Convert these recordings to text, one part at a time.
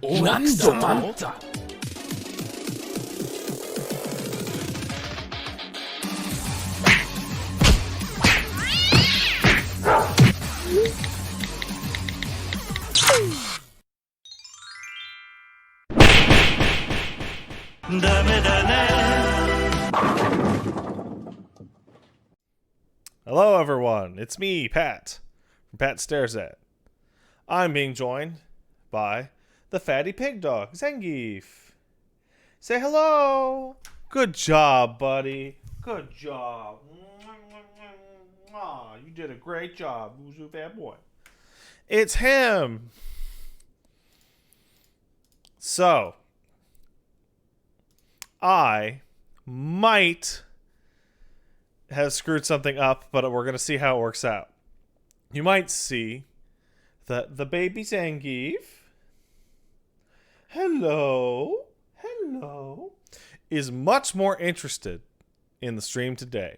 なんとなんだ。ダメだね。 Hello, everyone. It's me, Pat, from Pat Stares At. I'm being joined by the fatty pig dog, Zangief. Say hello. Good job, buddy. Good job. You did a great job. Who's your bad boy? It's him. So, I might have screwed something up, but we're going to see how it works out. You might see that the baby Zangief, hello, is much more interested in the stream today.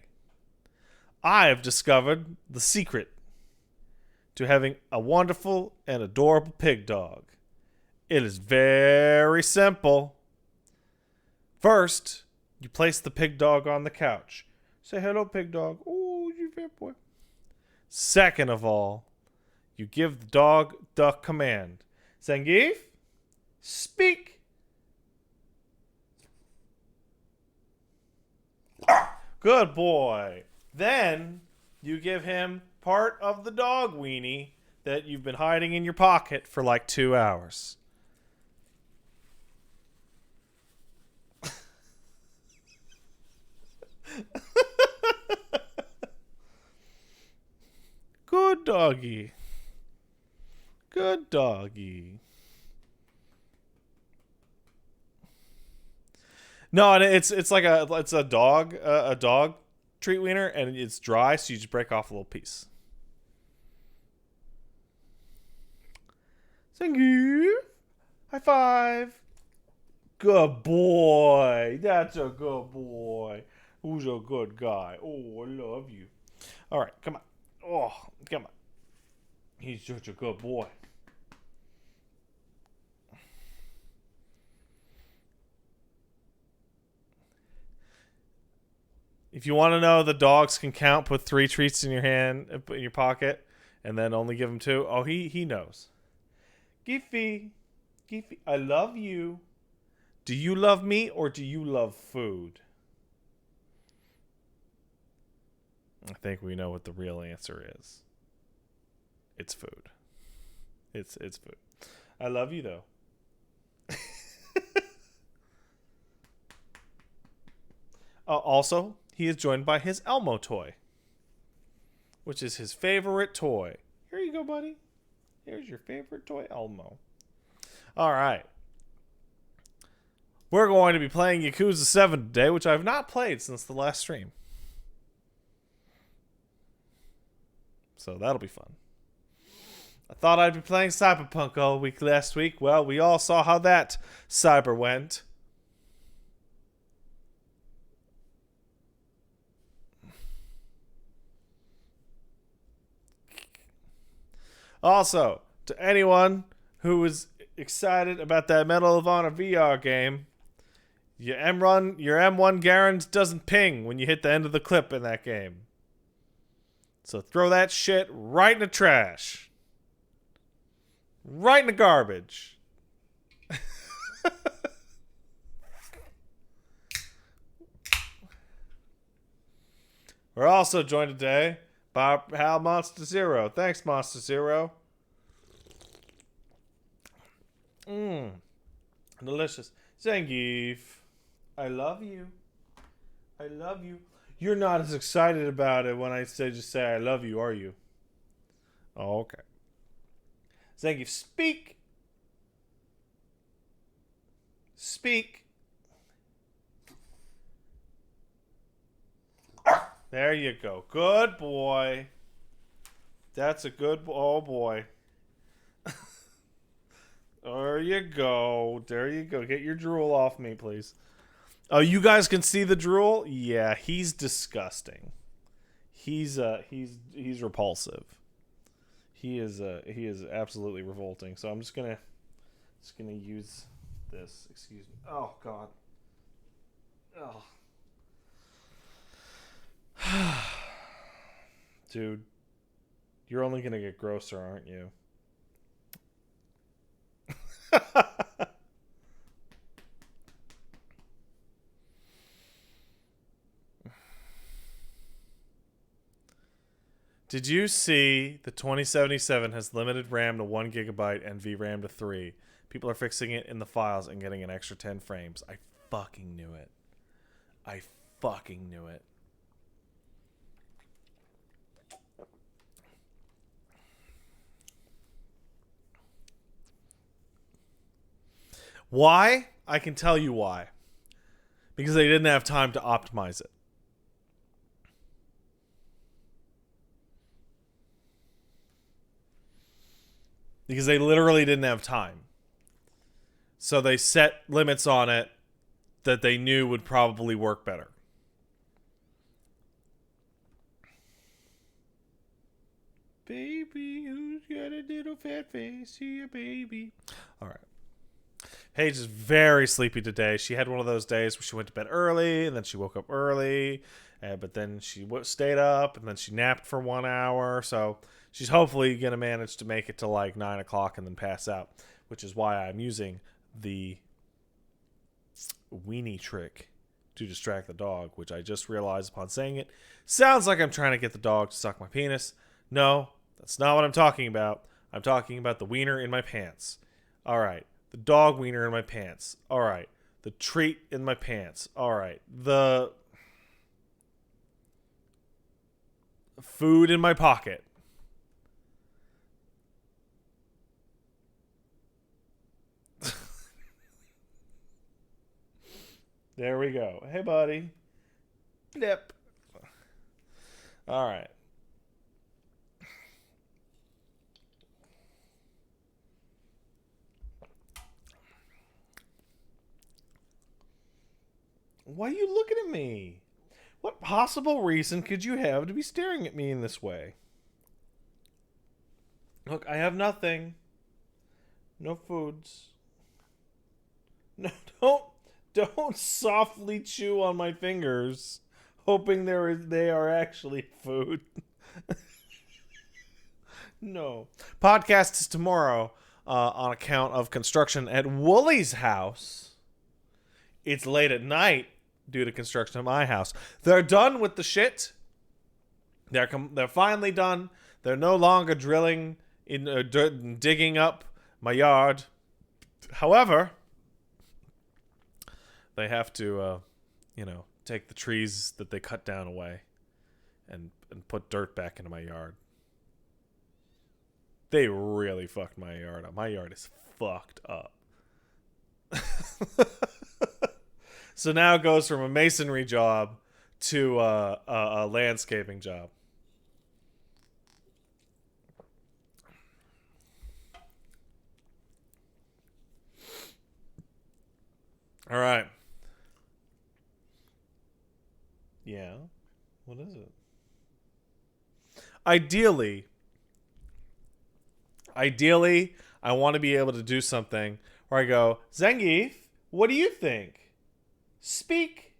I have discovered the secret to having a wonderful and adorable pig dog. It is very simple. First, you place the pig dog on the couch. Say hello, pig dog. Oh, you fat boy. Second of all, you give the dog the command. Zangief, speak. Good boy. Then you give him part of the dog weenie that you've been hiding in your pocket for like 2 hours. Good doggy. Good doggy. No, and it's a dog treat wiener, and it's dry, so you just break off a little piece. Thank you. High five. Good boy. That's a good boy. Who's a good guy? Oh, I love you. All right, come on. Oh, come on. He's such a good boy. If you want to know the dogs can count, put 3 treats in your hand, put in your pocket, and then only give him 2. Oh, he knows. Giffy, I love you. Do you love me or do you love food? I think we know what the real answer is. It's food. It's food. I love you though. Also, he is joined by his Elmo toy, which is his favorite toy. Here you go, buddy. Here's your favorite toy, Elmo. All right. We're going to be playing Yakuza 7 today, which I've not played since the last stream. So that'll be fun. I thought I'd be playing Cyberpunk all week last week. Well, we all saw how that cyber went. Also, to anyone who is excited about that Medal of Honor VR game, your M1 Garand doesn't ping when you hit the end of the clip in that game. So throw that shit right in the trash. Right in the garbage. We're also joined today by Hal Monster Zero. Thanks, Monster Zero. Delicious. Zangief, I love you. I love you. You're not as excited about it when I just say I love you, are you? Oh, okay. Zangief, speak. Speak. There you go. Good boy. That's a good oh boy. There you go. There you go. Get your drool off me, please. Oh, you guys can see the drool? Yeah, he's disgusting. He's repulsive. He is absolutely revolting. So I'm just gonna Just gonna use this. Excuse me. Oh God. Oh. Dude, you're only gonna get grosser, aren't you? Did you see the 2077 has limited RAM to 1 gigabyte and VRAM to 3? People are fixing it in the files and getting an extra 10 frames. I fucking knew it. I fucking knew it. Why? I can tell you why. Because they didn't have time to optimize it. Because they literally didn't have time. So they set limits on it that they knew would probably work better. Baby, who's got a little fat face? Here, baby. All right. Paige is very sleepy today. She had one of those days where she went to bed early, and then she woke up early, but then she stayed up, and then she napped for 1 hour. So she's hopefully going to manage to make it to like 9 o'clock and then pass out, which is why I'm using the weenie trick to distract the dog, which I just realized upon saying it. Sounds like I'm trying to get the dog to suck my penis. No, that's not what I'm talking about. I'm talking about the wiener in my pants. All right. The dog wiener in my pants. All right. The treat in my pants. All right. The food in my pocket. There we go. Hey, buddy. Blip. All right. Why are you looking at me? What possible reason could you have to be staring at me in this way? Look, I have nothing. No foods. No, don't softly chew on my fingers, hoping they are actually food. No. Podcast is tomorrow on account of construction at Wooly's house. It's late at night due to construction at my house. They're done with the shit. They're finally done. They're no longer drilling in dirt and digging up my yard. However, they have to, take the trees that they cut down away and put dirt back into my yard. They really fucked my yard up. My yard is fucked up. So now it goes from a masonry job to a landscaping job. All right. Yeah. What is it? Ideally, I want to be able to do something where I go, Zangief, what do you think? Speak.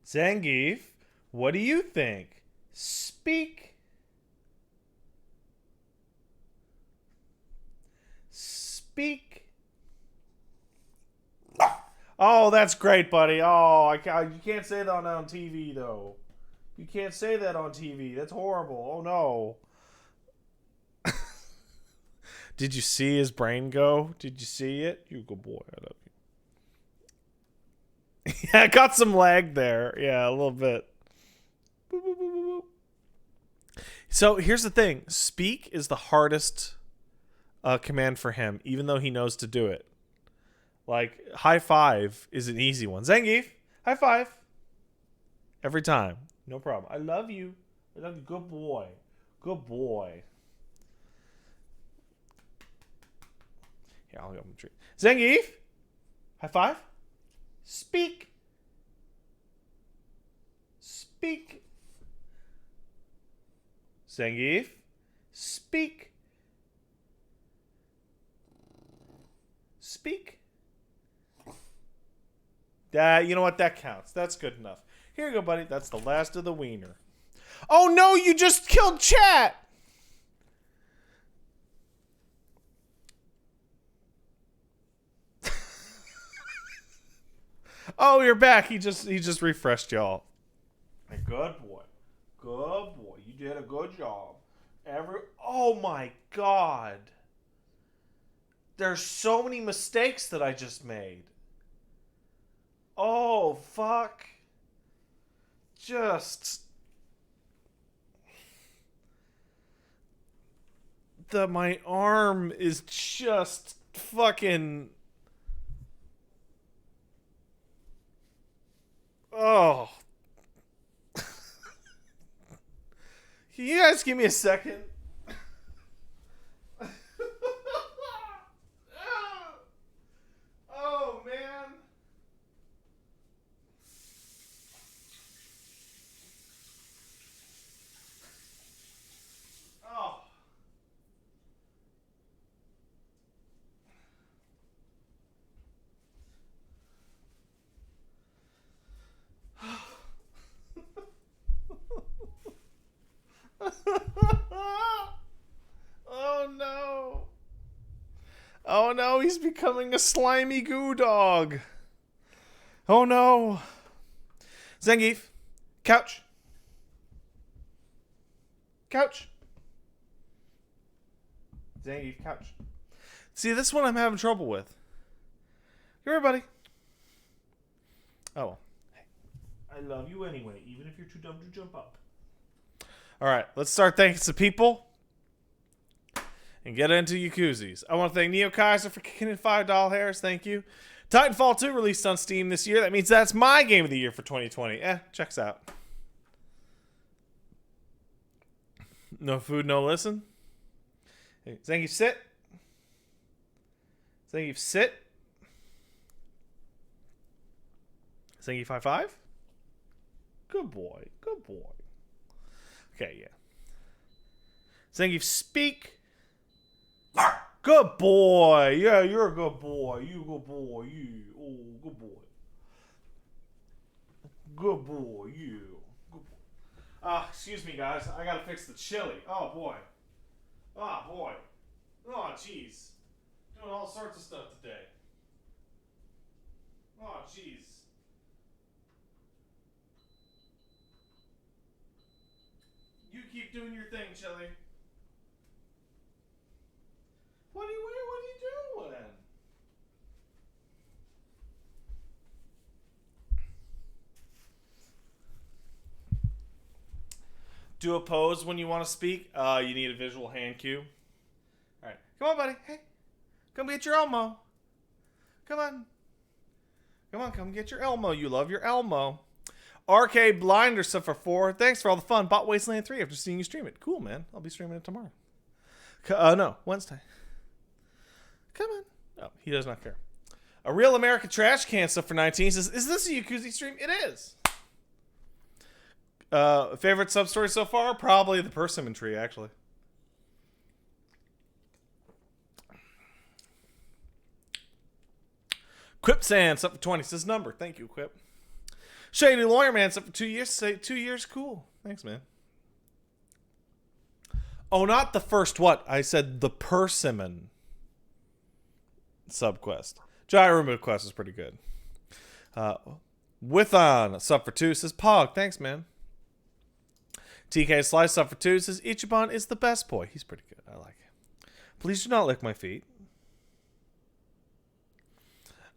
Zangief, what do you think? Speak. Speak. Oh, that's great, buddy. Oh, you can't say that on TV, though. You can't say that on TV. That's horrible. Oh, no. Did you see his brain go? Did you see it? You good boy. I love you. Yeah, I got some lag there. Yeah, a little bit. Boop, boop, boop, boop. So here's the thing. Speak is the hardest command for him, even though he knows to do it. Like, high five is an easy one. Zangief, high five. Every time. No problem. I love you. I love you. Good boy. Good boy. Here, I'll give him a treat. Zangief, high five. Speak. Speak. Zangief, speak. Speak. You know what? That counts. That's good enough. Here you go, buddy. That's the last of the wiener. Oh no, you just killed chat! Oh, you're back. He just refreshed y'all. Good boy. Good boy. You did a good job. Oh my god. There's so many mistakes that I just made. Oh, fuck. Just my arm is just fucking. Oh. Can you guys give me a second? Oh, man. Oh. Oh no. Oh no, he's becoming a slimy goo dog. Oh no. Zangief, couch. Couch. Zangief, couch. See, this one I'm having trouble with. Come here, buddy. Oh well. Hey, I love you anyway, even if you're too dumb to jump up. Alright, let's start thanking some people and get into Yakuzis. I want to thank Neo Kaiser for kicking in $5 hairs. Thank you. Titanfall 2 released on Steam this year. That means that's my game of the year for 2020. Checks out. No food, no listen. Hey, Zangief, sit. Zangief, sit. Zangief, high five. Good boy. Good boy. Okay, yeah. Zangief, speak. Good boy. Yeah, you're a good boy. You good boy. You. Oh, good boy. Good boy. You. Good boy. Excuse me, guys. I gotta fix the chili. Oh, boy. Oh, boy. Oh, jeez. Doing all sorts of stuff today. Oh, jeez. You keep doing your thing, chili. What are you doing? Do a pose when you want to speak. You need a visual hand cue. All right, come on, buddy. Hey, come get your Elmo. Come on. Come get your Elmo. You love your Elmo. Arcade Blinder stuff for 4. Thanks for all the fun. Bought Wasteland 3 after seeing you stream it. Cool, man. I'll be streaming it tomorrow. No, Wednesday. Come on. Oh, he does not care. A Real American Trash Can stuff for 19 says, is this a Yakuza stream? It is. Favorite sub-story so far? Probably the Persimmon Tree, actually. Quip Sands up for 20 says number. Thank you, Quip. Shady Lawyer Man up for 2 years. Say 2 years. Cool. Thanks, man. Oh, not the first what? I said the Persimmon subquest. Gyromood quest is pretty good. Withon sub for 2 says Pog. Thanks, man. TK Slice sub for 2 says Ichiban is the best boy. He's pretty good. I like it. Please do not lick my feet.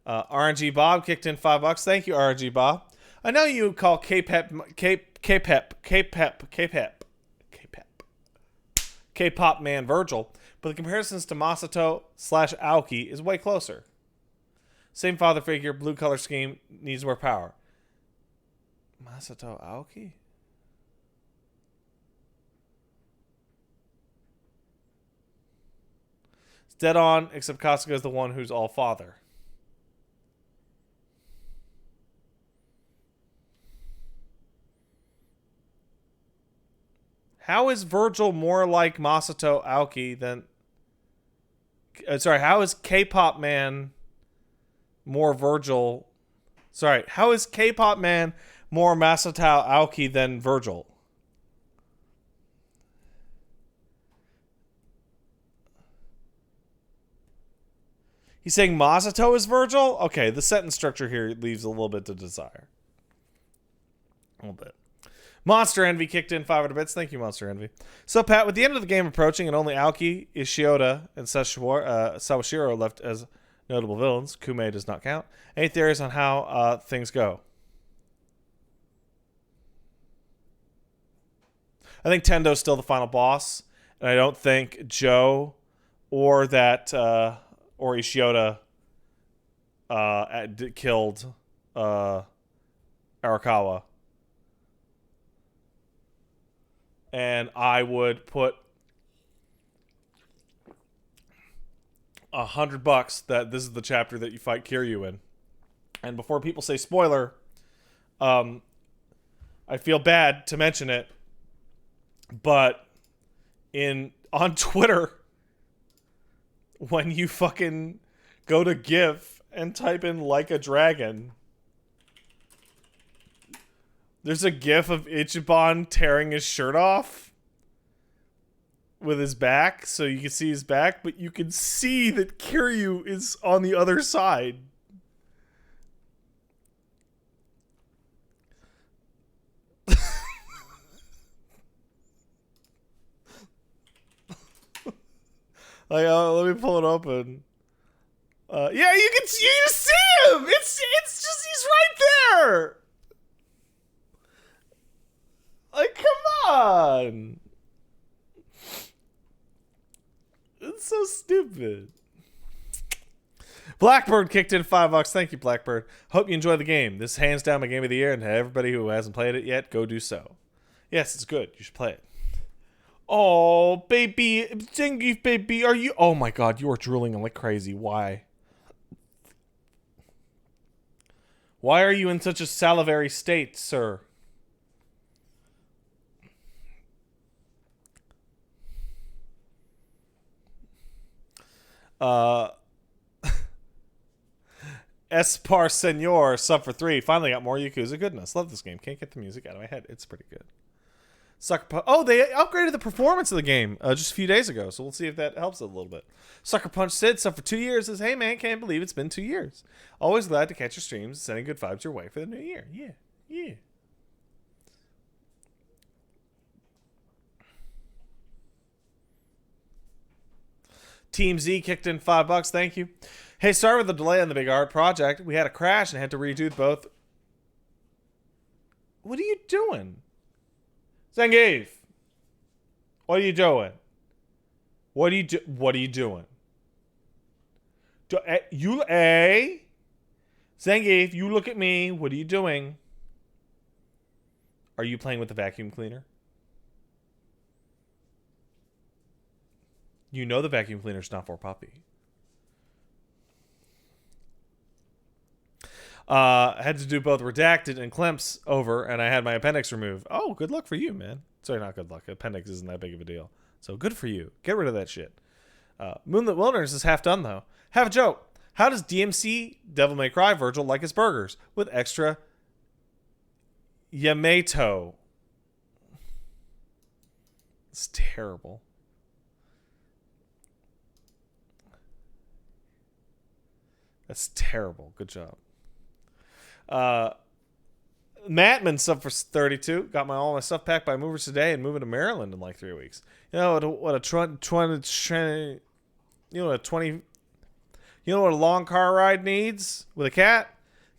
RNG Bob kicked in $5. Thank you, RNG Bob. I know you call K-pop man Virgil, but the comparisons to Masato / Aoki is way closer. Same father figure, blue color scheme, needs more power. Masato Aoki? It's dead on, except Kasuga is the one who's all father. How is Virgil more like Masato Aoki than... how is K-pop man more Virgil... how is K-pop man more Masato Aoki than Virgil? He's saying Masato is Virgil? Okay, the sentence structure here leaves a little bit to desire. A little bit. Monster Envy kicked in 500 bits. Thank you, Monster Envy. So, Pat, with the end of the game approaching and only Aoki, Ishioda, and Sawashiro left as notable villains, Kume does not count. Any theories on how things go? I think Tendo's still the final boss, and I don't think Joe or Ishioda killed Arakawa. And I would put $100 that this is the chapter that you fight Kiryu in. And before people say spoiler, I feel bad to mention it, but on Twitter, when you fucking go to GIF and type in like a dragon, there's a GIF of Ichiban tearing his shirt off with his back, so you can see his back, but you can see that Kiryu is on the other side. Let me pull it open. Yeah, you see him. It's just he's right there. Like, come on. It's so stupid. Blackbird kicked in $5. Thank you, Blackbird. Hope you enjoy the game. This is hands down my game of the year, and to everybody who hasn't played it yet, go do so. Yes, it's good. You should play it. Oh, baby. Zangief, baby. Are you... Oh, my God. You are drooling like crazy. Why? Why are you in such a salivary state, sir? Espar Senor sub for 3. Finally got more Yakuza goodness. Love this game. Can't get the music out of my head. It's pretty good. Sucker Punch. Oh, they upgraded the performance of the game just a few days ago, so we'll see if that helps it a little bit. Sucker Punch Sid sub for 2 years says, "Hey man, can't believe it's been 2 years. Always glad to catch your streams, sending good vibes your way for the new year." Yeah. Team Z kicked in $5. Thank you. Hey, sorry with the delay on the big art project. We had a crash and had to redo both. What are you doing? Zangief. What are you doing? What are you doing? Zangief, you look at me. What are you doing? Are you playing with the vacuum cleaner? You know the vacuum cleaner's not for puppy. I had to do both redacted and clemps over, and I had my appendix removed. Oh, good luck for you, man. Sorry, not good luck. Appendix isn't that big of a deal. So good for you. Get rid of that shit. Moonlit Wilderness is half done, though. Have a joke. How does DMC Devil May Cry Virgil like his burgers? With extra Yamato. It's terrible. That's terrible. Good job. Mattman sub for 32. Got all my stuff packed by movers today and moving to Maryland in like 3 weeks. You know what a long car ride needs with a cat?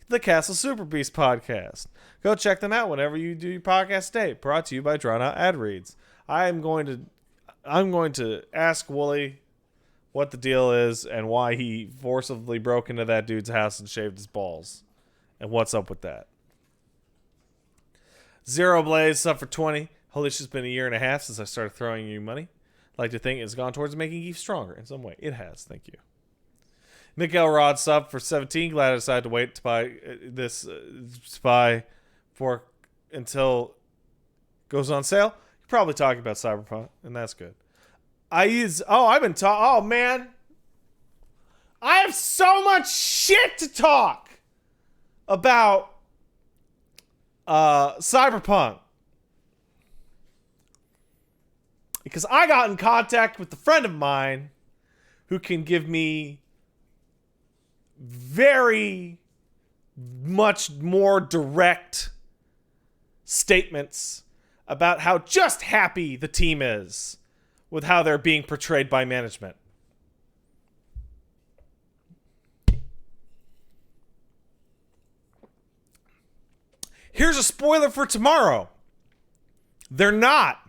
The Castle Super Beast podcast. Go check them out whenever you do your podcast day. Brought to you by Drawn Out Ad Reads. I'm going to ask Wooly what the deal is and why he forcibly broke into that dude's house and shaved his balls. And what's up with that? Zero Blaze sub for 20. Holy shit, it's been a year and a half since I started throwing you money. Like to think it's gone towards making Geef stronger in some way. It has. Thank you. Mikael Rod sub for 17. Glad I decided to wait to buy this spy for until it goes on sale. Probably talking about Cyberpunk, and that's good. Oh man. I have so much shit to talk about Cyberpunk. Because I got in contact with a friend of mine who can give me very much more direct statements about how just happy the team is with how they're being portrayed by management. Here's a spoiler for tomorrow. They're not.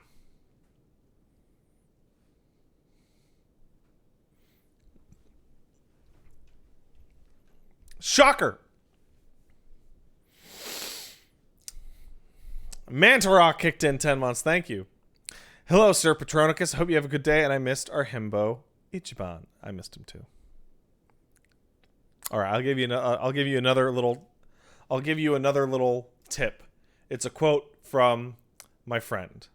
Shocker. Mantarok kicked in 10 months. Thank you. Hello, Sir Patronicus. Hope you have a good day. And I missed our himbo, Ichiban. I missed him too. All right, I'll give you another little tip. It's a quote from my friend,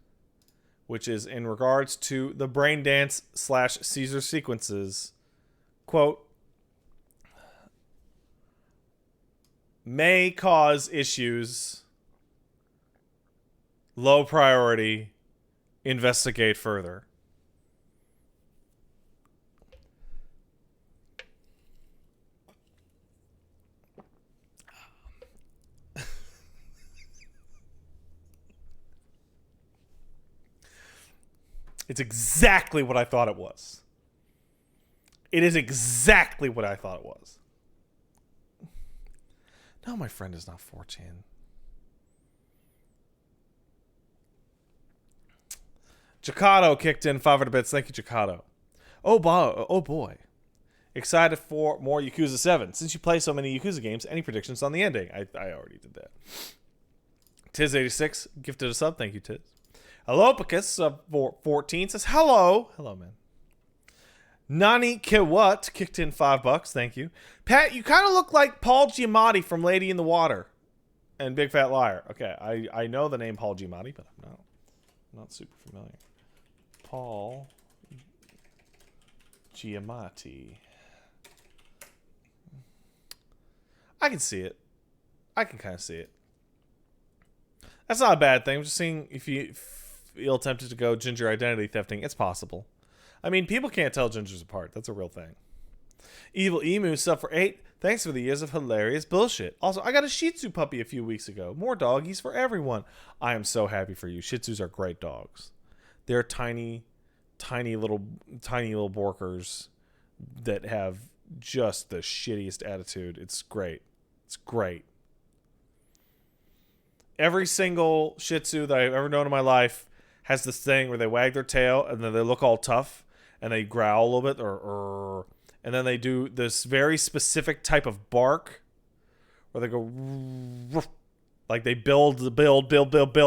which is in regards to the brain dance / Caesar sequences. Quote, may cause issues. Low priority. Investigate further. It's exactly what I thought it was. It is exactly what I thought it was. No, my friend is not 4chan. Jacato kicked in 500 bits. Thank you, Jacato. Oh boy. Excited for more Yakuza 7. Since you play so many Yakuza games, any predictions on the ending? I already did that. Tiz86 gifted a sub. Thank you, Tiz. Alopicus for 14 says hello. Hello, man. Nani Kiwat kicked in $5. Thank you. Pat, you kind of look like Paul Giamatti from Lady in the Water and Big Fat Liar. Okay, I know the name Paul Giamatti, but I'm not super familiar. Paul Giamatti. I can see it. I can kind of see it. That's not a bad thing. I'm just seeing if you feel tempted to go ginger identity thefting. It's possible. I mean, people can't tell gingers apart. That's a real thing. Evil Emu sub for 8. Thanks for the years of hilarious bullshit. Also, I got a Shih Tzu puppy a few weeks ago. More doggies for everyone. I am so happy for you. Shih Tzus are great dogs. They're tiny little borkers that have just the shittiest attitude. It's great. It's great. Every single Shih Tzu that I've ever known in my life has this thing where they wag their tail and then they look all tough and they growl a little bit and then they do this very specific type of bark where they go like they build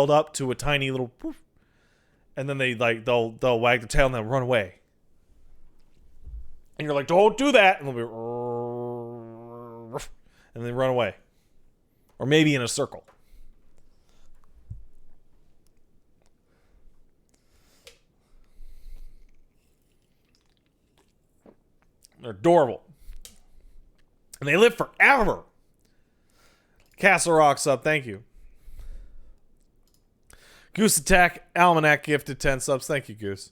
up to a tiny little and then they'll wag their tail and they'll run away. And you're like, don't do that, and they'll be and they run away. Or maybe in a circle. They're adorable. And they live forever. Castle Rock's up. Thank you. Goose Attack Almanac gifted 10 subs. Thank you, Goose.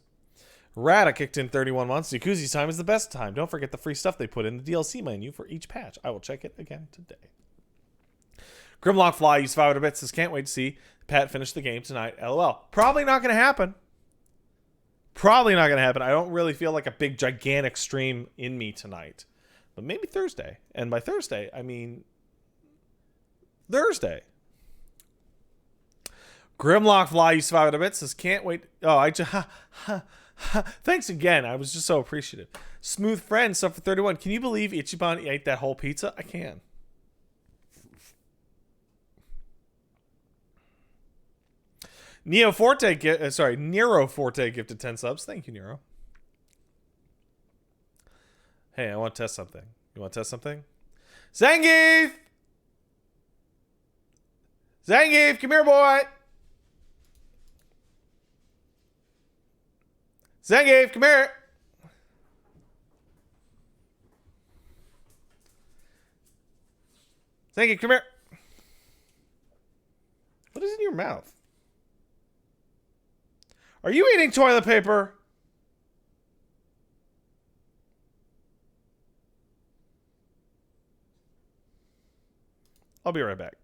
Rata kicked in 31 months. Yakuza's time is the best time. Don't forget the free stuff they put in the DLC menu for each patch. I will check it again today. Grimlock Fly used 500 bits. Says, can't wait to see Pat finish the game tonight. LOL. Probably not going to happen. Probably not going to happen. I don't really feel like a big, gigantic stream in me tonight. But maybe Thursday. And by Thursday, I mean Thursday. Grimlock Fly used 500 bits. Says, can't wait. Oh, I just... Thanks again. I was just so appreciative. Smooth Friend, sub for 31. Can you believe Ichiban ate that whole pizza? I can. Nero Forte gifted 10 subs. Thank you, Nero. Hey, I want to test something. You want to test something? Zangief! Zangief, come here, boy! Zangief, come here. Zangief, come here. What is in your mouth? Are you eating toilet paper? I'll be right back.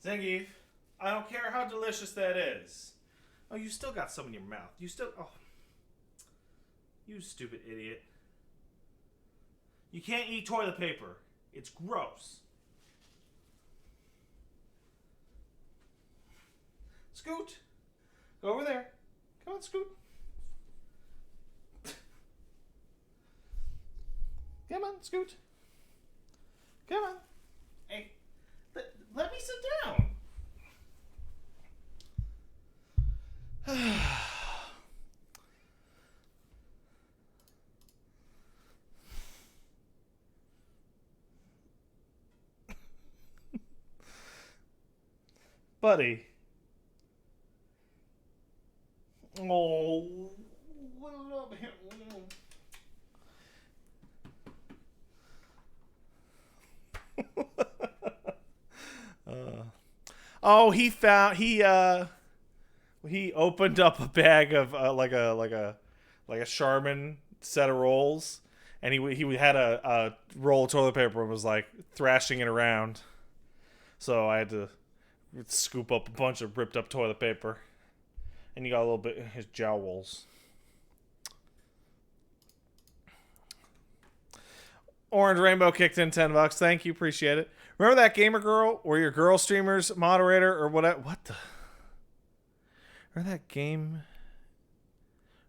Zangief, I don't care how delicious that is. Oh, you still got some in your mouth. You still... Oh. You stupid idiot. You can't eat toilet paper. It's gross. Scoot. Go over there. Come on, Scoot. Come on, Scoot. Come on. Hey, let me sit down. Buddy. Oh, what love him. He opened up a bag of like a Charmin set of rolls, and he had a roll of toilet paper and was like thrashing it around. So I had to scoop up a bunch of ripped up toilet paper, and he got a little bit in his jowls. Orange Rainbow kicked in $10. Thank you, appreciate it. Remember that gamer girl or your girl streamer's moderator or whatever? What the? Remember that game?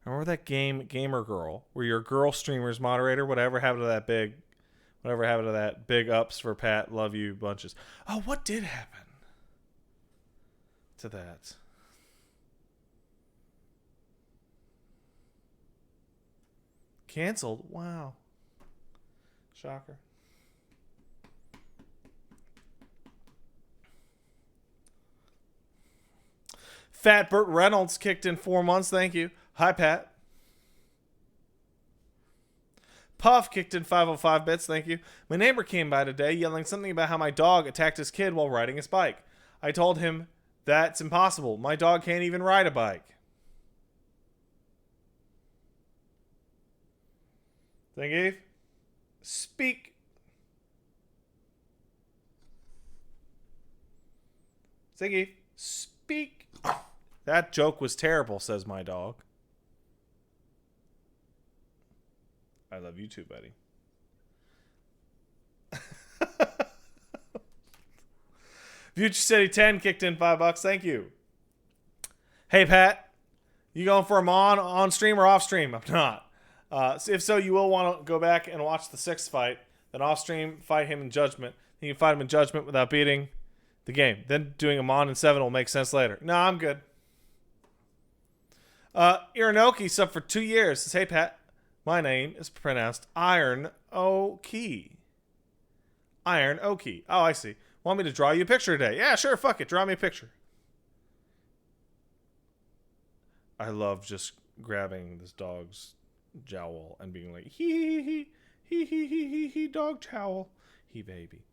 Remember that game, Gamer Girl, where your girl streamer's moderator? Whatever happened to that big? Whatever happened to that? Big ups for Pat. Love you bunches. Oh, what did happen to that? Canceled? Wow. Shocker. Fat Burt Reynolds kicked in 4 months. Thank you. Hi, Pat. Puff kicked in 505 bits. Thank you. My neighbor came by today yelling something about how my dog attacked his kid while riding his bike. I told him that's impossible. My dog can't even ride a bike. Zangief, speak. Zangief, speak. That joke was terrible, says my dog. I love you too, buddy. Future City 10 kicked in $5. Thank you. Hey, Pat. You going for him on stream or off stream? I'm not. If so, you will want to go back and watch the 6th fight. Then off stream, fight him in Judgment. You can fight him in Judgment without beating the game. Then doing him on in 7 will make sense later. No, I'm good. Iranoki subbed for 2 years. Says, hey, Pat. My name is pronounced Iron Oki. Iron Oki. Oh, I see. Want me to draw you a picture today? Yeah, sure. Fuck it. Draw me a picture. I love just grabbing this dog's jowl and being like, he, dog jowl. He, baby.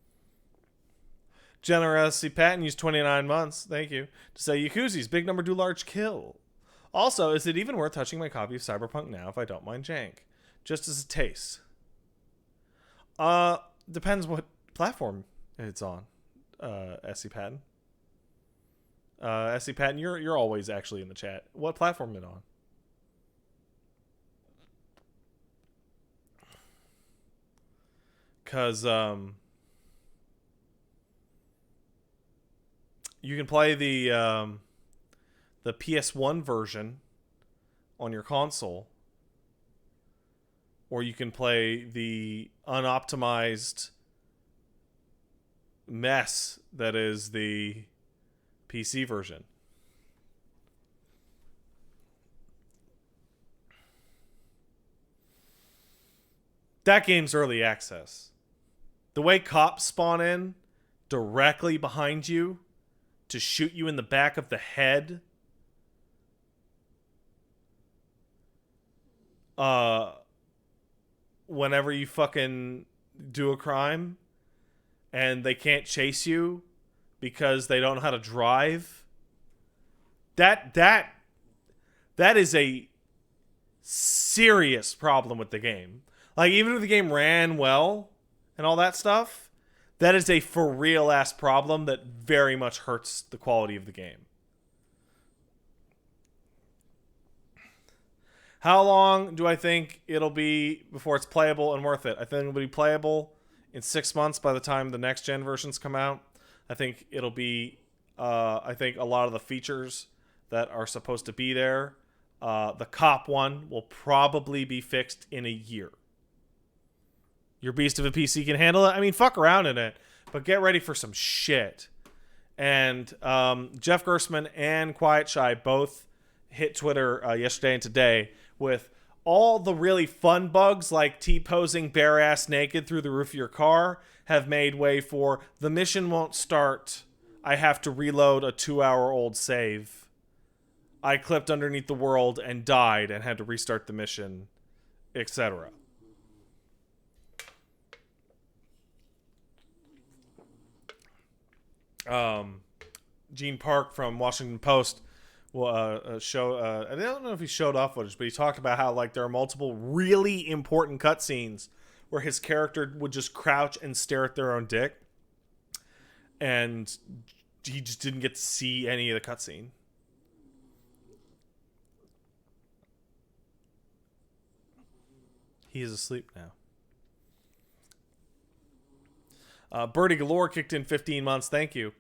Generosity Patton used 29 months. Thank you. To say Yakuza's big number do large kill. Also, is it even worth touching my copy of Cyberpunk now if I don't mind jank? Just as a taste. Depends what platform it's on. SC Patton. SC Patton, you're always actually in the chat. What platform is it on? Cause you can play the PS1 version on your console, or you can play the unoptimized mess that is the PC version. That game's early access. The way cops spawn in directly behind you to shoot you in the back of the head. Whenever you fucking do a crime and they can't chase you because they don't know how to drive. That is a serious problem with the game. Like, even if the game ran well and all that stuff, that is a for real ass problem that very much hurts the quality of the game. How long do I think it'll be before it's playable and worth it? I think it'll be playable in 6 months by the time the next gen versions come out. I think it'll be, I think a lot of the features that are supposed to be there, the cop one will probably be fixed in a year. Your beast of a PC can handle it. I mean, fuck around in it, but get ready for some shit. And Jeff Gerstmann and Quiet Shy both hit Twitter yesterday and today with all the really fun bugs, like T-posing bare-ass naked through the roof of your car, have made way for the mission won't start. I have to reload a 2-hour-old save. I clipped underneath the world and died and had to restart the mission, etc. Gene Park from Washington Post show. I don't know if he showed off footage, but he talked about how, like, there are multiple really important cutscenes where his character would just crouch and stare at their own dick, and he just didn't get to see any of the cutscene. He is asleep now. Birdie Galore kicked in 15 months. Thank you.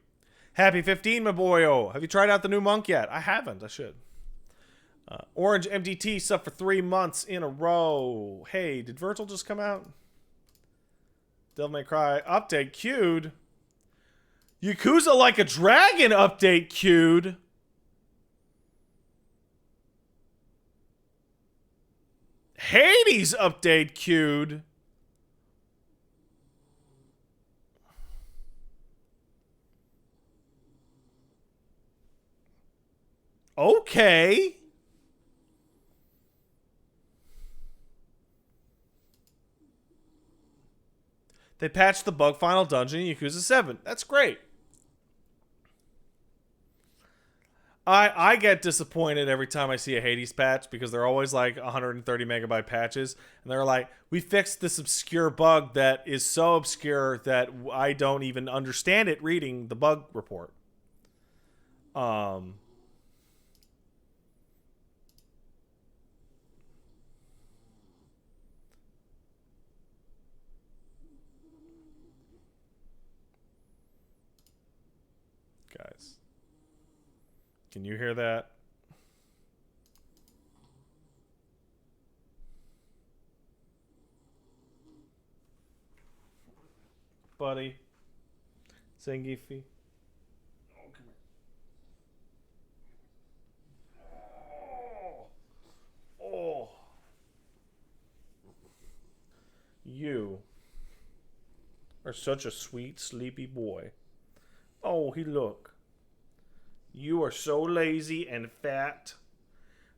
Happy 15, my boyo. Have you tried out the new monk yet? I haven't. I should. Orange MDT sub for 3 months in a row. Hey, did Virtual just come out? Devil May Cry update queued. Yakuza Like a Dragon update queued. Hades update queued. Okay. They patched the bug final dungeon in Yakuza 7. That's great. I get disappointed every time I see a Hades patch because they're always like 130 megabyte patches. And they're like, we fixed this obscure bug that is so obscure that I don't even understand it reading the bug report. Can you hear that? Buddy. Zangiefy. Oh, come here. Oh. You are such a sweet, sleepy boy. Oh, look. You are so lazy and fat,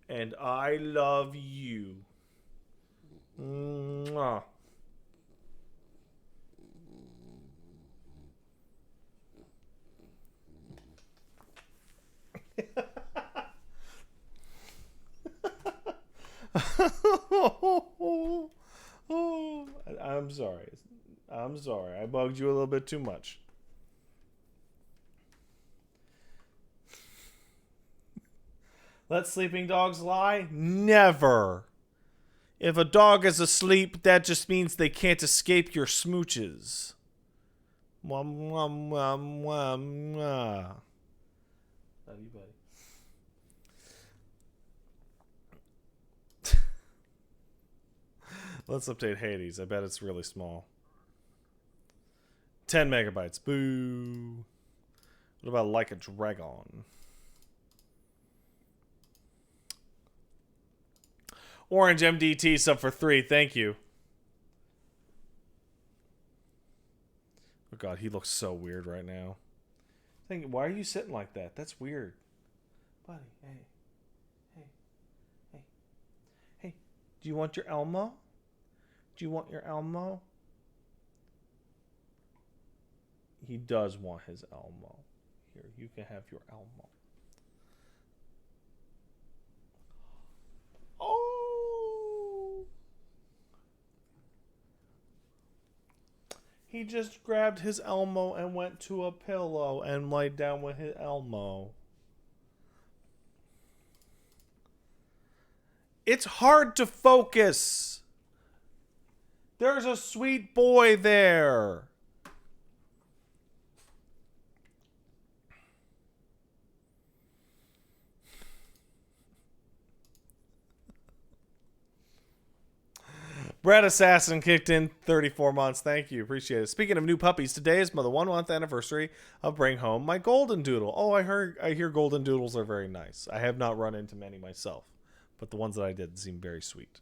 and I love you. Mwah. Oh, I'm sorry. I'm sorry. I bugged you a little bit too much. Let sleeping dogs lie? Never. If a dog is asleep, that just means they can't escape your smooches. Mwah, mwah, mwah, mwah, mwah. Love you, buddy. Let's update Hades. I bet it's really small. 10 megabytes. Boo. What about Like a Dragon? Orange MDT sub for 3. Thank you. Oh god, he looks so weird right now. Why are you sitting like that? That's weird. Buddy, hey. Hey. Hey. Hey. Do you want your Elmo? Do you want your Elmo? He does want his Elmo. Here, you can have your Elmo. Oh! He just grabbed his Elmo and went to a pillow and laid down with his Elmo. It's hard to focus. There's a sweet boy there. Brad Assassin kicked in 34 months. Thank you. Appreciate it. Speaking of new puppies, today is the 1 month anniversary of Bring Home My Golden Doodle. Oh, I hear Golden Doodles are very nice. I have not run into many myself, but the ones that I did seem very sweet.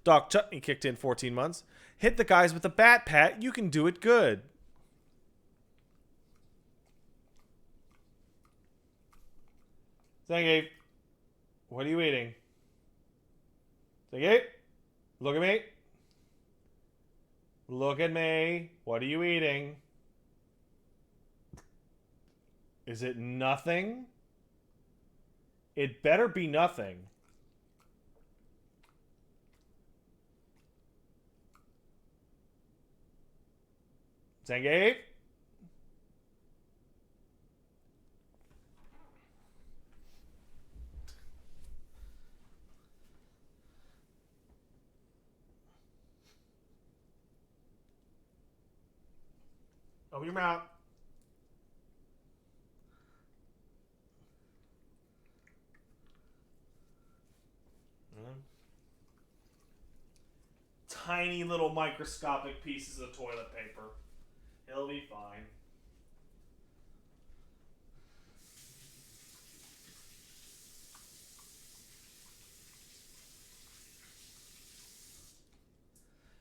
Doc Chutney kicked in 14 months. Hit the guys with the bat, Pat. You can do it good. Zangief, what are you eating? Zangief, look at me. Look at me. What are you eating? Is it nothing? It better be nothing. Zangief? Open your mouth. Tiny little microscopic pieces of toilet paper. He'll be fine.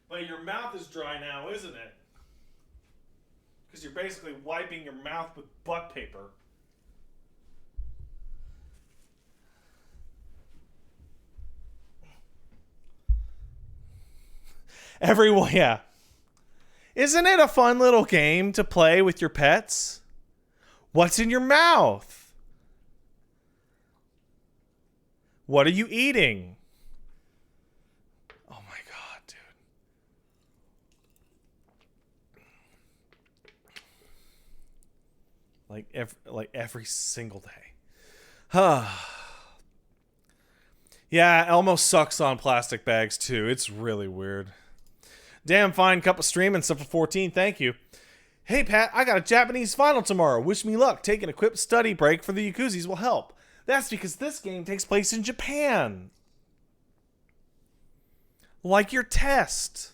But your mouth is dry now, isn't it? Because you're basically wiping your mouth with butt paper. Everyone, yeah. Isn't it a fun little game to play with your pets? What's in your mouth? What are you eating? Oh my god, dude. Like every single day. Yeah, Elmo sucks on plastic bags too. It's really weird. Damn fine cup of stream and stuff for 14. Thank you. Hey, Pat, I got a Japanese final tomorrow. Wish me luck. Taking a quick study break for the Yakuzis will help. That's because this game takes place in Japan. Like your test.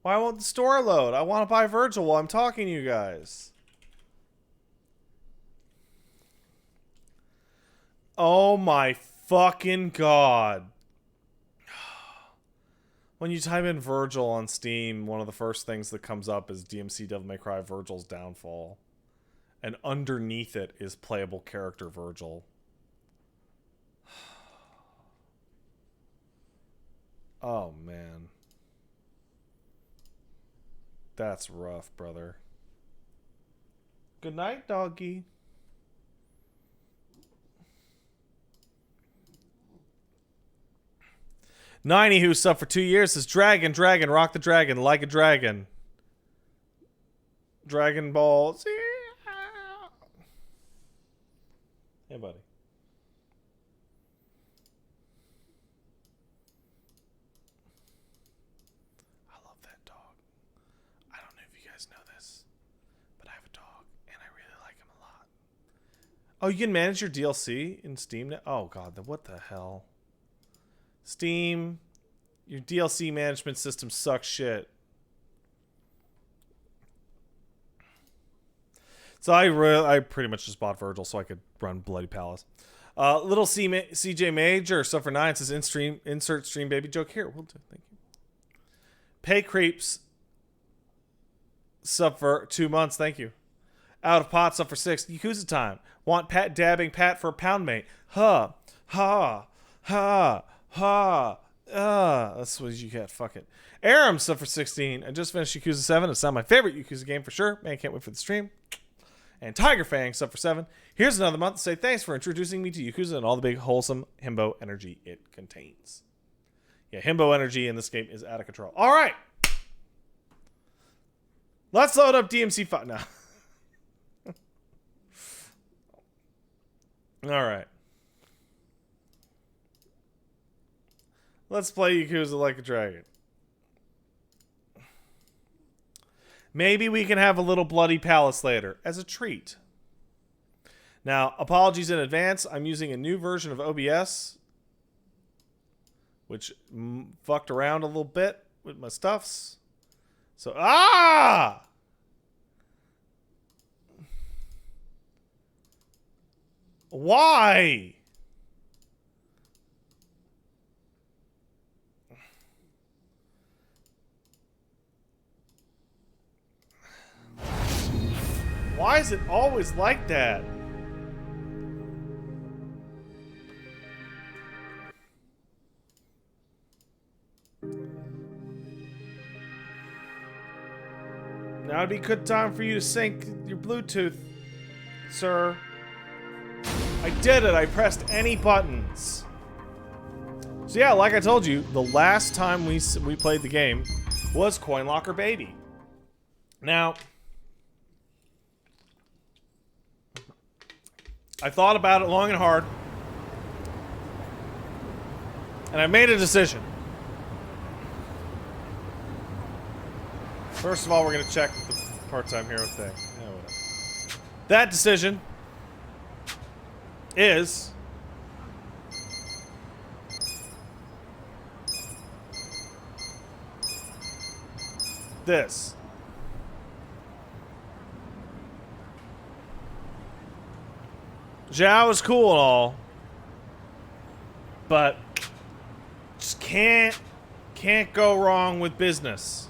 Why won't the store load? I want to buy Virgil while I'm talking to you guys. Oh my fucking god. When you type in Virgil on Steam, one of the first things that comes up is DMC Devil May Cry Virgil's Downfall. And underneath it is playable character Virgil. Oh man. That's rough, brother. Good night, doggy. Ninety, who subbed for 2 years, says Dragon, Dragon, rock the dragon, like a dragon. Dragon Balls. Hey, buddy. I love that dog. I don't know if you guys know this, but I have a dog, and I really like him a lot. Oh, you can manage your DLC in Steam now? Oh, God, what the hell? Steam, your DLC management system sucks shit. So I pretty much just bought Virgil so I could run Bloody Palace. Little CJ Major, suffer 9 says insert stream baby joke here. We'll do. Thank you. Pay Creeps, sub for 2 months. Thank you. Out of pot, sub for 6. Yakuza time. Want Pat dabbing Pat for a pound mate. Ha ha ha. Ha! That's what you get. Fuck it. Aram sub for 16. I just finished Yakuza 7. It's not my favorite Yakuza game for sure. Man, can't wait for the stream. And Tiger Fang sub for 7. Here's another month to say thanks for introducing me to Yakuza and all the big wholesome himbo energy it contains. Yeah, himbo energy in this game is out of control. All right. Let's load up DMC5 now. All right. Let's play Yakuza Like a Dragon. Maybe we can have a little Bloody Palace later as a treat. Now, apologies in advance. I'm using a new version of OBS, which fucked around a little bit with my stuffs. So, Why? Why is it always like that? Now would be a good time for you to sync your Bluetooth, sir. I did it. I pressed any buttons. So yeah, like I told you, the last time we played the game was Coin Locker Baby. Now, I thought about it long and hard, and I made a decision. First of all, we're going to check the part-time hero thing. Yeah, whatever. That decision is this. Zhao is cool and all, but just can't go wrong with business.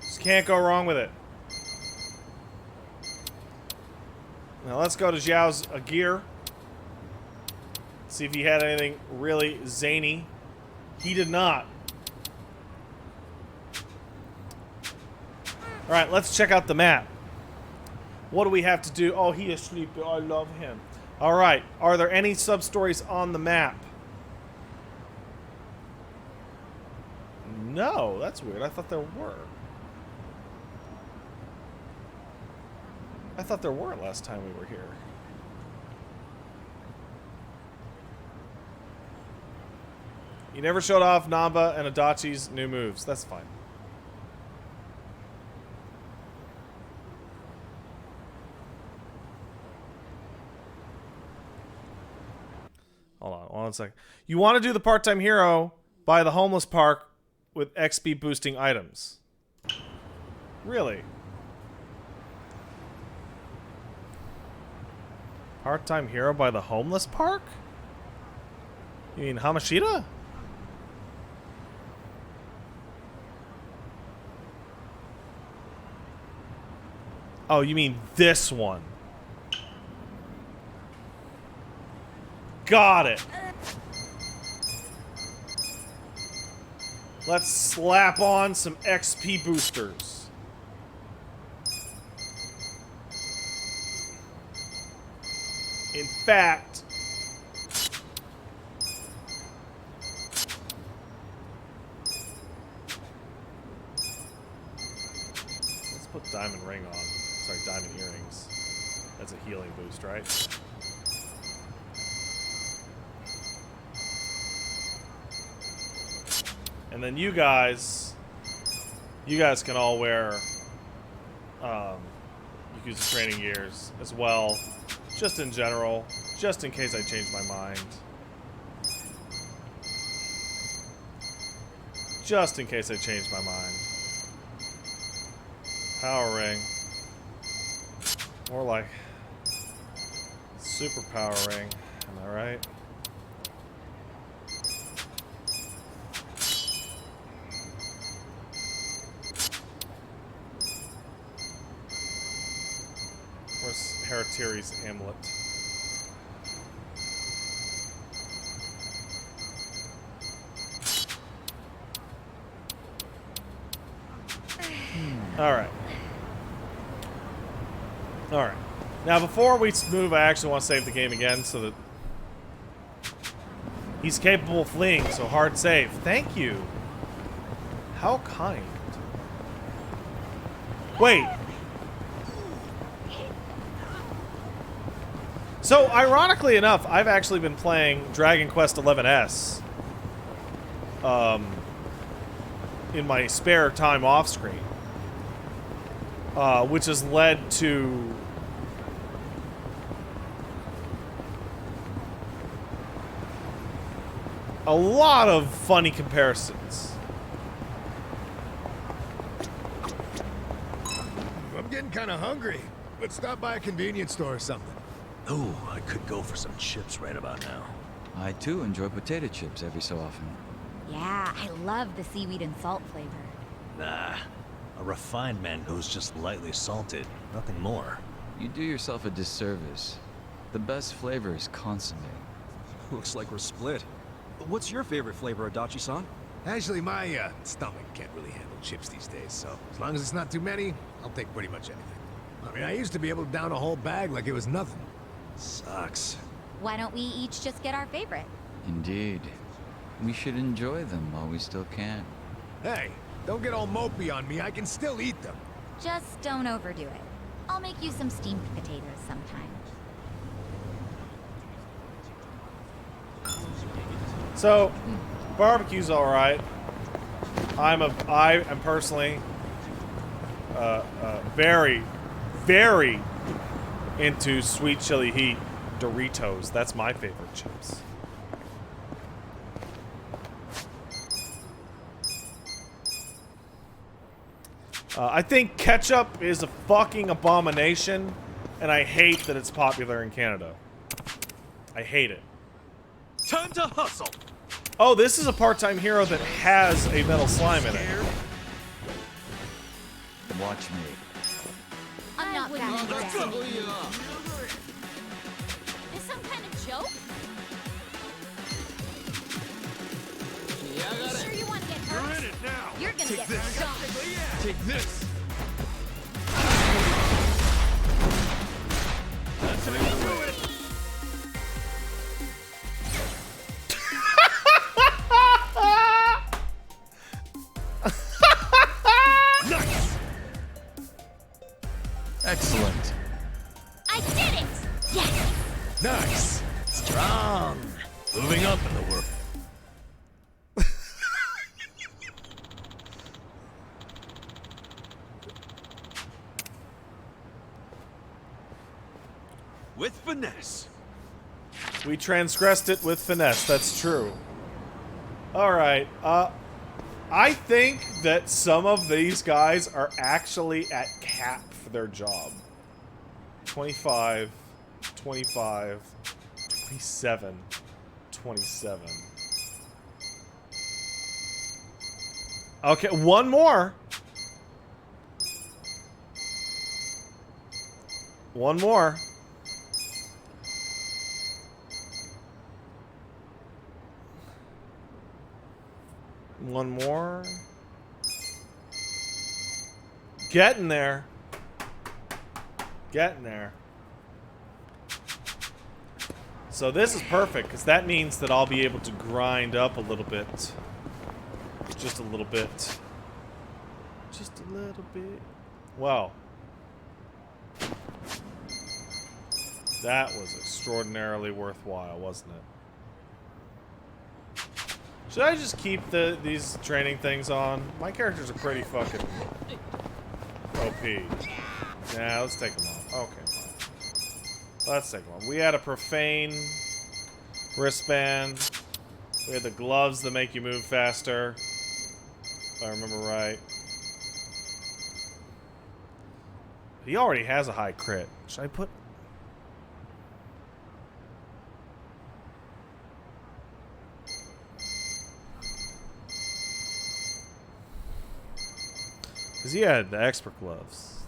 Just can't go wrong with it. Now let's go to Zhao's gear. See if he had anything really zany. He did not. Alright, let's check out the map. What do we have to do? Oh, he is sleepy. I love him. Alright, are there any sub-stories on the map? No, that's weird. I thought there were. I thought there weren't last time we were here. You never showed off Namba and Adachi's new moves. That's fine. Hold on, 1 second. You want to do the part-time hero by the homeless park with XP boosting items. Really? Part-time hero by the homeless park? You mean Hamashita? Oh, you mean this one. Got it. Let's slap on some XP boosters. In fact, let's put diamond ring on. Sorry, diamond earrings. That's a healing boost, right? And then you guys can all wear Yakuza training gears as well, just in general, just in case I change my mind. Just in case I change my mind. Power ring. More like super power ring, am I right? Where's Haratiri's amulet? Alright. Alright. Now, before we move, I actually want to save the game again so that he's capable of fleeing, so hard save. Thank you. How kind. Wait. So, ironically enough, I've actually been playing Dragon Quest XI's in my spare time off screen, which has led to a lot of funny comparisons. I'm getting kind of hungry. Let's stop by a convenience store or something. Ooh, I could go for some chips right about now. I too enjoy potato chips every so often. Yeah, I love the seaweed and salt flavor. Nah, a refined mango's just lightly salted, nothing more. You do yourself a disservice. The best flavor is consomme. Looks like we're split. What's your favorite flavor, Adachi-san? Actually, my stomach can't really handle chips these days, so as long as it's not too many, I'll take pretty much anything. I mean, I used to be able to down a whole bag like it was nothing. Sucks. Why don't we each just get our favorite? Indeed. We should enjoy them while we still can. Hey, don't get all mopey on me. I can still eat them. Just don't overdo it. I'll make you some steamed potatoes sometime. So, barbecue's alright. I am personally very, very into sweet chili heat Doritos. That's my favorite chips. I think ketchup is a fucking abomination, and I hate that it's popular in Canada. I hate it. Time to hustle! Oh, this is a part-time hero that has a metal slime in it. Watch me. I'm not backing Let's down. go. Is some kind of joke? You sure you want to get hurt? You're in it now! You're gonna get shot. Take this! That's how you do it! Excellent. with finesse. We transgressed it with finesse. That's true. All right. I think that some of these guys are actually at cap for their job. 25, 25, 27, 27. Okay, one more. One more. One more. Getting there. Getting there. So this is perfect, because that means that I'll be able to grind up a little bit. Just a little bit. Just a little bit. Wow. That was extraordinarily worthwhile, wasn't it? Should I just keep these training things on? My characters are pretty fucking OP. Nah, let's take them off. Okay, fine. Let's take them off. We had a profane wristband. We had the gloves that make you move faster. If I remember right. He already has a high crit. Should I put... Because he had the expert gloves.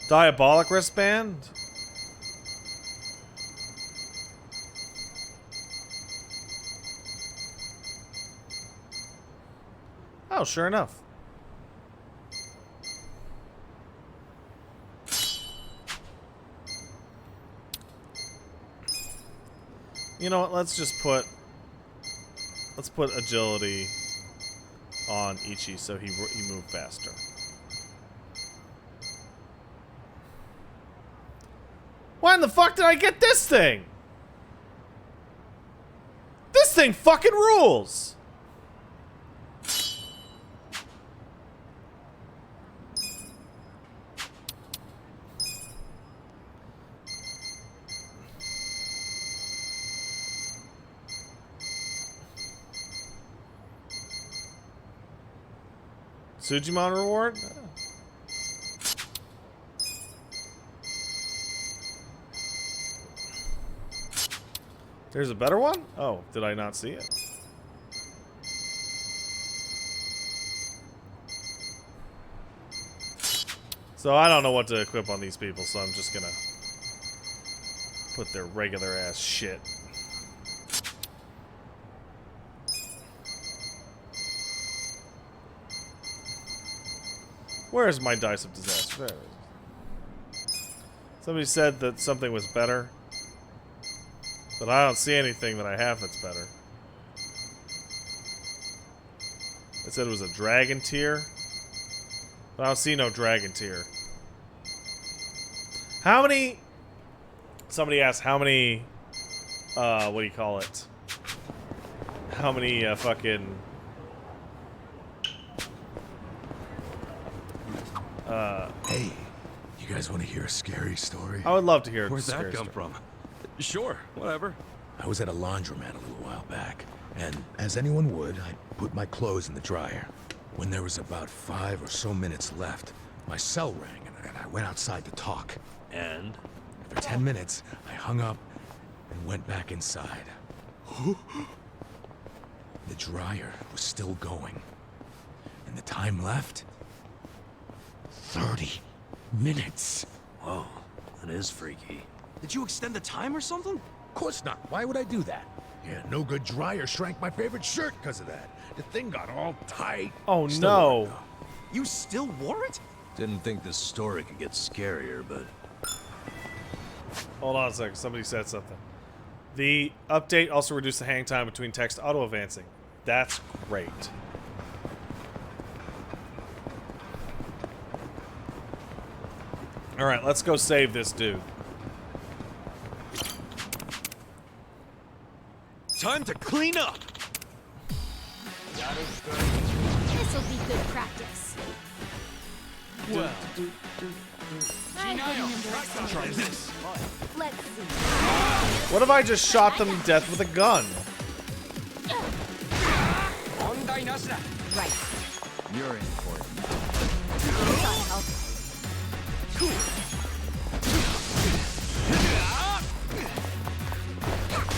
Diabolic wristband? Oh, sure enough. You know what? Let's put agility on Ichi so he moved faster. Why in the fuck did I get this thing? This thing fucking rules. Sujimon reward? There's a better one? Oh, did I not see it? So I don't know what to equip on these people, so I'm just gonna put their regular ass shit. Where's my dice of disaster? There it is. Somebody said that something was better. But I don't see anything that I have that's better. It said it was a dragon tier. But I don't see no dragon tier. How many... Somebody asked how many... what do you call it? How many fucking... Hey, you guys want to hear a scary story? I would love to hear a Where'd scary that come story. from? Sure, whatever. I was at a laundromat a little while back, and as anyone would, I put my clothes in the dryer. When there was about 5 or so minutes left, my cell rang, and I went outside to talk. And? For 10 minutes, I hung up and went back inside. The dryer was still going, and the time left? 30 minutes. Whoa, that is freaky. Did you extend the time or something? Of course not. Why would I do that? Yeah, no good dryer shrank my favorite shirt because of that. The thing got all tight. Oh Still no. wore it, though. You still wore it? Didn't think this story could get scarier, but... Hold on a second. Somebody said something. The update also reduced the hang time between text auto-advancing. That's great. Alright, let's go save this dude. Time to clean up! This'll This'll be good practice. Well, I'm putting him to rest. try this. Let's see. What if I just shot them to death with a gun? Right. You're in for it. That'll help.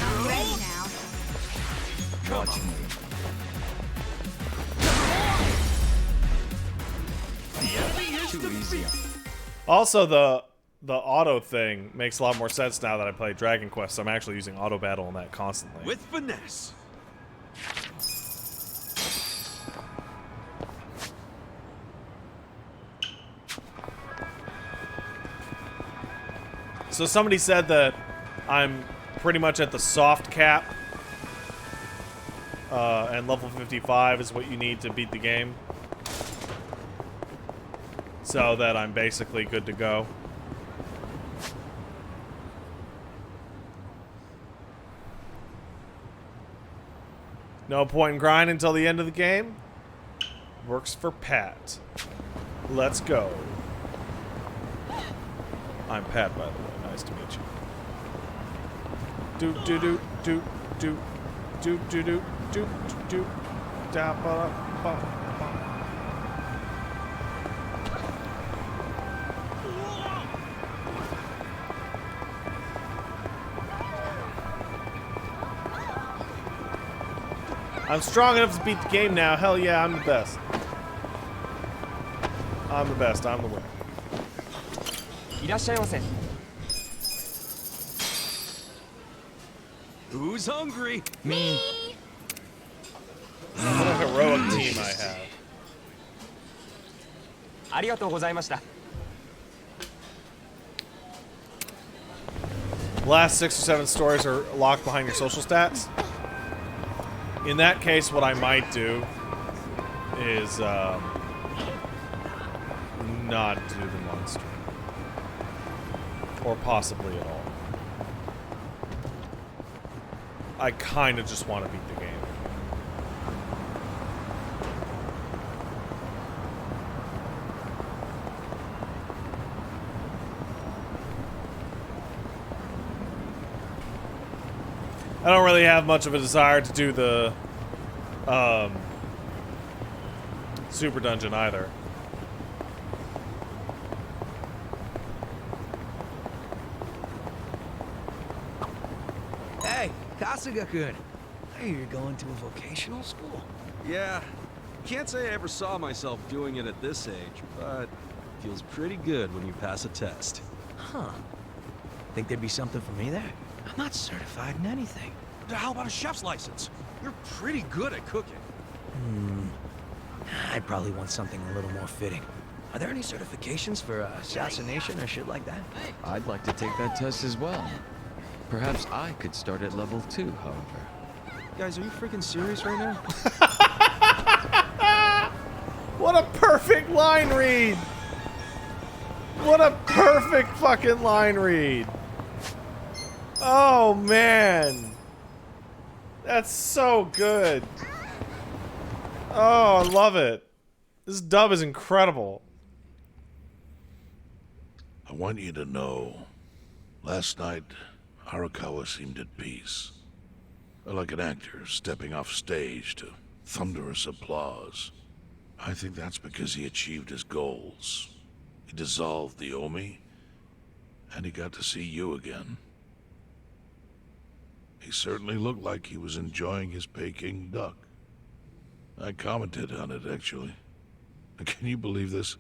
I'm ready now. Watch me. Too easy. Also, the auto thing makes a lot more sense now that I play Dragon Quest. I'm actually using auto battle in that constantly. With finesse. So somebody said that I'm pretty much at the soft cap, and level 55 is what you need to beat the game. So that I'm basically good to go. No point in grinding until the end of the game. Works for Pat. Let's go. I'm Pat, by the way. Nice to meet you. Do do do do do do do do do do da ba ba ba. I'm strong enough to beat the game now. Hell yeah, I'm the best. I'm the best. I'm the winner. Who's hungry? Me. What a heroic team I have. Last 6 or 7 stories are locked behind your social stats. In that case, what I might do is not do them on stream. Or possibly at all. I kind of just want to beat the game. I don't really have much of a desire to do the super dungeon either. Hey, Kasuga-kun. Hey, you're going to a vocational school? Yeah. Can't say I ever saw myself doing it at this age, but feels pretty good when you pass a test. Huh. Think there'd be something for me there? I'm not certified in anything. How about a chef's license? You're pretty good at cooking. I'd probably want something a little more fitting. Are there any certifications for assassination or shit like that? I'd like to take that test as well. Perhaps I could start at level 2, however. Guys, are you freaking serious right now? What a perfect line read! What a perfect fucking line read! Oh man! That's so good! Oh, I love it. This dub is incredible. I want you to know, last night, Arakawa seemed at peace. Like an actor stepping off stage to thunderous applause. I think that's because he achieved his goals. He dissolved the Omi, and he got to see you again. He certainly looked like he was enjoying his Peking duck. I commented on it, actually. Can you believe this?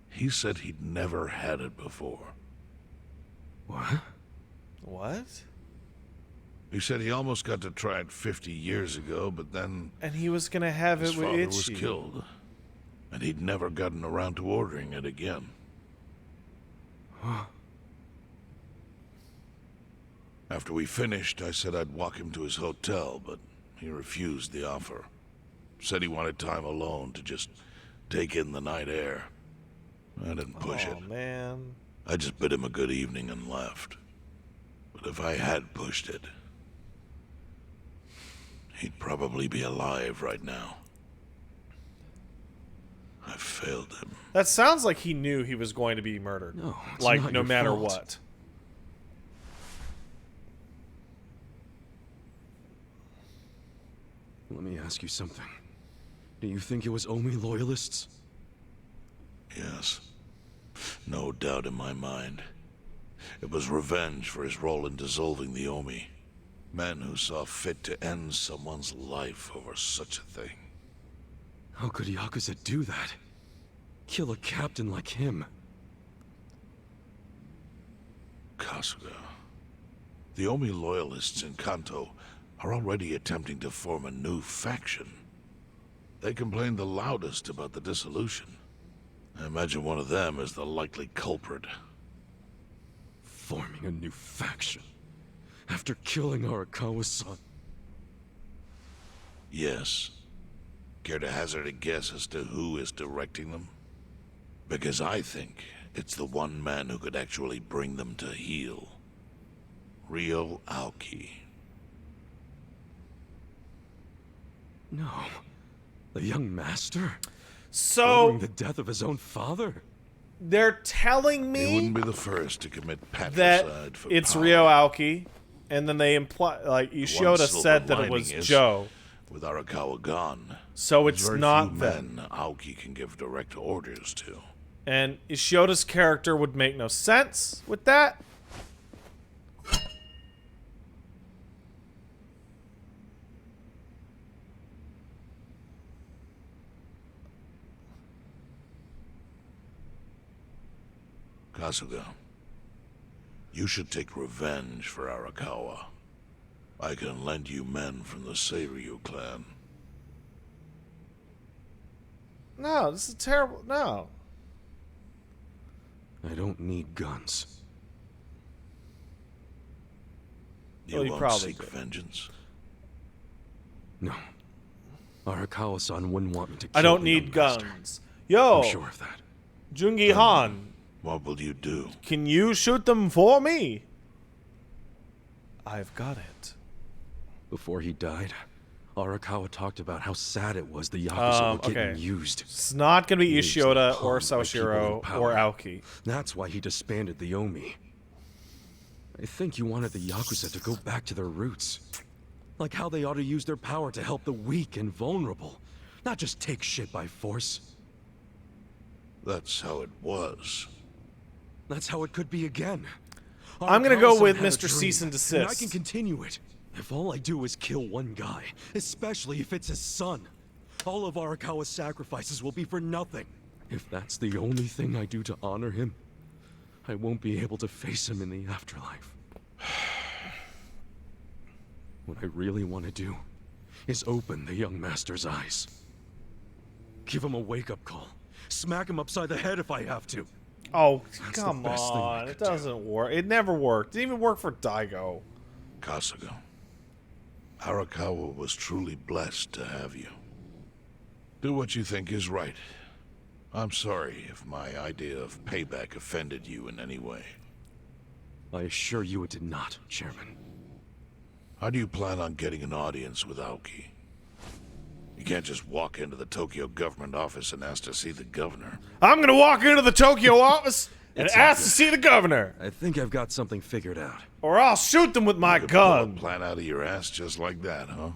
He said he'd never had it before. What? What? He said he almost got to try it 50 years ago, but then And he was gonna have his it with father was Itchy. killed. And he'd never gotten around to ordering it again. After we finished, I said I'd walk him to his hotel, but he refused the offer. Said he wanted time alone to just take in the night air. I didn't push it. Oh man. I just bid him a good evening and left. But if I had pushed it, he'd probably be alive right now. I failed him. That sounds like he knew he was going to be murdered. No, it's like, not no your matter fault. what. Let me ask you something. Do you think it was Omi loyalists? Yes. No doubt in my mind. It was revenge for his role in dissolving the Omi. Men who saw fit to end someone's life over such a thing. How could Yakuza do that? Kill a captain like him? Kasuga. The Omi loyalists in Kanto are already attempting to form a new faction. They complain the loudest about the dissolution. I imagine one of them is the likely culprit. Forming a new faction? After killing Arakawa's son? Yes. Care to hazard a guess as to who is directing them? Because I think it's the one man who could actually bring them to heel. Ryo Aoki. No. The young master? So, Ordering the death of his own father? they're telling He me wouldn't be the first to commit that patricide for it's power. Ryo Aoki, and then they imply, like, Yoshioda silver said that it lining was is, Joe. With Arakawa gone, So there's it's very not few them. men Aoki can give direct orders to. And Yoshioda's character would make no sense with that. Kasuga, you should take revenge for Arakawa. I can lend you men from the Seiryu clan. No, this is terrible. No. I don't need guns. You Well, you won't probably seek do. vengeance. No. Arakawa-san wouldn't want me to kill I don't the young need master. guns. Yo, I'm sure of that. Jungi Han, What will you do? can you shoot them for me? I've got it. Before he died, Arakawa talked about how sad it was the Yakuza were getting okay. used. It's not going to be Used Yoshioda and or pawned by people in Sawashiro power. or Aoki. That's why he disbanded the Omi. I think you wanted the Yakuza to go back to their roots. Like how they ought to use their power to help the weak and vulnerable, not just take shit by force. That's how it was. That's how it could be again. I'm gonna go Arakawa-san with had a Mr. dream, Cease and And I Desist. can continue it. If all I do is kill one guy, especially if it's his son, all of Arakawa's sacrifices will be for nothing. If that's the only thing I do to honor him, I won't be able to face him in the afterlife. What I really want to do is open the young master's eyes. Give him a wake-up call. Smack him upside the head if I have to. Oh, That's the come best thing I on. It could do. doesn't work. It never worked. It didn't even work for Daigo. Kasuga, Arakawa was truly blessed to have you. Do what you think is right. I'm sorry if my idea of payback offended you in any way. I assure you it did not, Chairman. How do you plan on getting an audience with Aoki? You can't just walk into the Tokyo government office and ask to see the governor. I'm going to walk into the Tokyo office and It's ask okay. to see the governor. I think I've got something figured out. Or I'll shoot them with my You could pull a gun. plan out of your ass just like that, huh?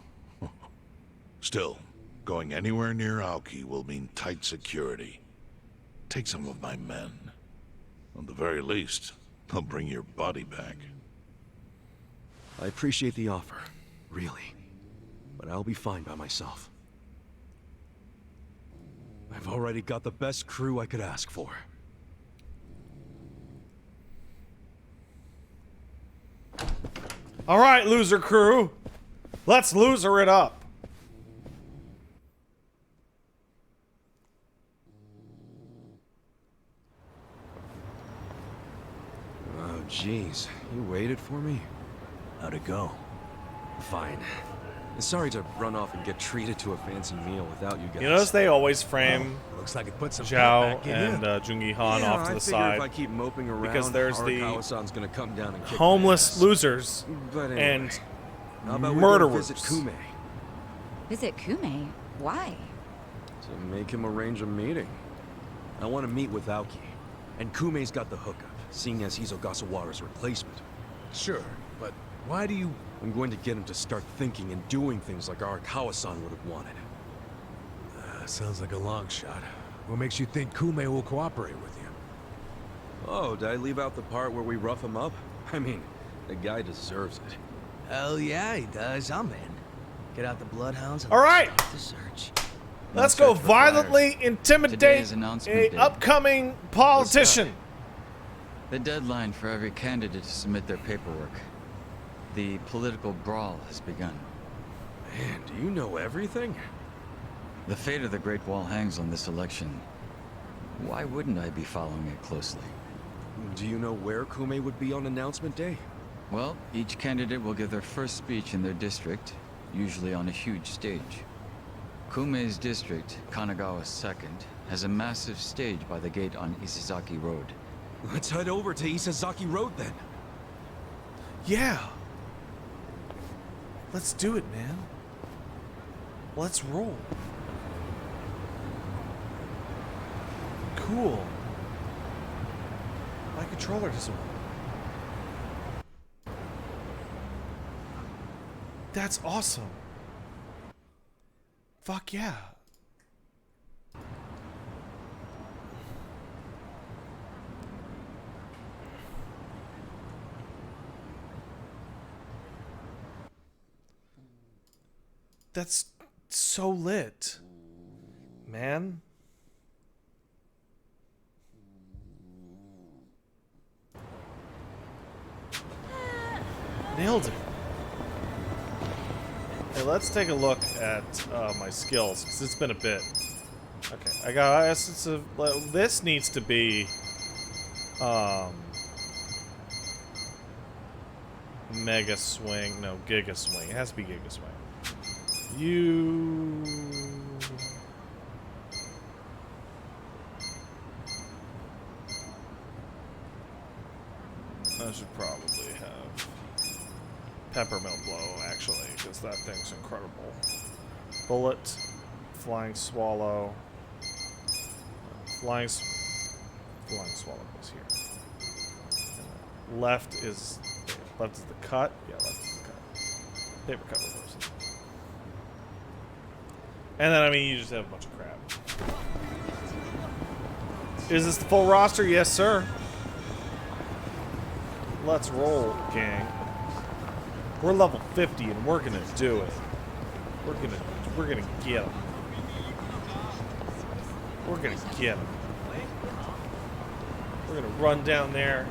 Still, going anywhere near Aoki will mean tight security. Take some of my men. At the very least, they'll bring your body back. I appreciate the offer, really. But I'll be fine by myself. I've already got the best crew I could ask for. All right, loser crew. Let's loser it up. Oh, jeez. You waited for me? How'd it go? Fine. Sorry to run off and get treated to a fancy meal without you guys. You notice they always frame Looks like it put some Zhao back in and you. Jungi Han off to the I figure side. if I keep moping around, because there's the Arakawa-san's gonna come down and kick my Homeless ass. losers But anyway, and how about we go murderers. visit Kume? Visit Kume? Why? So make him arrange a meeting. I want to meet with Aoki. And Kumei's got the hookup, seeing as he's Ogasawara's replacement. Sure, but why do you... I'm going to get him to start thinking and doing things like Arakawa-san would have wanted. sounds like a long shot. What makes you think Kumei will cooperate with you? Oh, did I leave out the part where we rough him up? I mean, the guy deserves it. Hell yeah, he does. I'm in. Get out the bloodhounds and All right. start the search. Let's go search violently Today intimidate is announcement a day. upcoming politician. The deadline for every candidate to submit their paperwork. The political brawl has begun. Man, do you know everything? The fate of the Great Wall hangs on this election. Why wouldn't I be following it closely? Do you know where Kumei would be on announcement day? Well, each candidate will give their first speech in their district, usually on a huge stage. Kumei's district, Kanagawa's second, has a massive stage by the gate on Isizaki Road. Let's head over to Isazaki Road then. Yeah. Let's do it, man. Let's roll. Cool. My controller doesn't work. That's awesome. Fuck yeah. That's so lit, man. Nailed it. Hey, let's take a look at my skills, because it's been a bit. Okay, I got Essence of... This needs to be... Mega Swing. No, Giga Swing. It has to be Giga Swing. You... I should probably have Peppermint Blow, actually, because that thing's incredible. Bullet, Flying Swallow. Flying Swallow goes here. And left is the cut. Yeah, left is the cut. Paper cut reversal. And then, I mean, you just have a bunch of crap. Is this the full roster? Yes, sir. Let's roll, gang. We're level 50 and we're gonna do it. We're gonna get them. We're gonna get them. We're gonna run down there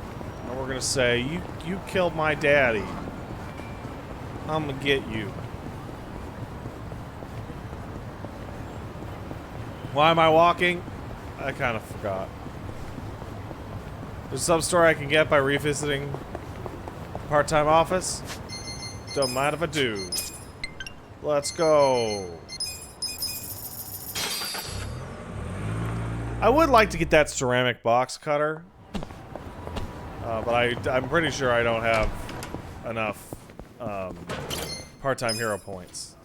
and we're gonna say, you killed my daddy. I'm gonna get you. Why am I walking? I kind of forgot. There's some story I can get by revisiting part-time office. Don't mind if I do. Let's go. I would like to get that ceramic box cutter. But I'm pretty sure I don't have enough part-time hero points.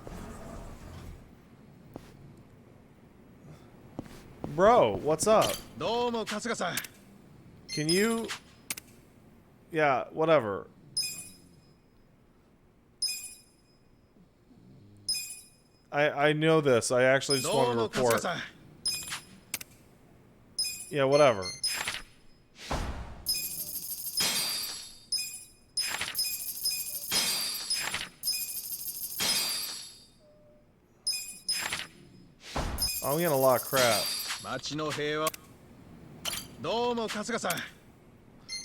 Bro, what's up? Can you... Yeah, whatever. I know this. I actually just want to report. Yeah, whatever. I'm getting a lot of crap.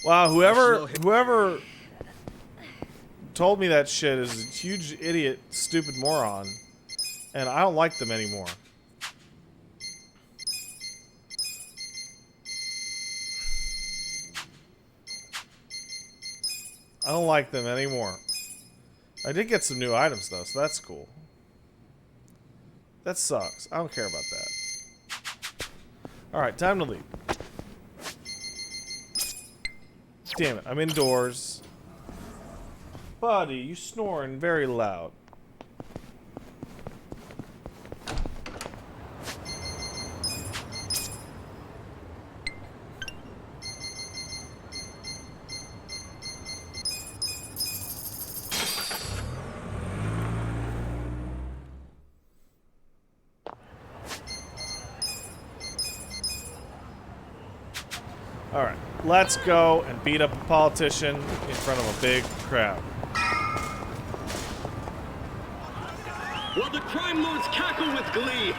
Wow, whoever told me that shit is a huge idiot, stupid moron, and I don't like them anymore. I don't like them anymore. I did get some new items though, so that's cool. That sucks. I don't care about that. Alright, time to leave. Damn it, I'm indoors. Buddy, you snoring very loud. Alright, let's go and beat up a politician in front of a big crowd. While the crime lords cackle with glee,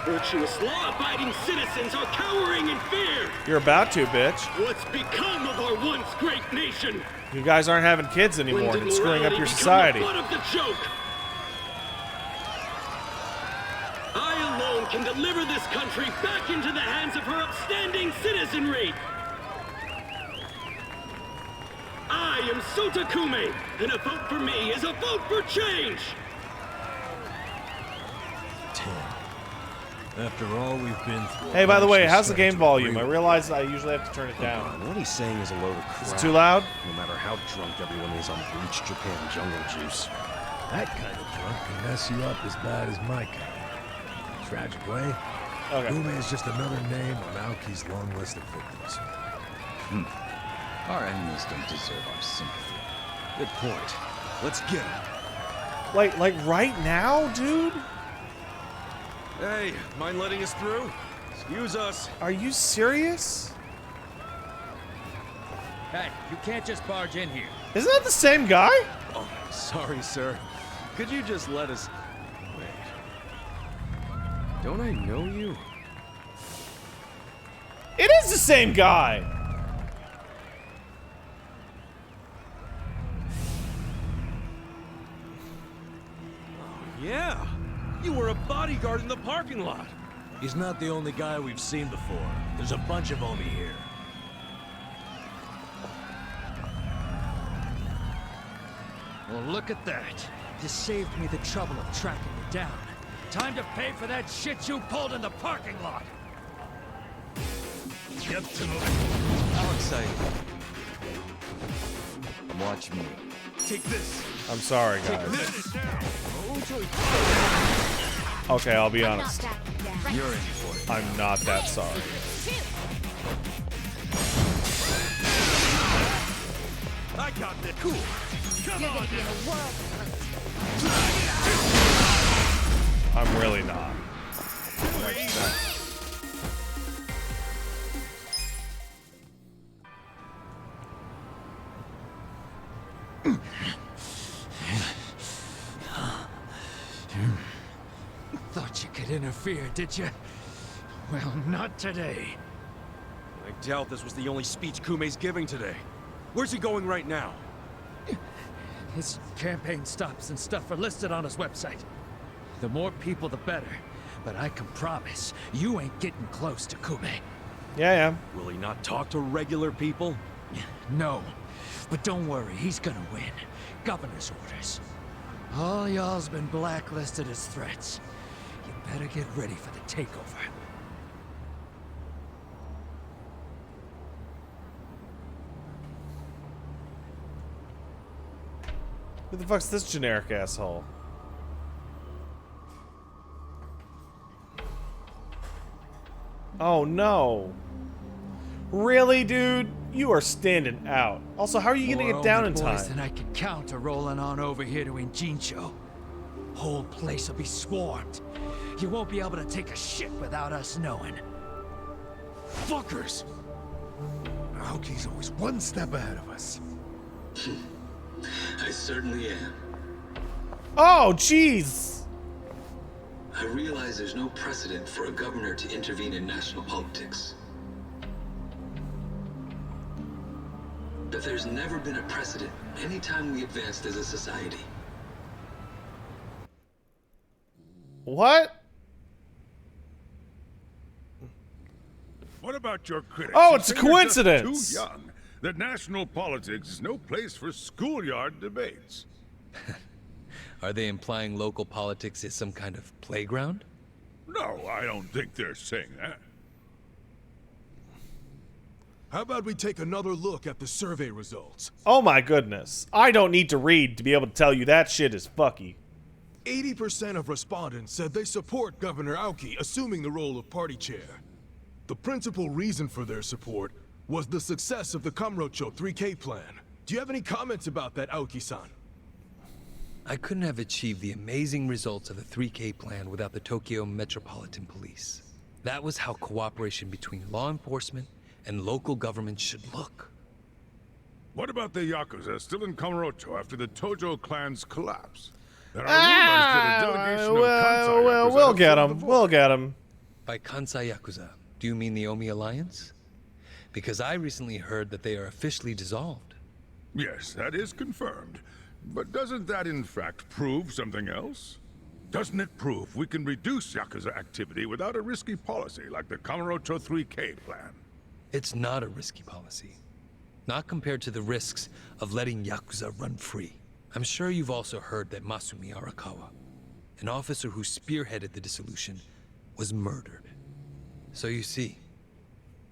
virtuous law-abiding citizens are cowering in fear. You're about to, bitch. What's become of our once great nation? You guys aren't having kids anymore, When and did it's screwing up morality your become society. the butt of the joke? I alone can deliver this country back into the hands of her upstanding citizenry. I am Sota Kume, and a vote for me is a vote for change. After all we've been through. Hey, by the way, I'm how's the starting game to volume? I agree with realize I usually have to turn it Come down. on, what he's saying is a load of crap. Is it too loud? No matter how drunk everyone is on bleached Japan jungle juice. That kind of drunk can mess you up as bad as my kind. Tragic way. Okay. Ume is just another name on Aoki's long list of victims. Our enemies don't deserve our sympathy. Good point. Let's get him. Like right now, dude? Hey, mind letting us through? Excuse us. Are you serious? Hey, you can't just barge in here. Isn't that the same guy? Oh, sorry, sir. Could you just let us... Wait. Don't I know you? It is the same guy. Yeah. You were a bodyguard in the parking lot. He's not the only guy we've seen before. There's a bunch of Omi here. Well, look at that. This saved me the trouble of tracking you down. Time to pay for that shit you pulled in the parking lot. Get to it. How exciting. Watch me. Take this. I'm sorry, guys. Okay, I'll be honest. You're in for it. I'm not that sorry. I got this. Cool. Come on. I'm really not. Thought you could interfere, did you? Well, not today. I doubt this was the only speech Kume's giving today. Where's he going right now? His campaign stops and stuff are listed on his website. The more people, the better. But I can promise, you ain't getting close to Kume. Yeah. Will he not talk to regular people? No. But don't worry, he's gonna win. Governor's orders. All y'all's been blacklisted as threats. You better get ready for the takeover. Who the fuck's this generic asshole? Oh no. Really, dude? You are standing out. Also, how are you gonna get down in time? Boys than I can count are rolling on over here to Injincho. Whole place will be swarmed. You won't be able to take a shit without us knowing. Fuckers! Aoki's always one step ahead of us. I certainly am. Oh, jeez. I realize there's no precedent for a governor to intervene in national politics. But there's never been a precedent anytime we advanced as a society. What? What about your critics? Oh, who it's a say you're just coincidence. Too young. That national politics is no place for schoolyard debates. Are they implying local politics is some kind of playground? No, I don't think they're saying that. How about we take another look at the survey results? Oh my goodness. I don't need to read to be able to tell you that shit is fucky. 80% of respondents said they support Governor Aoki assuming the role of party chair. The principal reason for their support was the success of the Kamurocho 3K plan. Do you have any comments about that, Aoki-san? I couldn't have achieved the amazing results of the 3K plan without the Tokyo Metropolitan Police. That was how cooperation between law enforcement and local governments should look. What about the Yakuza still in Kamurocho after the Tojo clan's collapse? There are rumors that a delegation of Kansai Yakuza we'll have get filled him. the We'll get him. By Kansai Yakuza, do you mean the Omi Alliance? Because I recently heard that they are officially dissolved. Yes, that is confirmed. But doesn't that in fact prove something else? Doesn't it prove we can reduce Yakuza activity without a risky policy like the Kamurocho 3K plan? It's not a risky policy. Not compared to the risks of letting Yakuza run free. I'm sure you've also heard that Masumi Arakawa, an officer who spearheaded the dissolution, was murdered. So you see,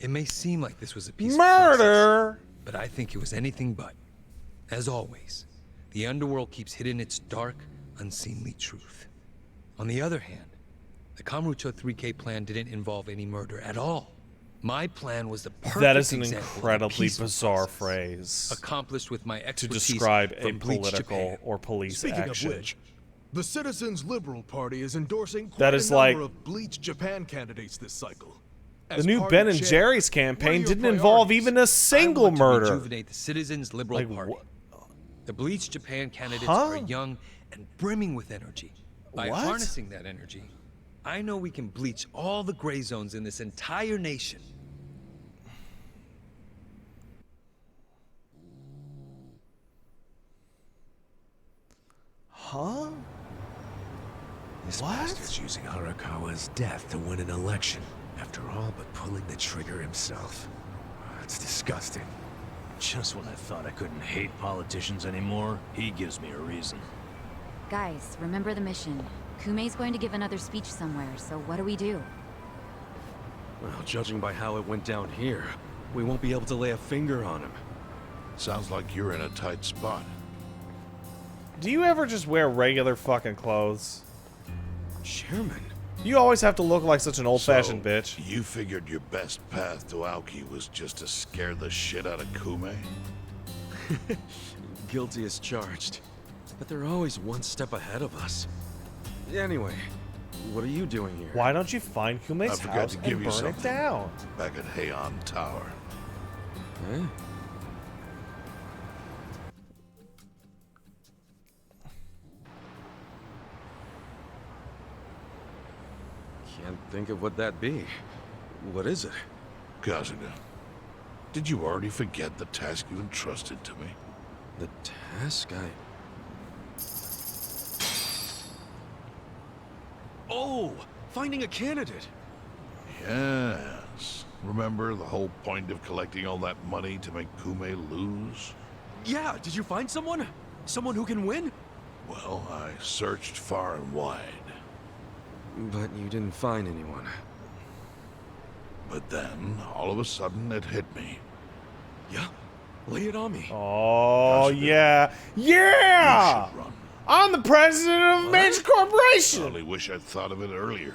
it may seem like this was a peaceful process, but I think it was anything but. As always, the underworld keeps hidden its dark, unseemly truth. On the other hand, the Kamurocho 3K plan didn't involve any murder at all. My plan was the perfect That is an example of a incredibly peaceful bizarre process, phrase accomplished with my to expertise describe a from Bleach, political Japan. or police Speaking action. of which, the Citizens Liberal Party is endorsing quite That a is number like- of Bleach Japan candidates this cycle. The As new party Ben and chair, Jerry's what are campaign your didn't involve priorities? even a single I want to murder. rejuvenate the Citizens Liberal Like, Party. The Bleach Japan candidates Huh? are young and brimming with energy. By What? harnessing that energy, I know we can bleach all the gray zones in this entire nation. Huh? This What? bastard's using Arakawa's death to win an election, after all but pulling the trigger himself. It's disgusting. Just when I thought I couldn't hate politicians anymore, he gives me a reason. Guys, remember the mission. Kumei's going to give another speech somewhere, so what do we do? Well, judging by how it went down here, we won't be able to lay a finger on him. Sounds like you're in a tight spot. Do you ever just wear regular fucking clothes? Chairman? You always have to look like such an old-fashioned bitch. You figured your best path to Aoki was just to scare the shit out of Kume? Guilty as charged. But they're always one step ahead of us. Anyway, what are you doing here? Why don't you find I Kumei's forgot house to and give you burn something. it down? Back at Heian Tower. Eh? Can't think of what that'd be. What is it? Kasuga, did you already forget the task you entrusted to me? The task Oh! Finding a candidate! Yes. Remember the whole point of collecting all that money to make Kume lose? Yeah, did you find someone? Someone who can win? Well, I searched far and wide. But you didn't find anyone. But then, all of a sudden, it hit me. Yeah? Lay it on me. Oh, Kasuga, yeah. Yeah! You should run. I'm the president of a major I corporation! only wish I'd thought of it earlier.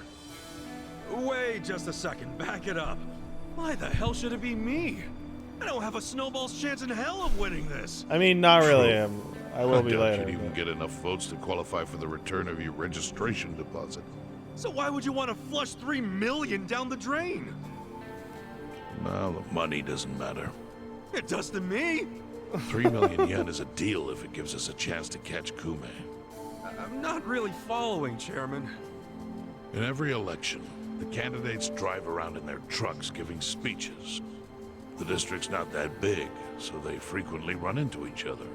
Wait just a second, back it up. Why the hell should it be me? I don't have a snowball's chance in hell of winning this. I mean, not really. True. I will be doubt later. you'd even but- get enough votes to qualify for the return of your registration deposit. So why would you want to flush $3 million down the drain? Well, the money doesn't matter. It does to me. 3 million yen is a deal if it gives us a chance to catch Kume. I'm not really following, Chairman. In every election, the candidates drive around in their trucks giving speeches. The district's not that big, so they frequently run into each other.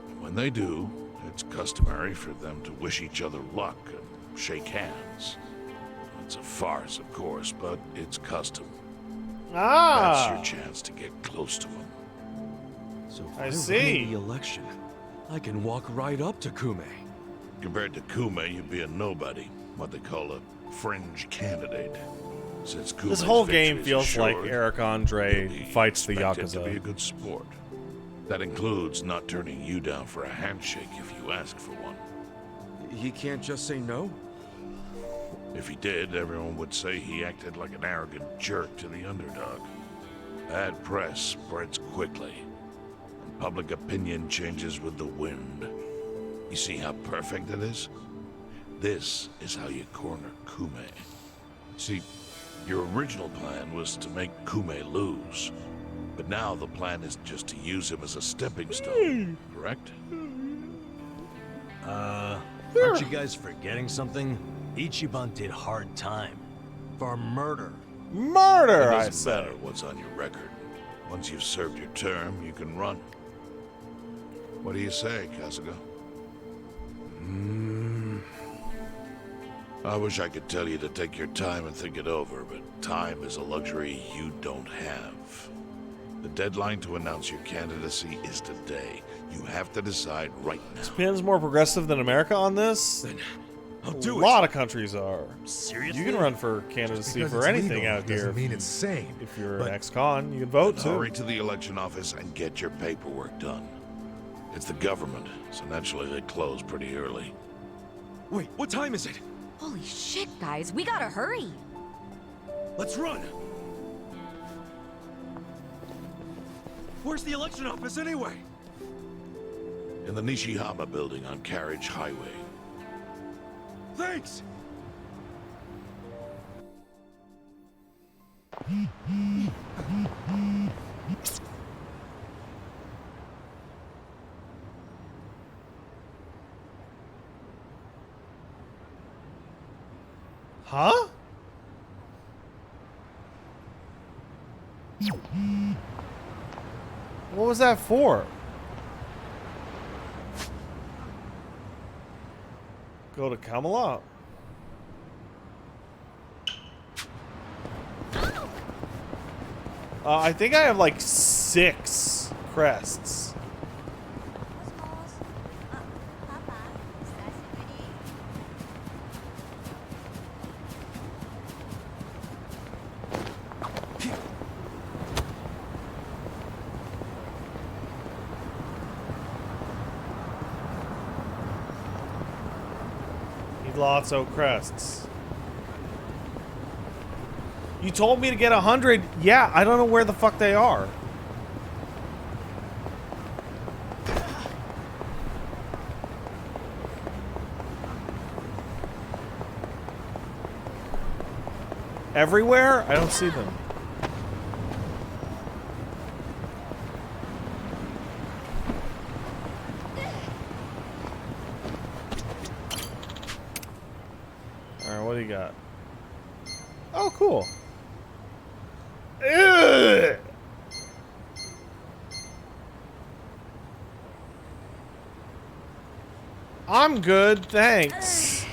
And when they do, it's customary for them to wish each other luck and shake hands. It's a farce, of course, but it's custom. Ah! That's your chance to get close to them. So if I I see. win the election, I can walk right up to Kume. Compared to Kume, you'd be a nobody, what they call a fringe candidate. Since Kume's This whole game victory is feels like assured, Eric Andre you'll be fights the expected to be a Yakuza. good sport. That includes not turning you down for a handshake if you ask for one. He can't just say no? If he did, everyone would say he acted like an arrogant jerk to the underdog. Bad press spreads quickly, and public opinion changes with the wind. You see how perfect it is? This is how you corner Kume. See, Your original plan was to make Kume lose. But now the plan is just to use him as a stepping stone, correct? Aren't you guys forgetting something? Ichiban did hard time. For murder. Murder, It I doesn't said. matter what's on your record. Once you've served your term, you can run. What do you say, Kasuga? I wish I could tell you to take your time and think it over, but time is a luxury you don't have. The deadline to announce your candidacy is today. You have to decide right now. Japan's more progressive than America on this. I'll A do it. lot of countries are. Seriously? You can run for candidacy Because for it's anything legal out here. doesn't mean it's sane. If you're but an ex-con, you can vote too. Hurry to the election office and get your paperwork done. It's the government, so naturally they close pretty early. Wait, what time is it? Holy shit, guys. We gotta hurry. Let's run! Where's the election office anyway? In the Nishihama building on Carriage Highway. Thanks! Huh? What was that for? Go to Camelot. I think I have like 6 crests. Need lots of crests. You told me to get 100. Yeah, I don't know where the fuck they are. Everywhere? I don't see them. Alright, what do you got? Oh, cool. Ugh. I'm good, thanks.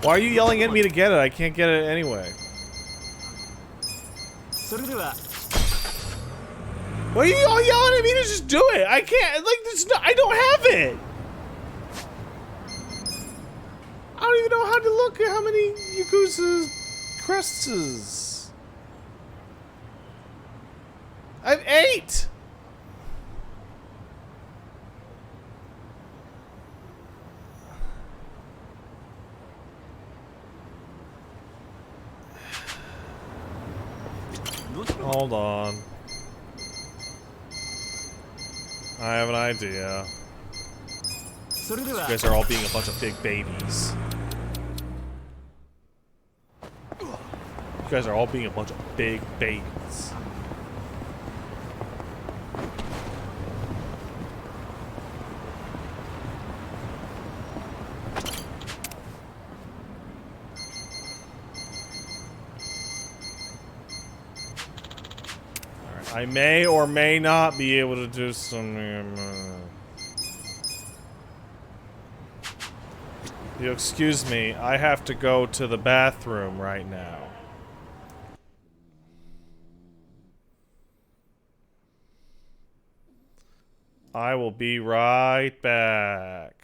Why are you yelling at me to get it? I can't get it anyway. Why are you all yelling at me to just do it? I can't, like, this. I don't have it. I don't even know how to look at how many Yakuza crests is. I have 8. Hold on. I have an idea. You guys are all being a bunch of big babies. You guys are all being a bunch of big babies. Alright, I may or may not be able to do something. You excuse me, I have to go to the bathroom right now. I will be right back.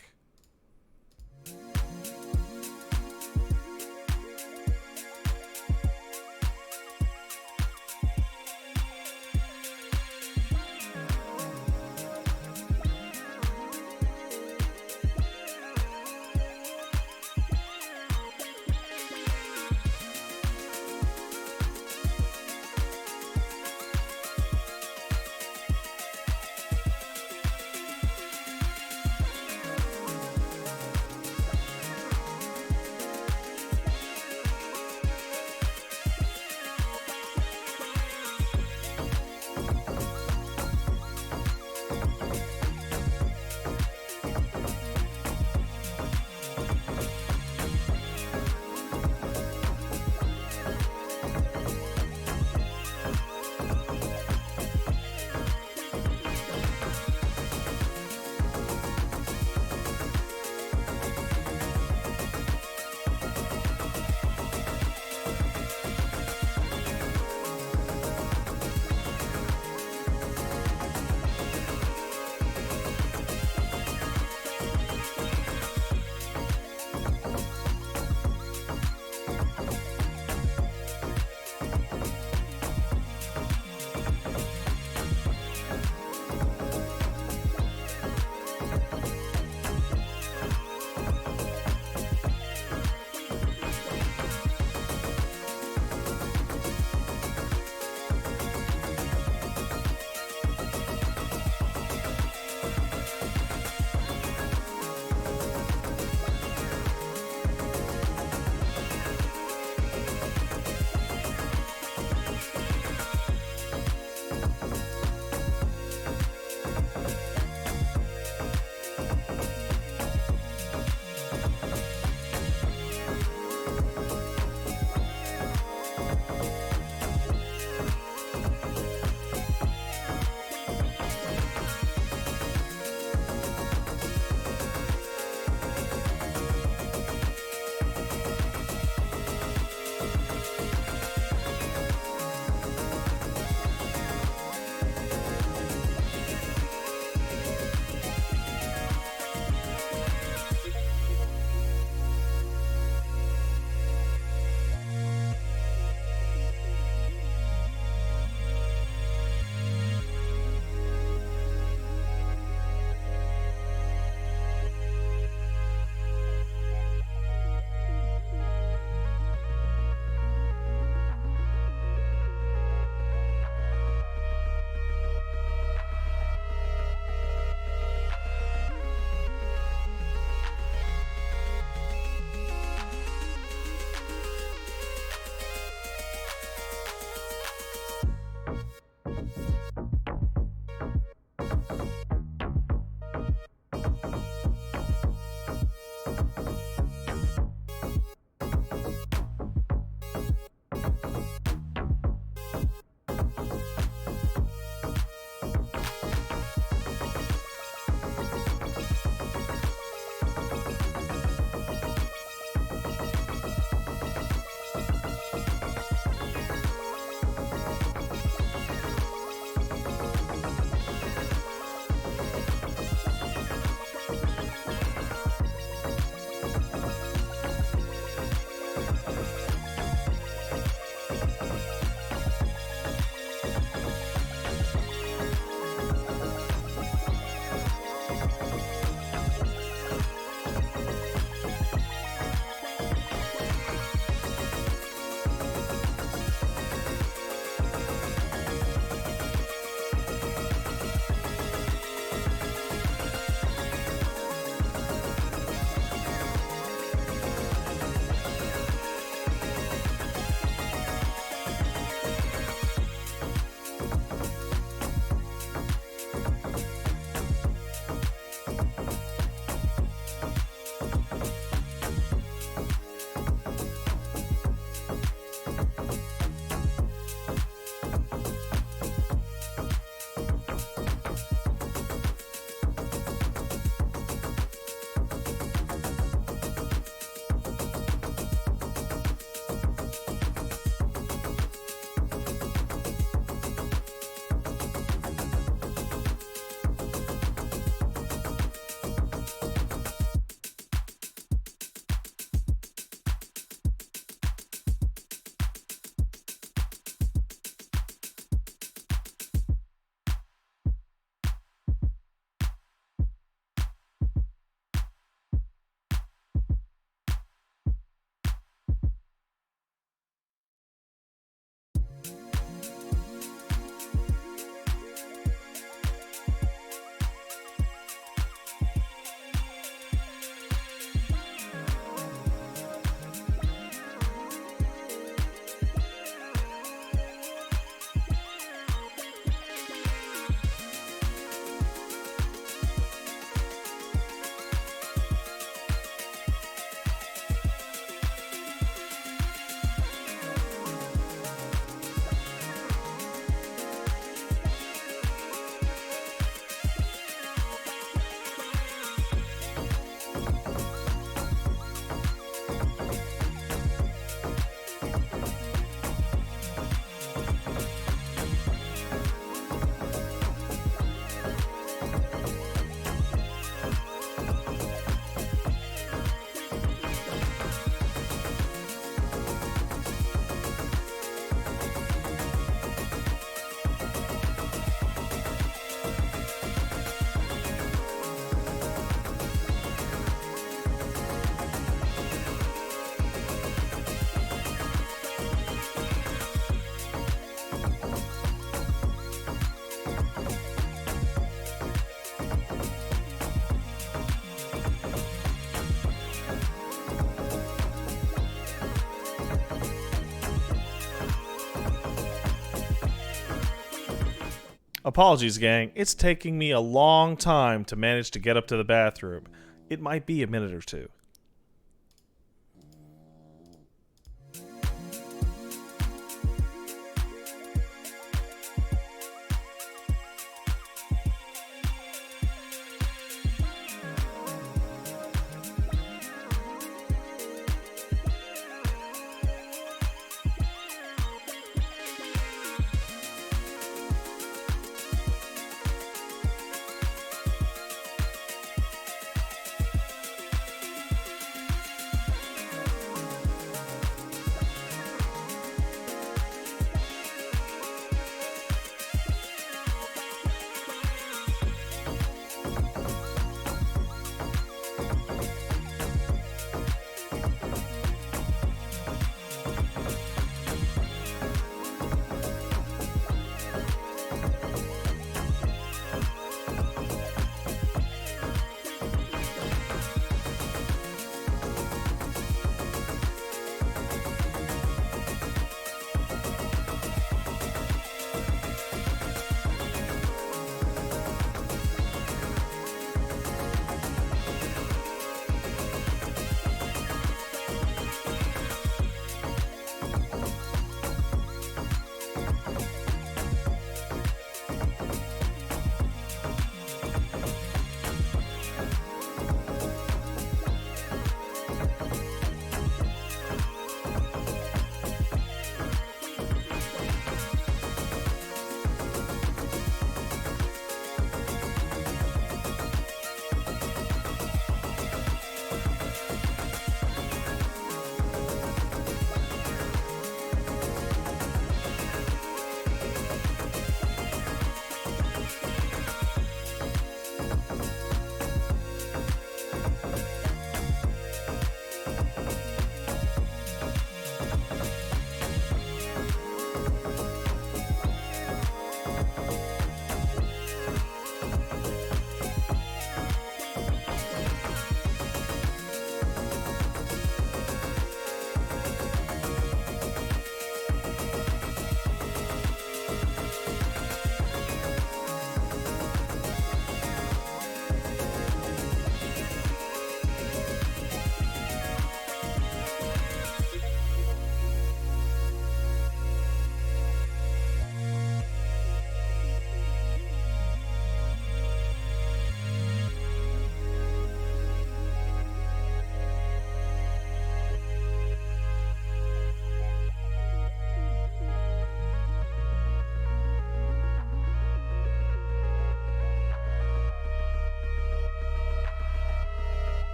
Apologies, gang. It's taking me a long time to manage to get up to the bathroom. It might be a minute or two.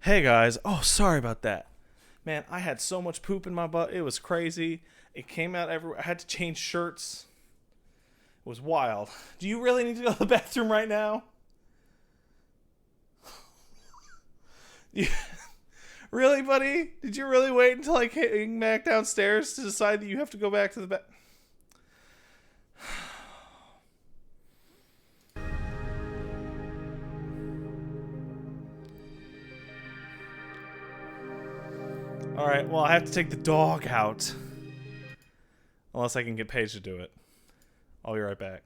Hey guys. Oh, sorry about that. Man, I had so much poop in my butt. It was crazy. It came out everywhere. I had to change shirts. It was wild. Do you really need to go to the bathroom right now? Really, buddy? Did you really wait until I came back downstairs to decide that you have to go back to the Alright, well, I have to take the dog out. Unless I can get Paige to do it. I'll be right back.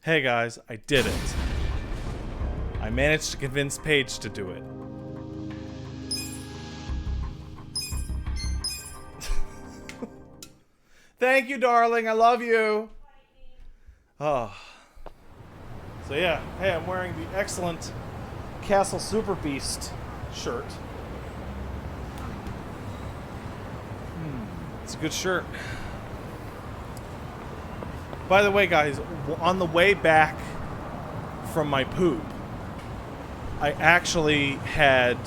Hey guys, I did it. I managed to convince Paige to do it. Thank you, darling. I love you. Oh. So yeah, hey, I'm wearing the excellent Castle Super Beast shirt. It's a good shirt. By the way, guys, on the way back from my poop, I actually had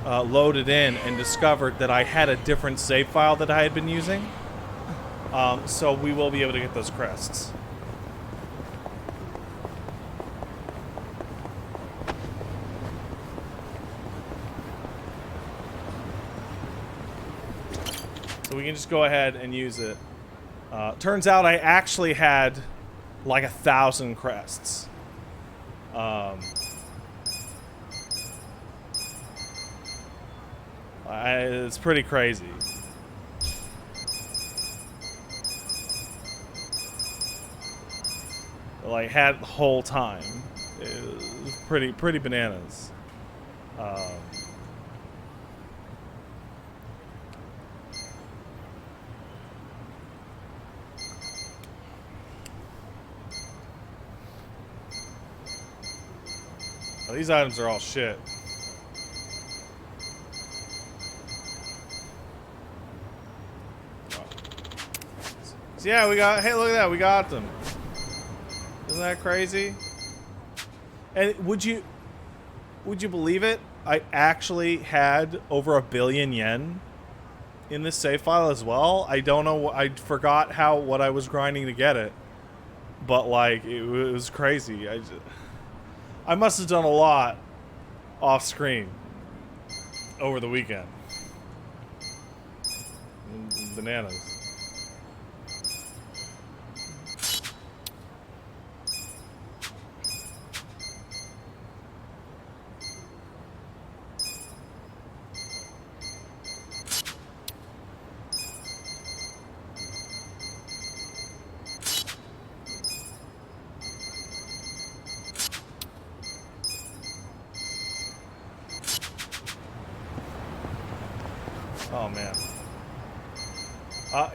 loaded in and discovered that I had a different save file that I had been using. So we will be able to get those crests. So we can just go ahead and use it. Turns out I actually had like 1,000 crests. It's pretty crazy. Like, had the whole time. It was pretty bananas. Well, these items are all shit. So yeah, we got, hey, look at that, we got them. Isn't that crazy? And would you believe it? I actually had over 1 billion yen in this save file as well. I don't know, I forgot what I was grinding to get it. But like, it was crazy. I must have done a lot off screen over the weekend. Bananas. Oh, man.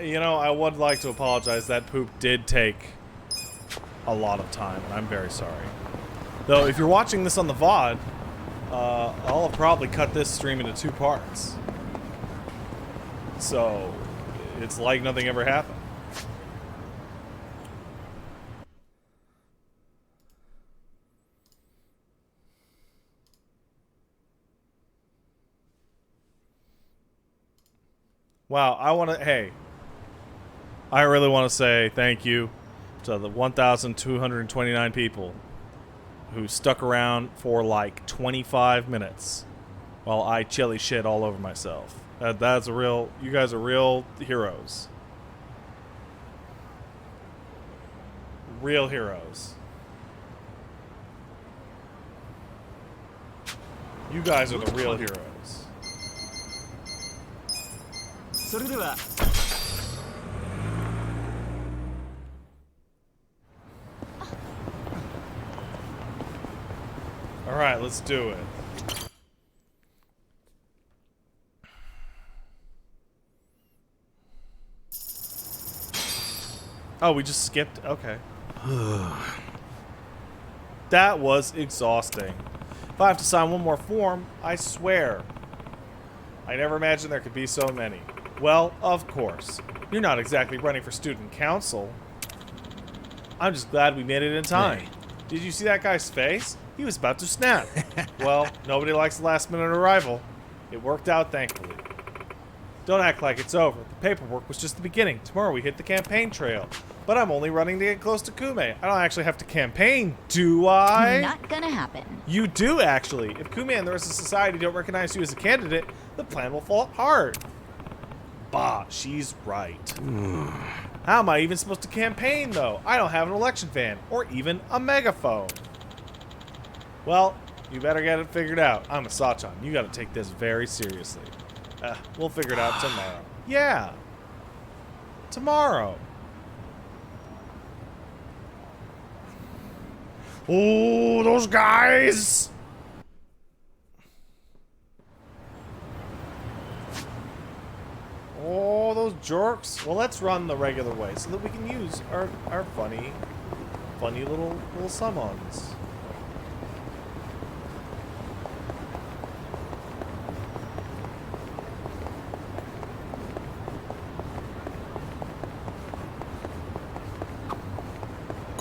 You know, I would like to apologize. That poop did take a lot of time, and I'm very sorry. Though, if you're watching this on the VOD, I'll probably cut this stream into 2 parts. So, it's like nothing ever happened. Wow, I really want to say thank you to the 1,229 people who stuck around for like 25 minutes while I chili shit all over myself. That's a real, you guys are real heroes. Real heroes. You guys are the real heroes. Alright, let's do it. Oh, we just skipped? Okay. That was exhausting. If I have to sign one more form, I swear. I never imagined there could be so many. Well, of course. You're not exactly running for student council. I'm just glad we made it in time. Hey. Did you see that guy's face? He was about to snap. Well, nobody likes the last minute arrival. It worked out, thankfully. Don't act like it's over. The paperwork was just the beginning. Tomorrow we hit the campaign trail. But I'm only running to get close to Kume. I don't actually have to campaign, do I? Not gonna happen. You do, actually. If Kume and the rest of society don't recognize you as a candidate, the plan will fall apart. Bah, she's right. How am I even supposed to campaign, though? I don't have an election van, or even a megaphone. Well, you better get it figured out. I'm a Sachan. You gotta take this very seriously. We'll figure it out tomorrow. Yeah. Tomorrow. Oh, those guys! Oh, those jerks. Well, let's run the regular way so that we can use our funny little summons.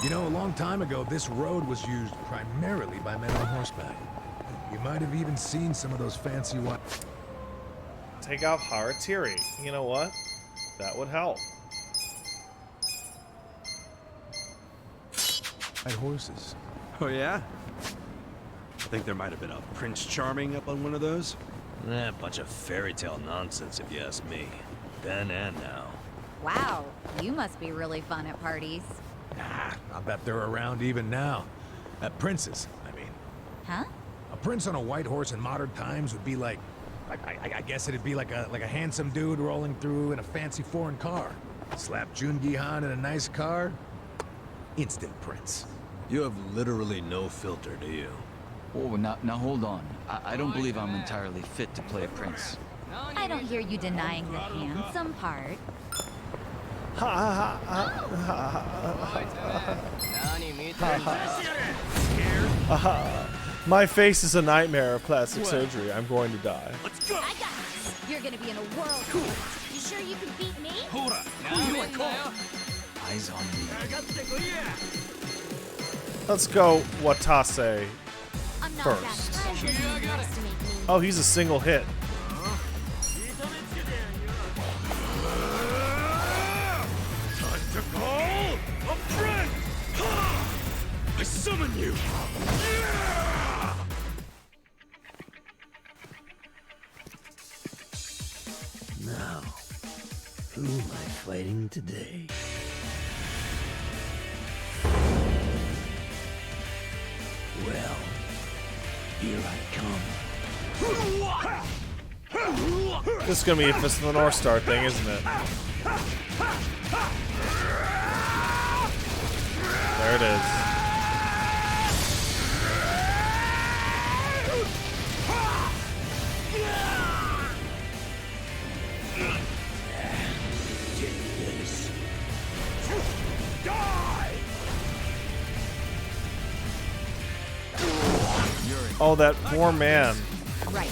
You know, a long time ago, this road was used primarily by men on horseback. You might have even seen some of those fancy Take out Haratiri. You know what? That would help. white horses. Oh, yeah? I think there might have been a Prince Charming up on one of those. Bunch of fairy tale nonsense, if you ask me. Then and now. Wow, you must be really fun at parties. Nah, I bet they're around even now. Princes, I mean. Huh? A prince on a white horse in modern times would be like I guess it'd be like a handsome dude rolling through in a fancy foreign car. Slap Jungi Han in a nice car. Instant prince. You have literally no filter, do you? Oh, now hold on. I don't believe I'm entirely fit to play a prince. I don't hear you denying the handsome part. My face is a nightmare of plastic surgery. I'm going to die. Let's go. I got this. You're gonna be in a whirl. You sure you can beat me? Eyes on me. Let's go Watase I'm not first. that kind of underestimate me. Oh, he's a single hit. Time to call a friend! I summon you! Now, who am I fighting today? Well, here I come. This is gonna be a Fist of the North Star thing, isn't it? There it is. Oh, that poor man. Right.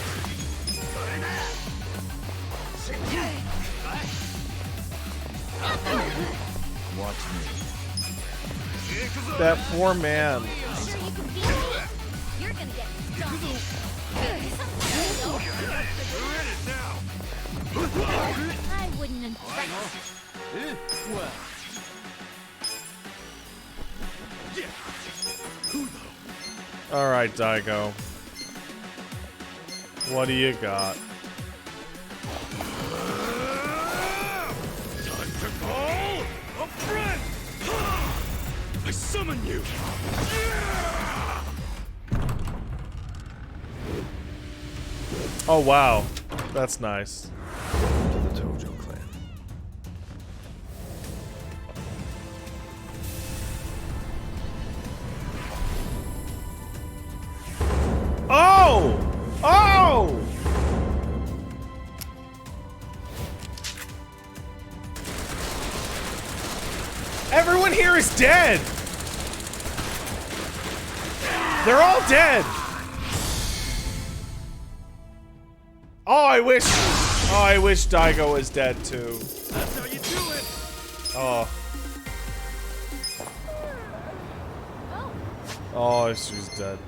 Watch me. That poor man. Sure you can beat me? You're gonna get stuck. I wouldn't infect. Well. All right, Daigo. What do you got? Time to call a friend! I summon you! Oh wow, that's nice. To the Tojo clan. Oh! Oh! Everyone here is dead! They're all dead! Oh, I wish Daigo was dead too. That's how you do it! Oh. Oh, she's dead.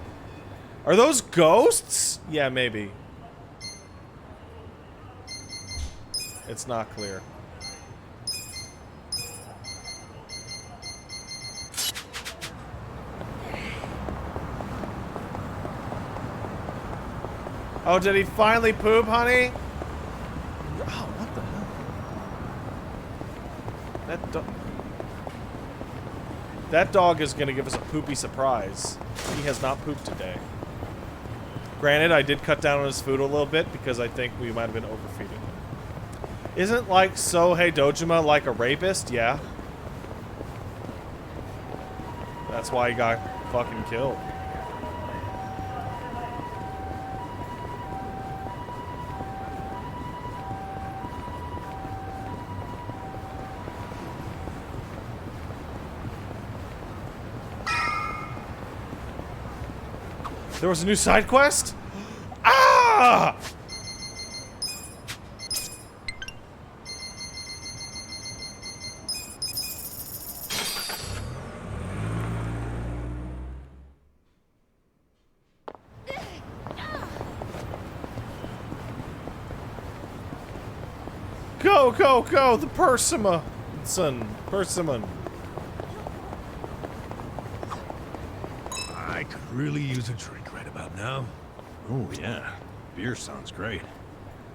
Are those ghosts? Yeah, maybe. It's not clear. Oh, did he finally poop, honey? Oh, what the hell? That dog is gonna give us a poopy surprise. He has not pooped today. Granted, I did cut down on his food a little bit because I think we might have been overfeeding him. Isn't like Sohei Dojima like a rapist? Yeah. That's why he got fucking killed. There was a new side quest? Ah! Go, go, go! The Persimmon! Persimmon. I could really use a drink right about now. Oh, yeah. Beer sounds great.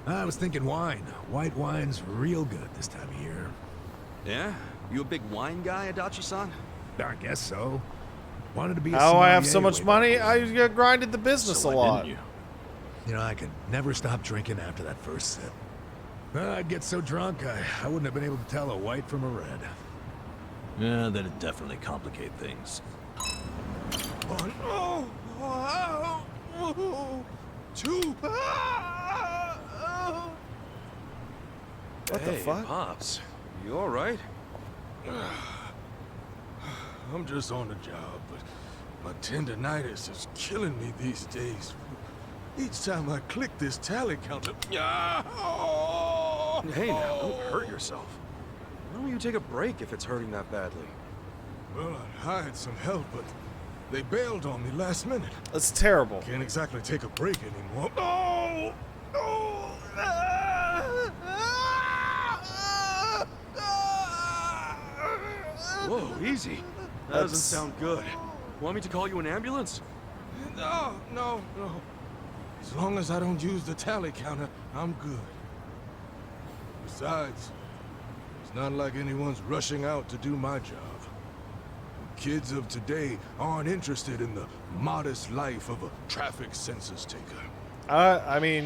I was thinking wine. White wine's real good this time of year. Yeah? You a big wine guy, Adachi-san? I guess so. Wanted to be a How I have so sommelier much way money? back I grinded the business So a why lot. didn't you? You know, I could never stop drinking after that first sip. I'd get so drunk, I wouldn't have been able to tell a white from a red. Yeah, that'd definitely complicate things. One, two. What the fuck? Pops, you all right? I'm just on the job, but my tendinitis is killing me these days. Each time I click this tally counter... Hey now, don't hurt yourself. Why don't you take a break if it's hurting that badly? Well, I hired some help, but they bailed on me last minute. That's terrible. Can't exactly take a break anymore. Oh! Whoa, easy. That doesn't sound good. Want me to call you an ambulance? No. As long as I don't use the tally counter, I'm good. Besides, it's not like anyone's rushing out to do my job. Kids of today aren't interested in the modest life of a traffic census taker. I mean...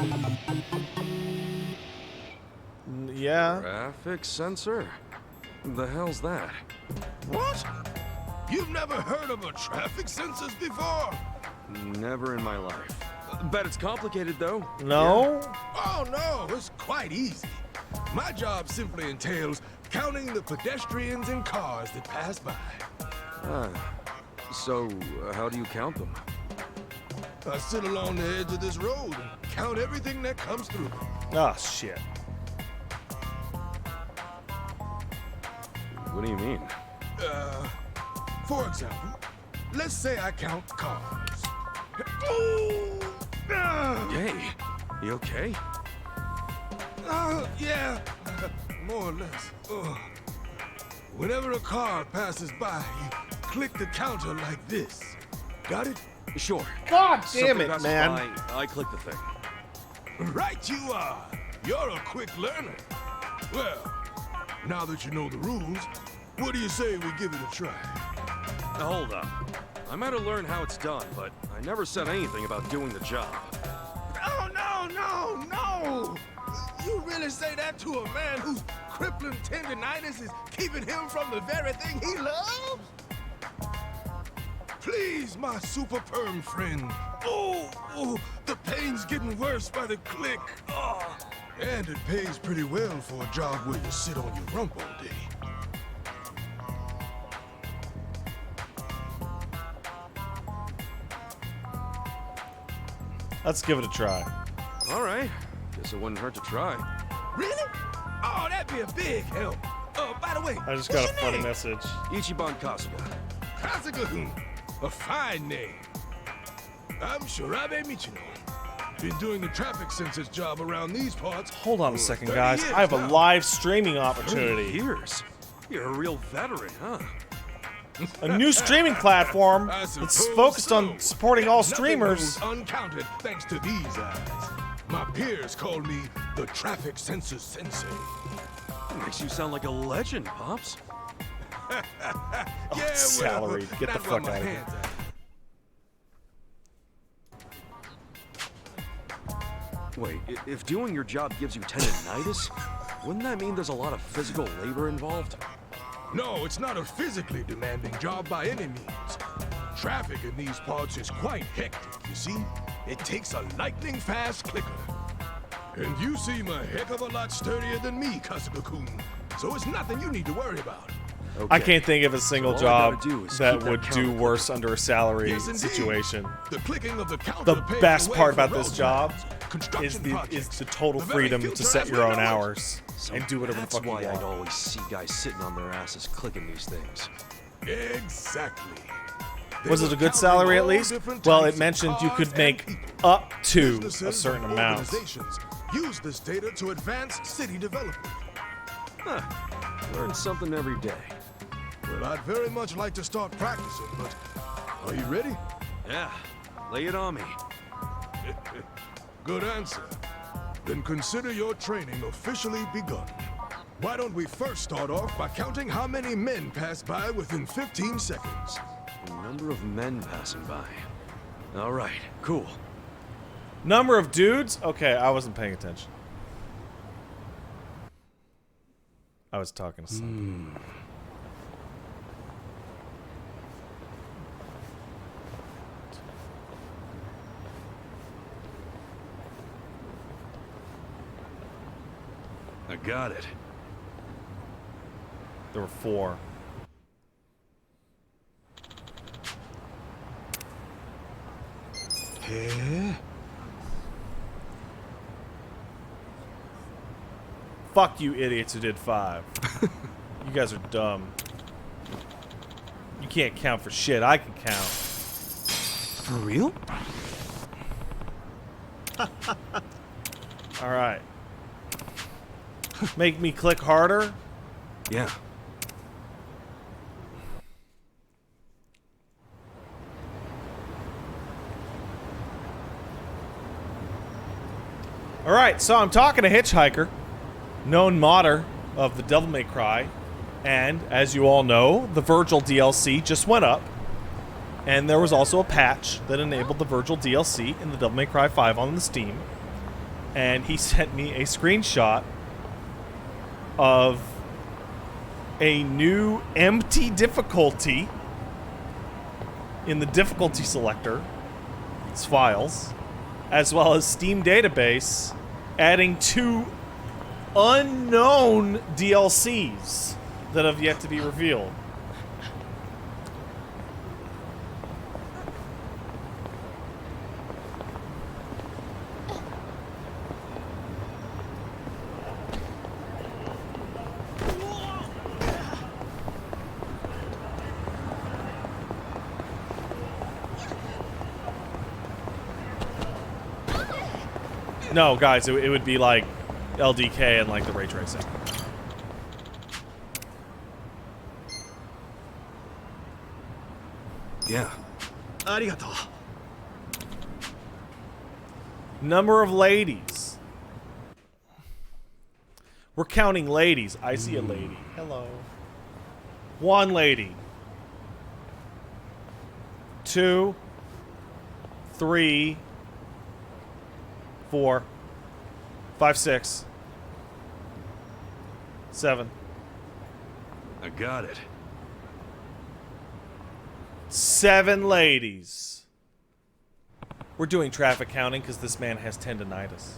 Yeah. Traffic sensor? The hell's that? What? You've never heard of a traffic census before? Never in my life. Bet it's complicated, though. No? Yeah. Oh, no, it's quite easy. My job simply entails counting the pedestrians and cars that pass by. So how do you count them? I sit along the edge of this road and count everything that comes through. Oh, shit. What do you mean? For example, let's say I count cars. Hey, you okay? Yeah, more or less. Whenever a car passes by, you click the counter like this. Got it? Sure. God damn Something it, passes man. by, I click the thing. Right you are. You're a quick learner. Well, now that you know the rules, what do you say we give it a try? Now hold up. I might have learned how it's done, but I never said anything about doing the job. Oh, no! You really say that to a man whose crippling tendinitis is keeping him from the very thing he loves? Please, my super perm friend. Oh, the pain's getting worse by the click. Oh. And it pays pretty well for a job where you sit on your rump all day. Let's give it a try. All right. Guess it wouldn't hurt to try. Really? Oh, that'd be a big help. By the way, I just got a funny message. Ichiban Kasuga. Kasuga-kun. A fine name. I'm Shirabe Michino. Been doing the traffic census job around these parts. Hold on a for second, 30 guys. years I have a now. live streaming 30 opportunity. years? You're a real veteran, huh? A new streaming platform I that's suppose focused so. on supporting all Nothing streamers. goes uncounted thanks to these eyes. My peers call me the traffic census sensei. Makes you sound like a legend, Pops. Yeah, salary. whatever. Get the Not fuck where my out of here. hands at. Wait, if doing your job gives you tendinitis, wouldn't that mean there's a lot of physical labor involved? No, it's not a physically demanding job by any means. Traffic in these parts is quite hectic, you see? It takes a lightning-fast clicker. And you seem a heck of a lot sturdier than me, Kasuga-kun. So it's nothing you need to worry about. I can't think of a single So all I job gotta do is that keep that would counter do clicking. worse under a salary Yes, indeed. situation. The clicking of the counter The paves best the way part for about this road job jobs, is construction the projects, total the very freedom few to set times your we own know it. hours So and do whatever the that's fuck you why I'd want. always see guys sitting on their asses clicking these things. Exactly. They Was were it a good counting salary at all least? different Well, types it of mentioned you cars could make and people. up to Businesses a certain and amount. Organizations use this data to advance city development. Huh. Learn something every day. Well, I'd very much like to start practicing, but are you ready? Yeah, lay it on me. Good answer. Then consider your training officially begun. Why don't we first start off by counting how many men pass by within 15 seconds? The number of men passing by. All right, cool. Number of dudes? Okay, I wasn't paying attention. I was talking to somebody. I got it. There were 4. Yeah. Fuck you idiots who did 5. You guys are dumb. You can't count for shit. I can count. For real? Alright. Make me click harder? Yeah. Alright, so I'm talking to Hitchhiker, known modder of the Devil May Cry, and as you all know, the Virgil DLC just went up, and there was also a patch that enabled the Virgil DLC in the Devil May Cry 5 on the Steam, and he sent me a screenshot of a new empty difficulty in the difficulty selector, its files, as well as Steam database, adding 2 unknown DLCs that have yet to be revealed. No, guys, it would be like LDK and like the ray tracing. Yeah. Arigato. Number of ladies. We're counting ladies. I see a lady. Hello. 1 lady. 2, 3, 4, 5, 6, 7. I got it. 7 ladies. We're doing traffic counting because this man has tendinitis.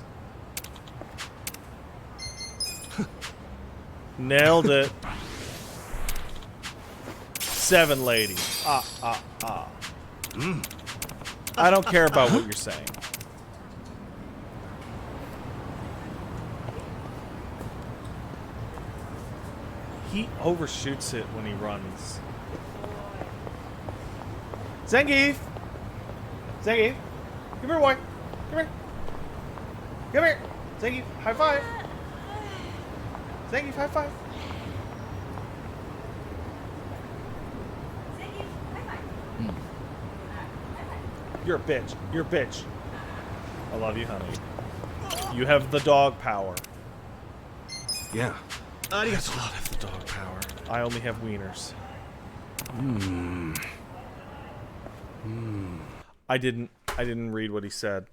Nailed it. 7 ladies. I don't care about what you're saying. He overshoots it when he runs. Zangief! Zangief! Come here, boy! Come here! Come here! Zangief, high five! Zangief, high five! You're a bitch. You're a bitch. I love you, honey. You have the dog power. Yeah. I don't have the dog power. I only have wieners. I didn't read what he said.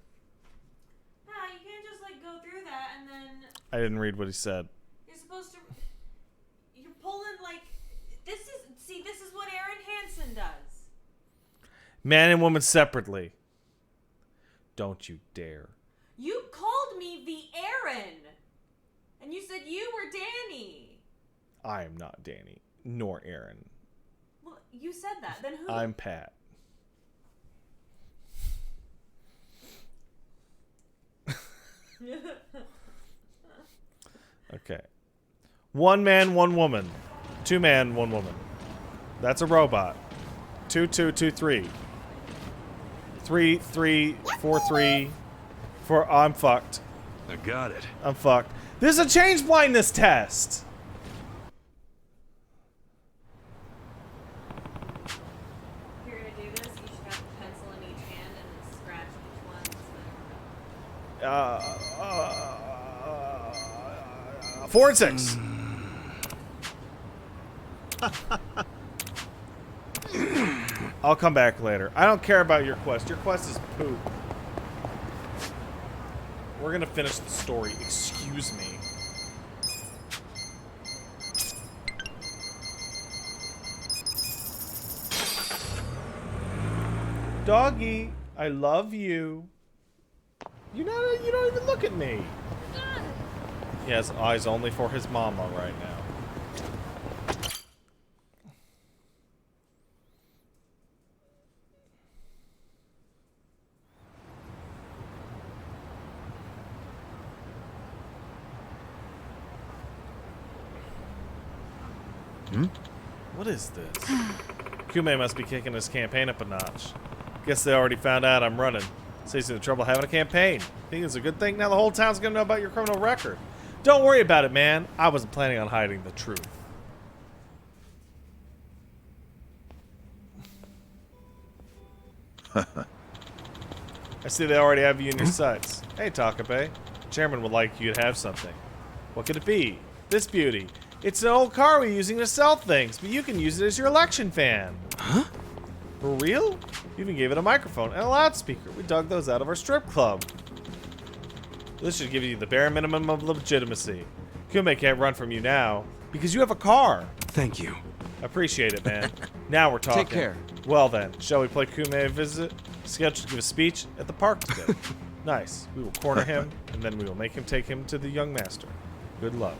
No, you can't just like go through that and then I didn't read what he said. you're supposed to. You're pulling like this is. See, this is what Aaron Hansen does. Man and woman separately. Don't you dare. You called me the Aaron, and you said you were Danny. I am not Danny, nor Aaron. Well, you said that. Then who? I'm Pat. Okay. 1 man, 1 woman. 2 man, 1 woman. That's a robot. 2, 2, 2, 3. 3, 3, 4, 3. 4. I'm fucked. I got it. I'm fucked. This is a change blindness test. If you're gonna do this, you should have a pencil in each hand and then scratch each one. 4 and 6. I'll come back later. I don't care about your quest. Your quest is poop. We're gonna finish the story. Excuse me. Doggy, I love you. You don't even look at me. He has eyes only for his mama right now. What is this? Kume must be kicking his campaign up a notch. Guess they already found out I'm running. Saves you the trouble having a campaign. Think it's a good thing? Now the whole town's gonna know about your criminal record. Don't worry about it, man. I wasn't planning on hiding the truth. I see they already have you in your sights. Hey, Takabe. Chairman would like you to have something. What could it be? This beauty. It's an old car we're using to sell things, but you can use it as your election fan. Huh? For real? You even gave it a microphone and a loudspeaker. We dug those out of our strip club. This should give you the bare minimum of legitimacy. Kume can't run from you now because you have a car. Thank you. Appreciate it, man. Now we're talking. Take care. Well then, shall we play Kume a visit? Scheduled to give a speech at the park today. Nice. We will corner him, and then we will make him take him to the young master. Good luck.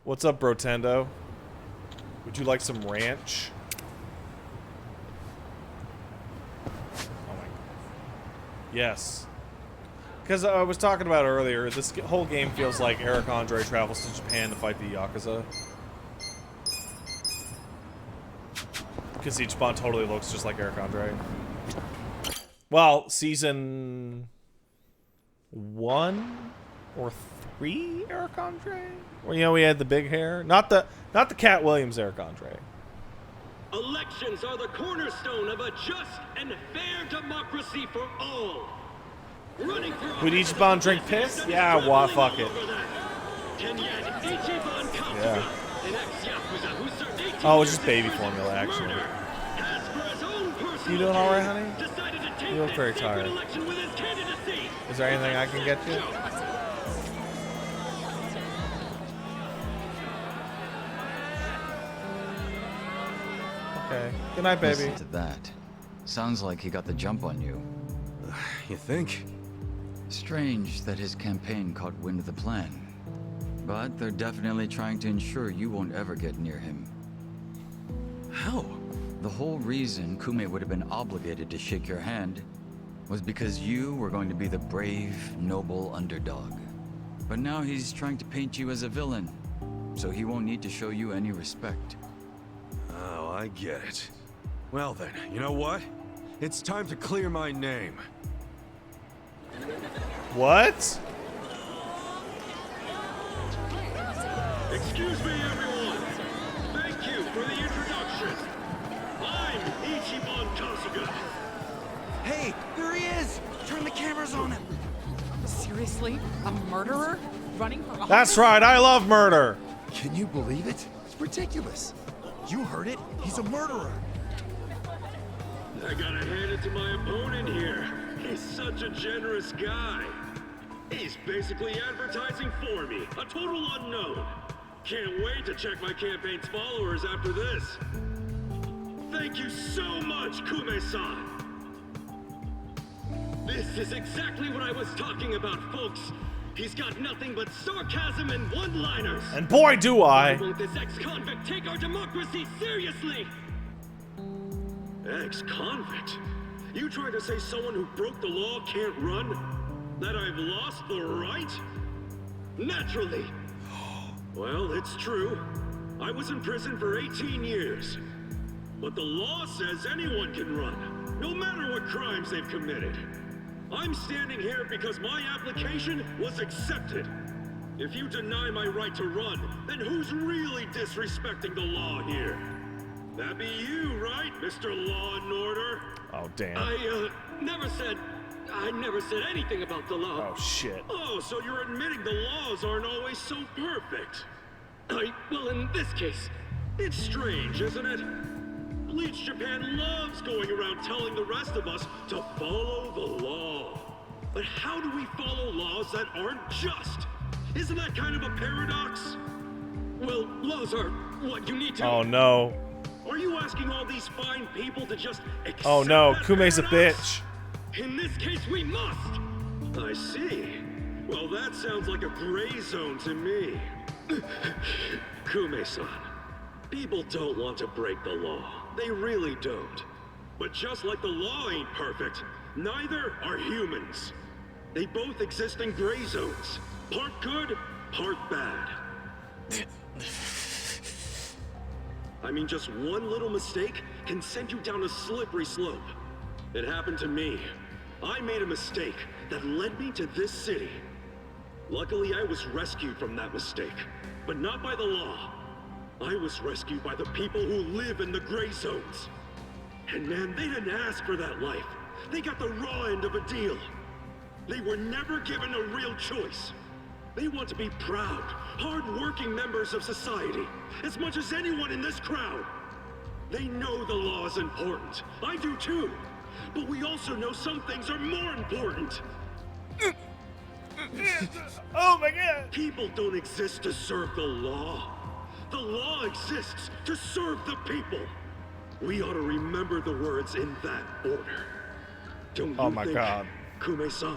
What's up, Brotendo? Would you like some ranch? Oh my. Yes. Because I was talking about earlier, this whole game feels like Eric Andre travels to Japan to fight the Yakuza. Because Ichiban totally looks just like Eric Andre. Well, season 1? Or 3 Eric Andre? Well, you know, we had the big hair. Not the Cat Williams Eric Andre. Elections are the cornerstone of a just and fair democracy for all. Running for Would Ichiban drink piss? Yeah, what? Fuck it. Yeah. Oh, it's just baby formula, actually. You doing all right, honey? You look very tired. Is there anything I can get you? Okay. Good night, baby. Listen to that. Sounds like he got the jump on you. You think? Strange that his campaign caught wind of the plan. But they're definitely trying to ensure you won't ever get near him. How? The whole reason Kume would have been obligated to shake your hand was because you were going to be the brave, noble underdog. But now he's trying to paint you as a villain, so he won't need to show you any respect. Oh, I get it. Well then, you know what? It's time to clear my name. What? Excuse me, everyone. Thank you for the introduction. I'm Ichiban Kasuga. Hey, there he is! Turn the cameras on him. Seriously? A murderer? Running for office? That's right, I love murder! Can you believe it? It's ridiculous. You heard it. He's a murderer. I gotta hand it to my opponent here. He's such a generous guy. He's basically advertising for me, a total unknown. Can't wait to check my campaign's followers after this. Thank you so much, Kume-san. This is exactly what I was talking about, folks. He's got nothing but sarcasm and one-liners. And boy, do I! Why won't this ex-convict take our democracy seriously? Ex-convict? You trying to say someone who broke the law can't run? That I've lost the right? Naturally. Well, it's true. I was in prison for 18 years. But the law says anyone can run, no matter what crimes they've committed. I'm standing here because my application was accepted. If you deny my right to run, then who's really disrespecting the law here? That'd be you, right, Mr. Law and Order? Oh, damn. I never said anything about the law. Oh, shit. Oh, so you're admitting the laws aren't always so perfect. Well, in this case, it's strange, isn't it? Bleach Japan loves going around telling the rest of us to follow the law. But how do we follow laws that aren't just? Isn't that kind of a paradox? Well, laws are what you need to... Oh, no. Are you asking all these fine people to just accept Oh, no. that Kume's a paradox? bitch. In this case, we must. I see. Well, that sounds like a gray zone to me. Kume-san, people don't want to break the law. They really don't. But just like the law ain't perfect, neither are humans. They both exist in gray zones. Part good, part bad. I mean, just one little mistake can send you down a slippery slope. It happened to me. I made a mistake that led me to this city. Luckily, I was rescued from that mistake, but not by the law. I was rescued by the people who live in the gray zones. And man, they didn't ask for that life. They got the raw end of a deal. They were never given a real choice. They want to be proud, hard-working members of society, as much as anyone in this crowd. They know the law is important. I do too. But we also know some things are more important. Oh my god! People don't exist to serve the law. The law exists to serve the people. We ought to remember the words in that order. Don't you think, god. Kume-san?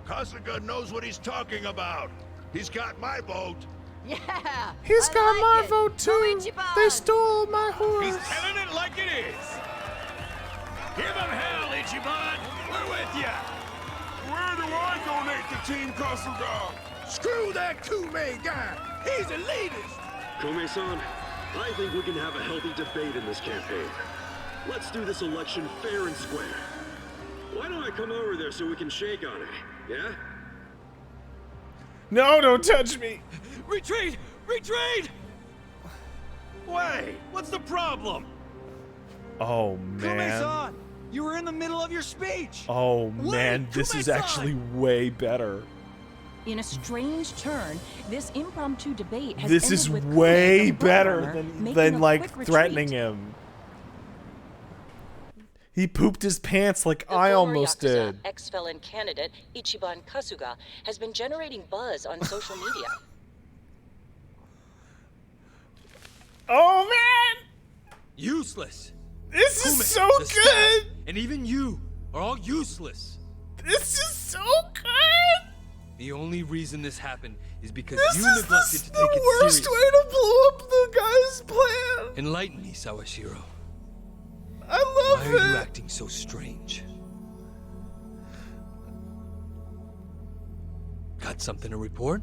Kasuga knows what he's talking about. He's got my vote. Yeah! He's got my vote too! Koichiban. They stole my horse! He's telling it like it is. Give him hell, Ichiban. We're with ya. Where do I donate to Team Kasuga? Screw that Kume guy. He's the elitist. Kume-san, I think we can have a healthy debate in this campaign. Let's do this election fair and square. Why don't I come over there so we can shake on it, yeah? No, don't touch me. Retreat! Retreat! Wait, what's the problem? Oh man. Kume-san, you were in the middle of your speech. Oh man, this is actually way better. In a strange turn, this impromptu debate has This ended is with Kume way and the better Roadrunner than making a like quick threatening retreat. him. He pooped his pants like The I former almost Yakuza did. ex-felon candidate Ichiban Kasuga has been generating buzz on social media. Oh man! Useless. This Kume, is so the good! staff, and even you are all useless. This is so good! The only reason this happened is because This you is neglected to the take it worst seriously. way to blow up the guy's plan! Enlighten me, Sawashiro. I love Why are you it! acting so strange? Got something to report?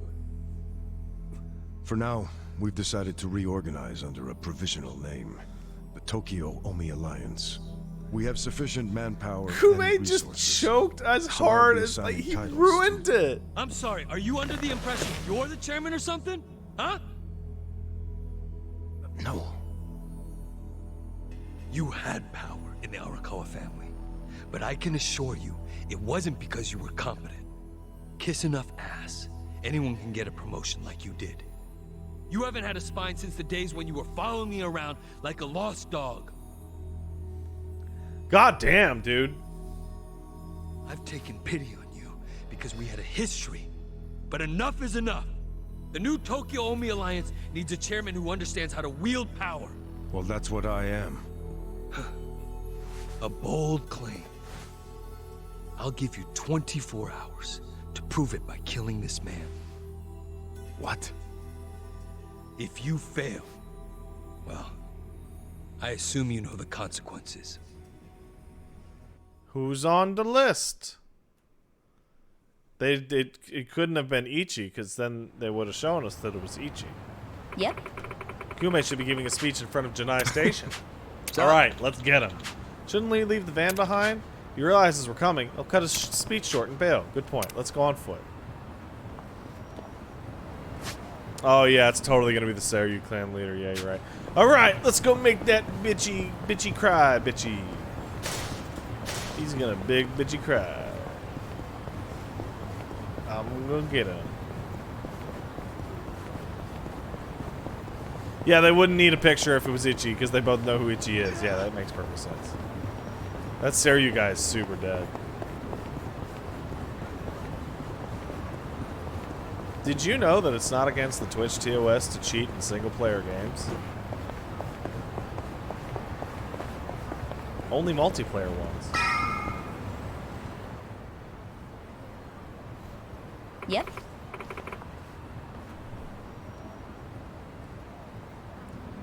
For now, we've decided to reorganize under a provisional name. The Tokyo Omi Alliance. We have sufficient manpower and Kume just resources. choked as So I'll hard be as like assigning he titles ruined it. I'm sorry, are you under the impression you're the chairman or something? Huh? No. You had power in the Arakawa family, but I can assure you it wasn't because you were competent. Kiss enough ass, anyone can get a promotion like you did. You haven't had a spine since the days when you were following me around like a lost dog. God damn, dude. I've taken pity on you because we had a history, but enough is enough. The new Tokyo Omi Alliance needs a chairman who understands how to wield power. Well, that's what I am. A bold claim. I'll give you 24 hours to prove it by killing this man. What? If you fail, well, I assume you know the consequences. Who's on the list? It couldn't have been Ichi, because then they would have shown us that it was Ichi. Yep. Kume should be giving a speech in front of Janai Station. Alright, let's get him. Shouldn't we leave the van behind? He realizes we're coming. He'll cut his speech short and bail. Good point. Let's go on foot. Oh yeah, it's totally gonna be the Seiryu clan leader. Yeah, you're right. Alright, let's go make that bitchy cry, bitchy. He's gonna big bitchy cry. I'm gonna get him. Yeah, they wouldn't need a picture if it was Ichi, because they both know who Ichi is. Yeah, that makes perfect sense. That Seiryu guy is super dead. Did you know that it's not against the Twitch TOS to cheat in single-player games? Only multiplayer ones. Yep.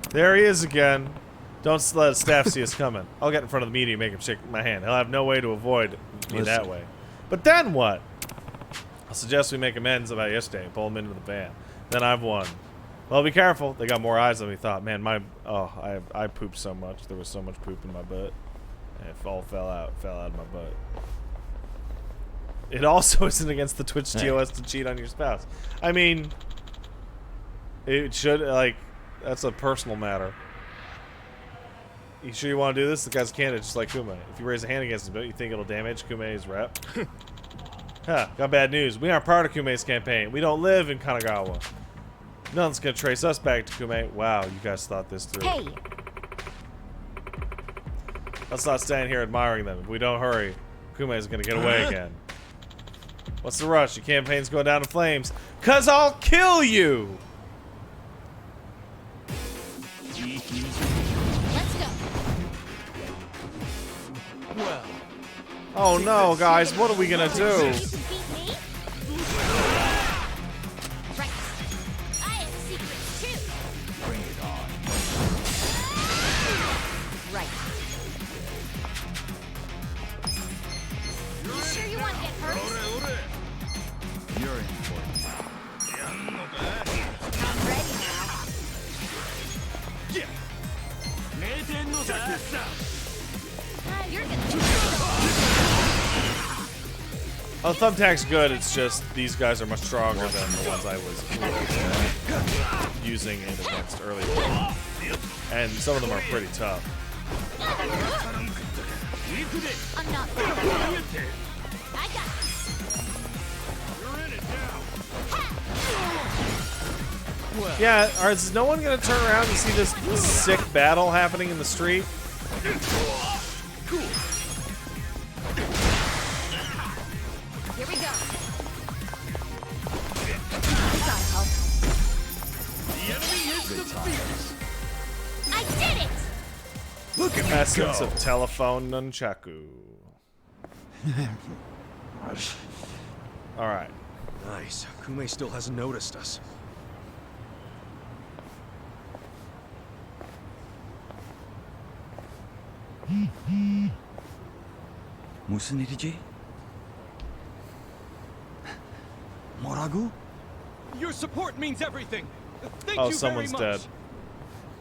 There he is again. Don't let staff see us coming. I'll get in front of the media and make him shake my hand. He'll have no way to avoid me that way. But then what? I'll suggest we make amends about yesterday and pull him into the van. Then I've won. Well, be careful. They got more eyes than we thought. Man, I pooped so much. There was so much poop in my butt. And it all fell out of my butt. It also isn't against the Twitch TOS to cheat on your spouse. I mean, it should, like, that's a personal matter. You sure you want to do this? The guy's a candidate just like Kume. If you raise a hand against him, don't you think it'll damage Kume's rep? Huh, got bad news. We aren't part of Kume's campaign. We don't live in Kanagawa. Nothing's gonna trace us back to Kume. Wow, you guys thought this through. Hey! Let's not stand here admiring them. If we don't hurry, Kume's gonna get away again. What's the rush? Your campaign's going down in flames. 'Cause I'll kill you! Let's go. Well. Oh no, guys, what are we gonna do? You can beat me? Right. I have secrets too. Bring it on. Right. You sure you want to get hurt? You're in for it. I'm ready now. You're gonna Oh, Thumbtack's good. It's just these guys are much stronger than the ones I was using it against earlier. And some of them are pretty tough. I'm not bad. I got this. Yeah, is no one gonna turn around and see this sick battle happening in the street? Here we go. The enemy is defeated. I did it! Look at me Essence go. of telephone nunchaku. Alright. Nice. Kume still hasn't noticed us. 무슨 일이지? 뭐라고? Your support means everything. Thank Oh, you someone's very much. dead.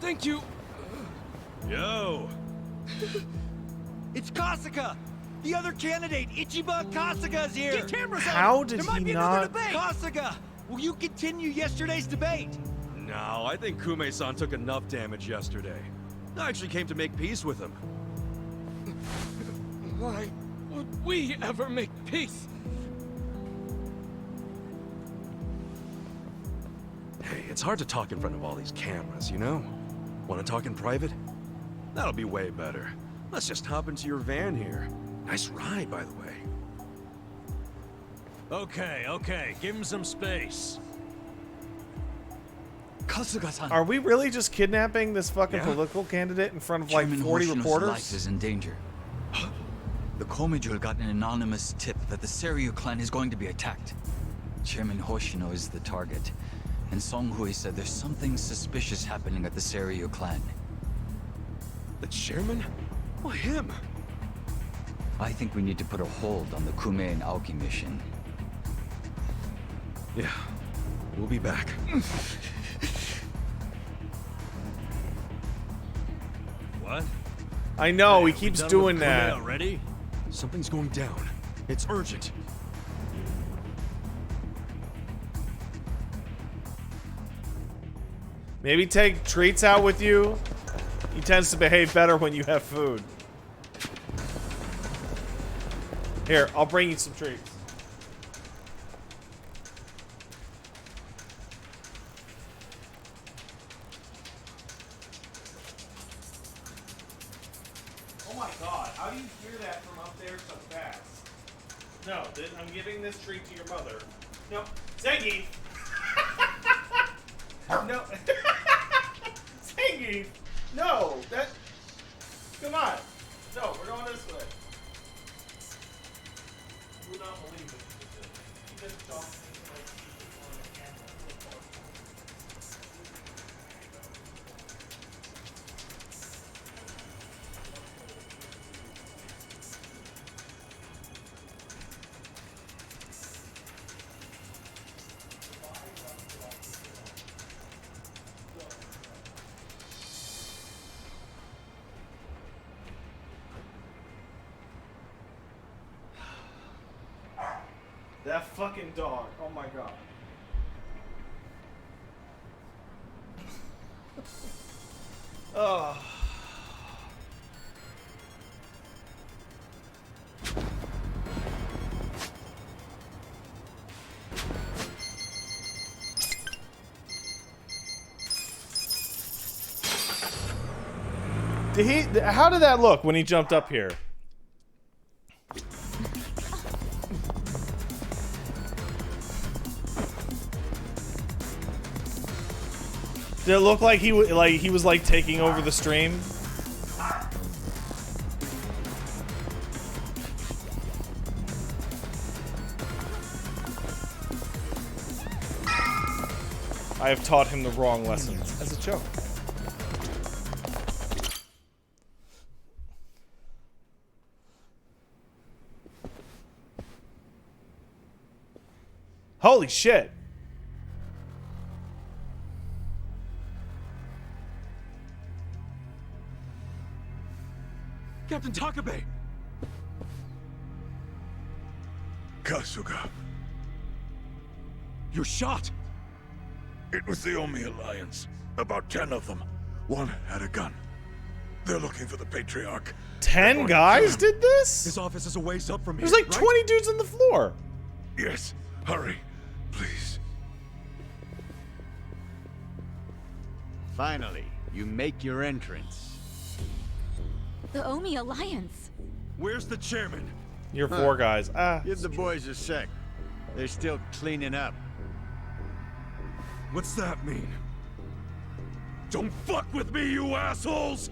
Thank you. Yo. It's Kasuga! The other candidate, Ichiban Kasuga, is here! Get cameras on How him. did There might he be another not? debate! Kasuga! Will you continue yesterday's debate? No, I think Kume-san took enough damage yesterday. I actually came to make peace with him. Why would we ever make peace? Hey, it's hard to talk in front of all these cameras, you know? Want to talk in private? That'll be way better. Let's just hop into your van here. Nice ride, by the way. Okay, give him some space. Kasuga-san. Are we really just kidnapping this fucking Yeah. political candidate in front of like Chairman 40 Hoshino's reporters? life is in danger. The Komijul got an anonymous tip that the Seiryu clan is going to be attacked. Chairman Hoshino is the target, and Song Hui said there's something suspicious happening at the Seiryu clan. The chairman? Well, him. I think we need to put a hold on the Kume and Aoki mission. Yeah, we'll be back. What? I know, he We keeps done doing with Kume that. already? Something's going down. It's urgent. Maybe take treats out with you. He tends to behave better when you have food. Here, I'll bring you some treats. Oh my god, how do you hear that from up there so fast? No, I'm giving this treat to your mother. No, Zengi! No. Zengi! No, that... Come on. No, we're going this way. You would not believe it. You just don't think like people on the camera. That fucking dog. Oh my god. Oh. How did that look when he jumped up here? Did it look like he was like taking over the stream? I have taught him the wrong lessons as a joke. Holy shit. Captain Takabe! Kasuga. You're shot! It was the Omi Alliance. About 10 of them. One had a gun. They're looking for the Patriarch. 10 guys did this? His office is a ways up from here. There's like 20 dudes on the floor. Yes, hurry, please. Finally, you make your entrance. The Omi Alliance. Where's the chairman? You're 4 guys. Give the boys a sec. They're still cleaning up. What's that mean? Don't fuck with me, you assholes!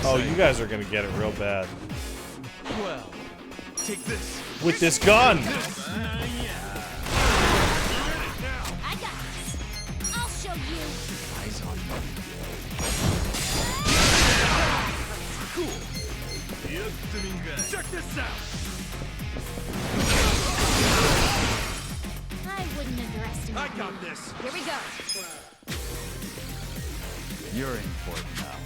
Oh, you guys are gonna get it real bad. Well, take this. With this gun! I got this. I'll show you. Eyes on me. Cool. Check this out! I wouldn't underestimate I got this. Here we go. You're in for it now.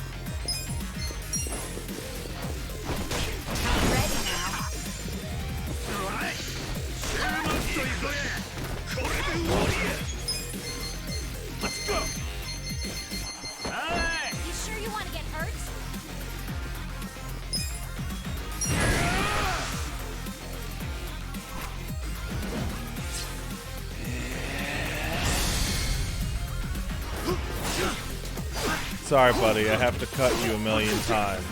Ready now. Let's go! You sure you want to get hurt? Sorry, buddy. I have to cut you a million times.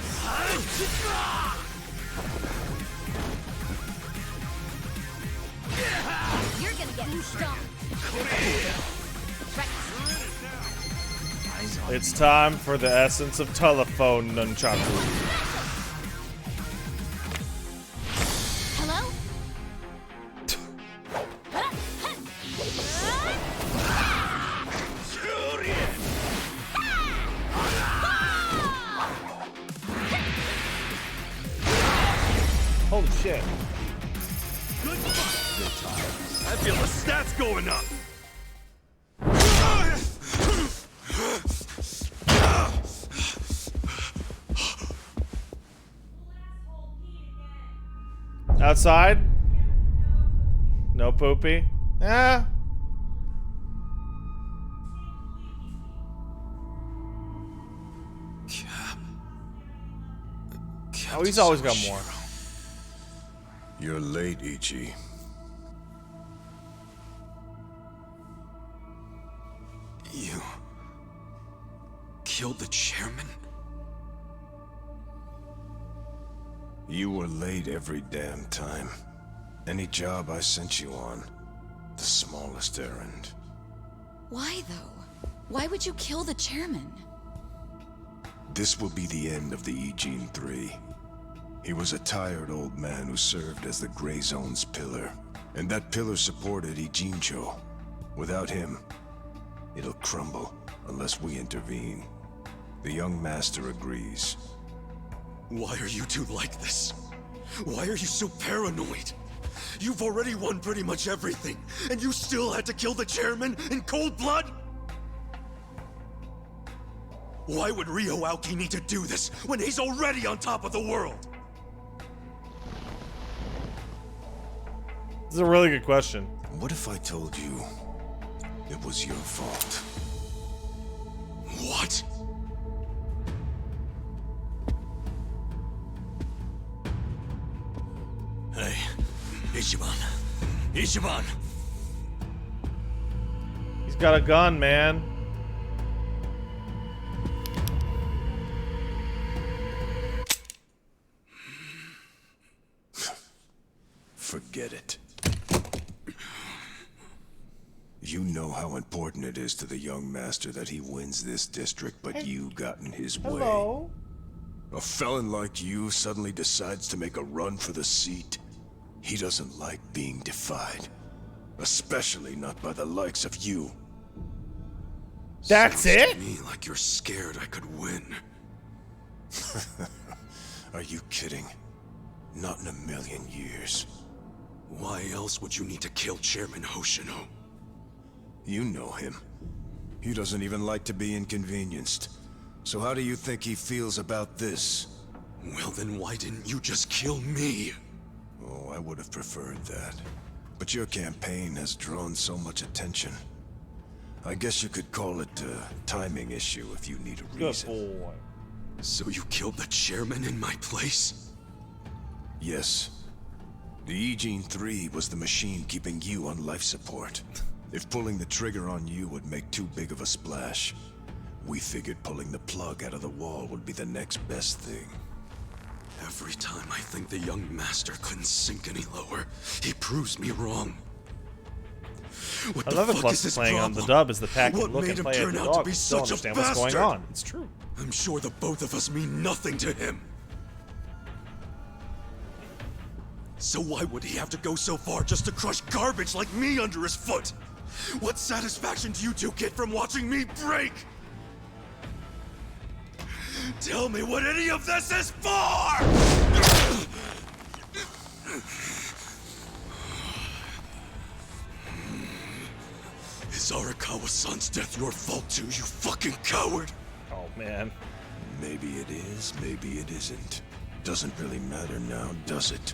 You're gonna get stomped. It's time for the essence of telephone nunchaku. Hello? Holy shit. I feel the stats going up! Outside? No poopy? Yeah. Oh, he's always got more. You're late, Ichi. You killed the chairman? You were late every damn time. Any job I sent you on, the smallest errand. Why, though? Why would you kill the chairman? This will be the end of the Ijin 3. He was a tired old man who served as the Gray Zone's pillar. And that pillar supported Ijincho. Without him, it'll crumble unless we intervene. The young master agrees. Why are you two like this? Why are you so paranoid? You've already won pretty much everything, and you still had to kill the chairman in cold blood? Why would Ryo Aoki need to do this when he's already on top of the world? This is a really good question. What if I told you it was your fault? What? Hey, Ichiban. Ichiban! He's got a gun, man. Forget it. You know how important it is to the young master that he wins this district, but you got in his way. A felon like you suddenly decides to make a run for the seat. He doesn't like being defied. Especially not by the likes of you. That's Sounds it? to me like you're scared I could win. Are you kidding? Not in a million years. Why else would you need to kill Chairman Hoshino? You know him. He doesn't even like to be inconvenienced. So how do you think he feels about this? Well, then why didn't you just kill me? Oh, I would have preferred that. But your campaign has drawn so much attention. I guess you could call it a timing issue if you need a reason. So you killed the chairman in my place? Yes. The Eugene 3 was the machine keeping you on life support. If pulling the trigger on you would make too big of a splash, we figured pulling the plug out of the wall would be the next best thing. Every time I think the young master couldn't sink any lower, he proves me wrong. What I the love it. fuck Plus, is this playing on problem? the dub is the pack What and look made and him play at turn the out to dog. be Don't such a understand what's going bastard? on. It's true. I'm sure the both of us mean nothing to him. So why would he have to go so far just to crush garbage like me under his foot? What satisfaction do you two get from watching me break? Tell me what any of this is for! Is Arakawa-san's death your fault too, you fucking coward? Oh, man. Maybe it is, maybe it isn't. Doesn't really matter now, does it?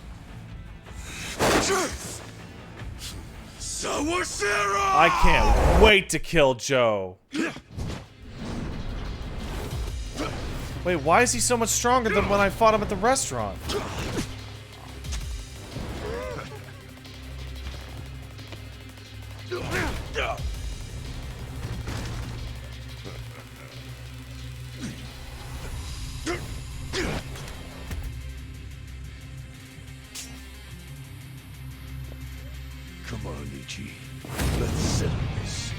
Sawashiro! I can't wait to kill Joe. Wait, why is he so much stronger than when I fought him at the restaurant? Come on, Ichi. Let's settle this.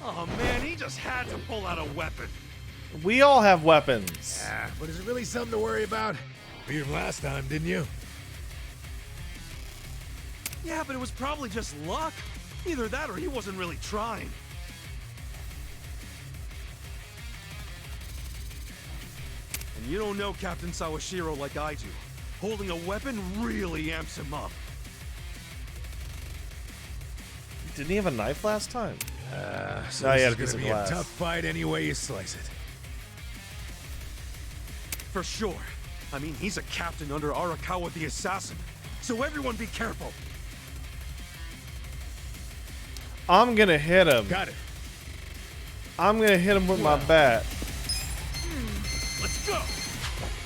Oh man, he just had to pull out a weapon. We all have weapons. Yeah, but is it really something to worry about? Beat him last time, didn't you? Yeah, but it was probably just luck. Either that or he wasn't really trying. And you don't know Captain Sawashiro like I do. Holding a weapon really amps him up. Didn't he have a knife last time? So No, he this had is a piece gonna of be glass. a tough fight any way you slice it. For sure. I mean, he's a captain under Arakawa the Assassin. So everyone be careful. I'm gonna hit him. Got it. I'm gonna hit him with my bat. Let's go.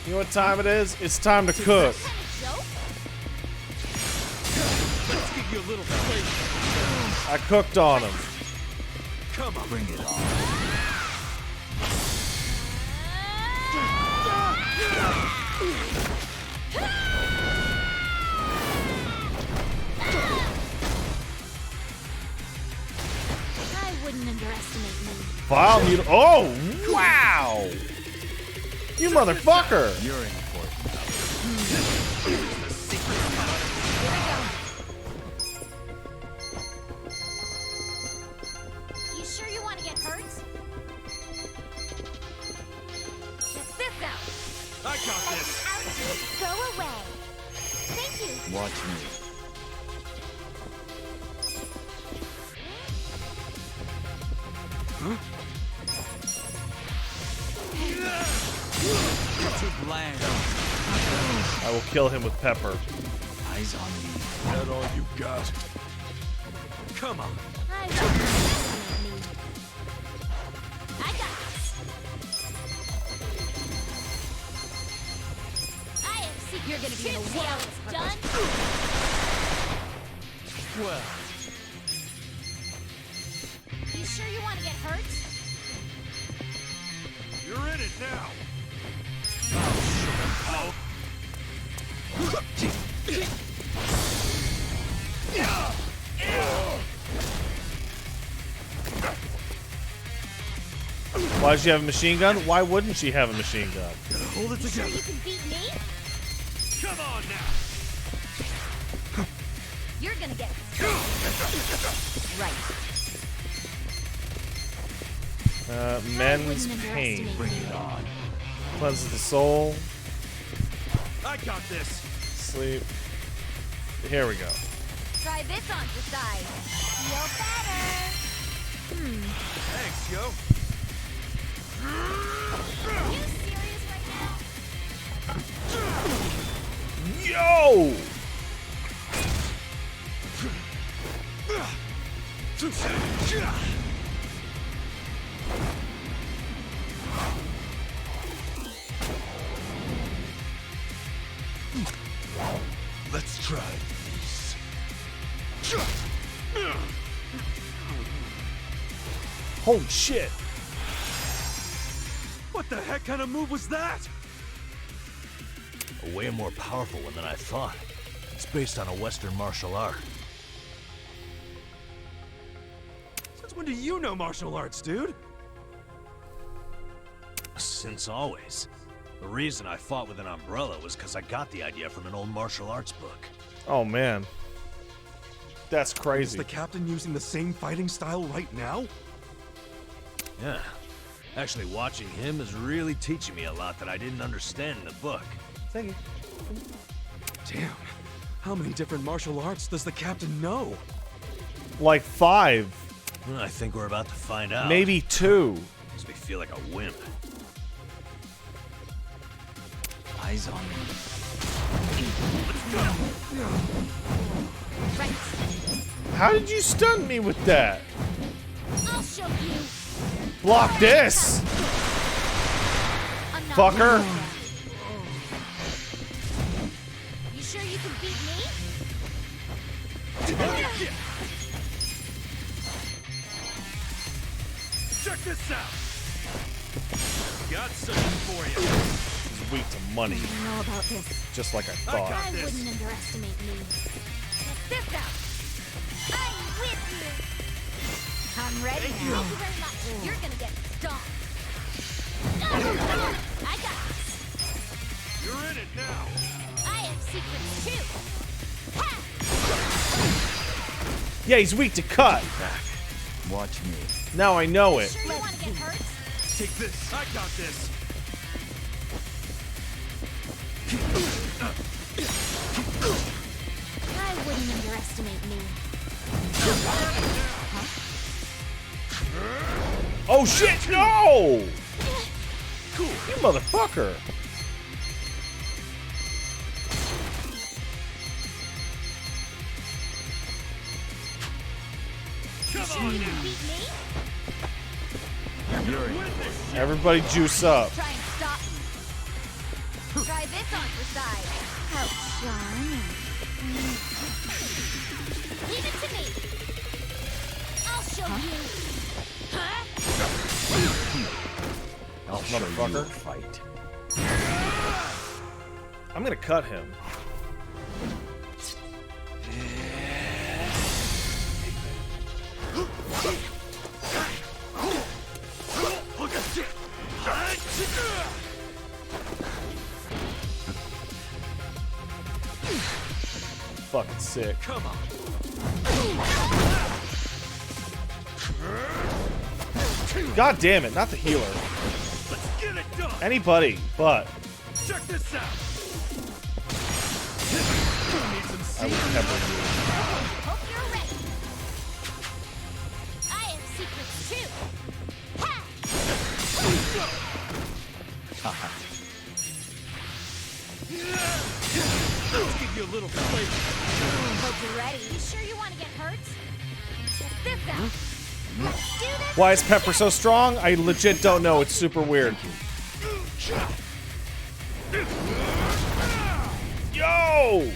You know what time it is? It's time to cook. Let's give you a little flavor. I cooked on him. Come on. Bring it on. I wouldn't underestimate me. File mut. Oh, wow! You motherfucker! You're important. You sure you want to get hurt? Check this out. I got this. Ouchie, go away. Thank you. Watch me. Huh? Too bland. I will kill him with pepper. Eyes on me. That all you got? Come on. I wouldn't underestimate me. I got this. I am secret. You're gonna be in a world it's done. Well, You sure you want to get hurt? You're in it now. Why does she have a machine gun? Why wouldn't she have a machine gun? Gotta hold it You sure together. you can beat me? Come on now. You're gonna get right. Men's wouldn't pain. underestimate Bring it on. Cleanses the soul. I got this. Sleep. Here we go. Try this on the side. Feel better. Thanks, yo. Let's try this. Holy shit. What the heck kind of move was that? A way more powerful one than I thought. It's based on a Western martial art. Since when do you know martial arts, dude? Since always. The reason I fought with an umbrella was because I got the idea from an old martial arts book. Oh man. That's Is crazy. the captain using the same fighting style right now? Yeah. Actually, watching him is really teaching me a lot that I didn't understand in the book. Thank you. Damn. How many different martial arts does the captain know? Like 5. I think we're about to find out. Maybe 2. Makes me feel like a wimp. Eyes on me. Right. How did you stun me with that? I'll show you. Block this! I'm not Fucker. You sure you can beat me? Check this out! Got something for you. He's weak to money. I don't know about this. Just like I thought. I wouldn't underestimate me. Check this out. I'm with you. I'm ready. Thank you very much. You're gonna get stomped. I got this. You're in it now. I have secrets too. Ha! Yeah, he's weak to cut. Watch me. Now I know it. Sure you want to get hurt? Take this. I got this. I wouldn't underestimate me. Oh shit, no! You motherfucker. Come on now. Beat me? Everybody juice up. Try and stop me. Try this on for size. How charming. Leave it to me. I'll show you. Huh? I'll show you a Motherfucker. fight. I'm gonna cut him. Fucking sick. Come on. God damn it, not the healer. Let's get it done. Anybody but. Check this out. I would pepper you. Hope you're ready. I have secrets too. Ha! Let's give you a little flavor. Hope you're ready. You sure you want to get hurt? Check this out. Let's do this. Why is Pepper so strong? I legit don't know. It's super weird. Yo!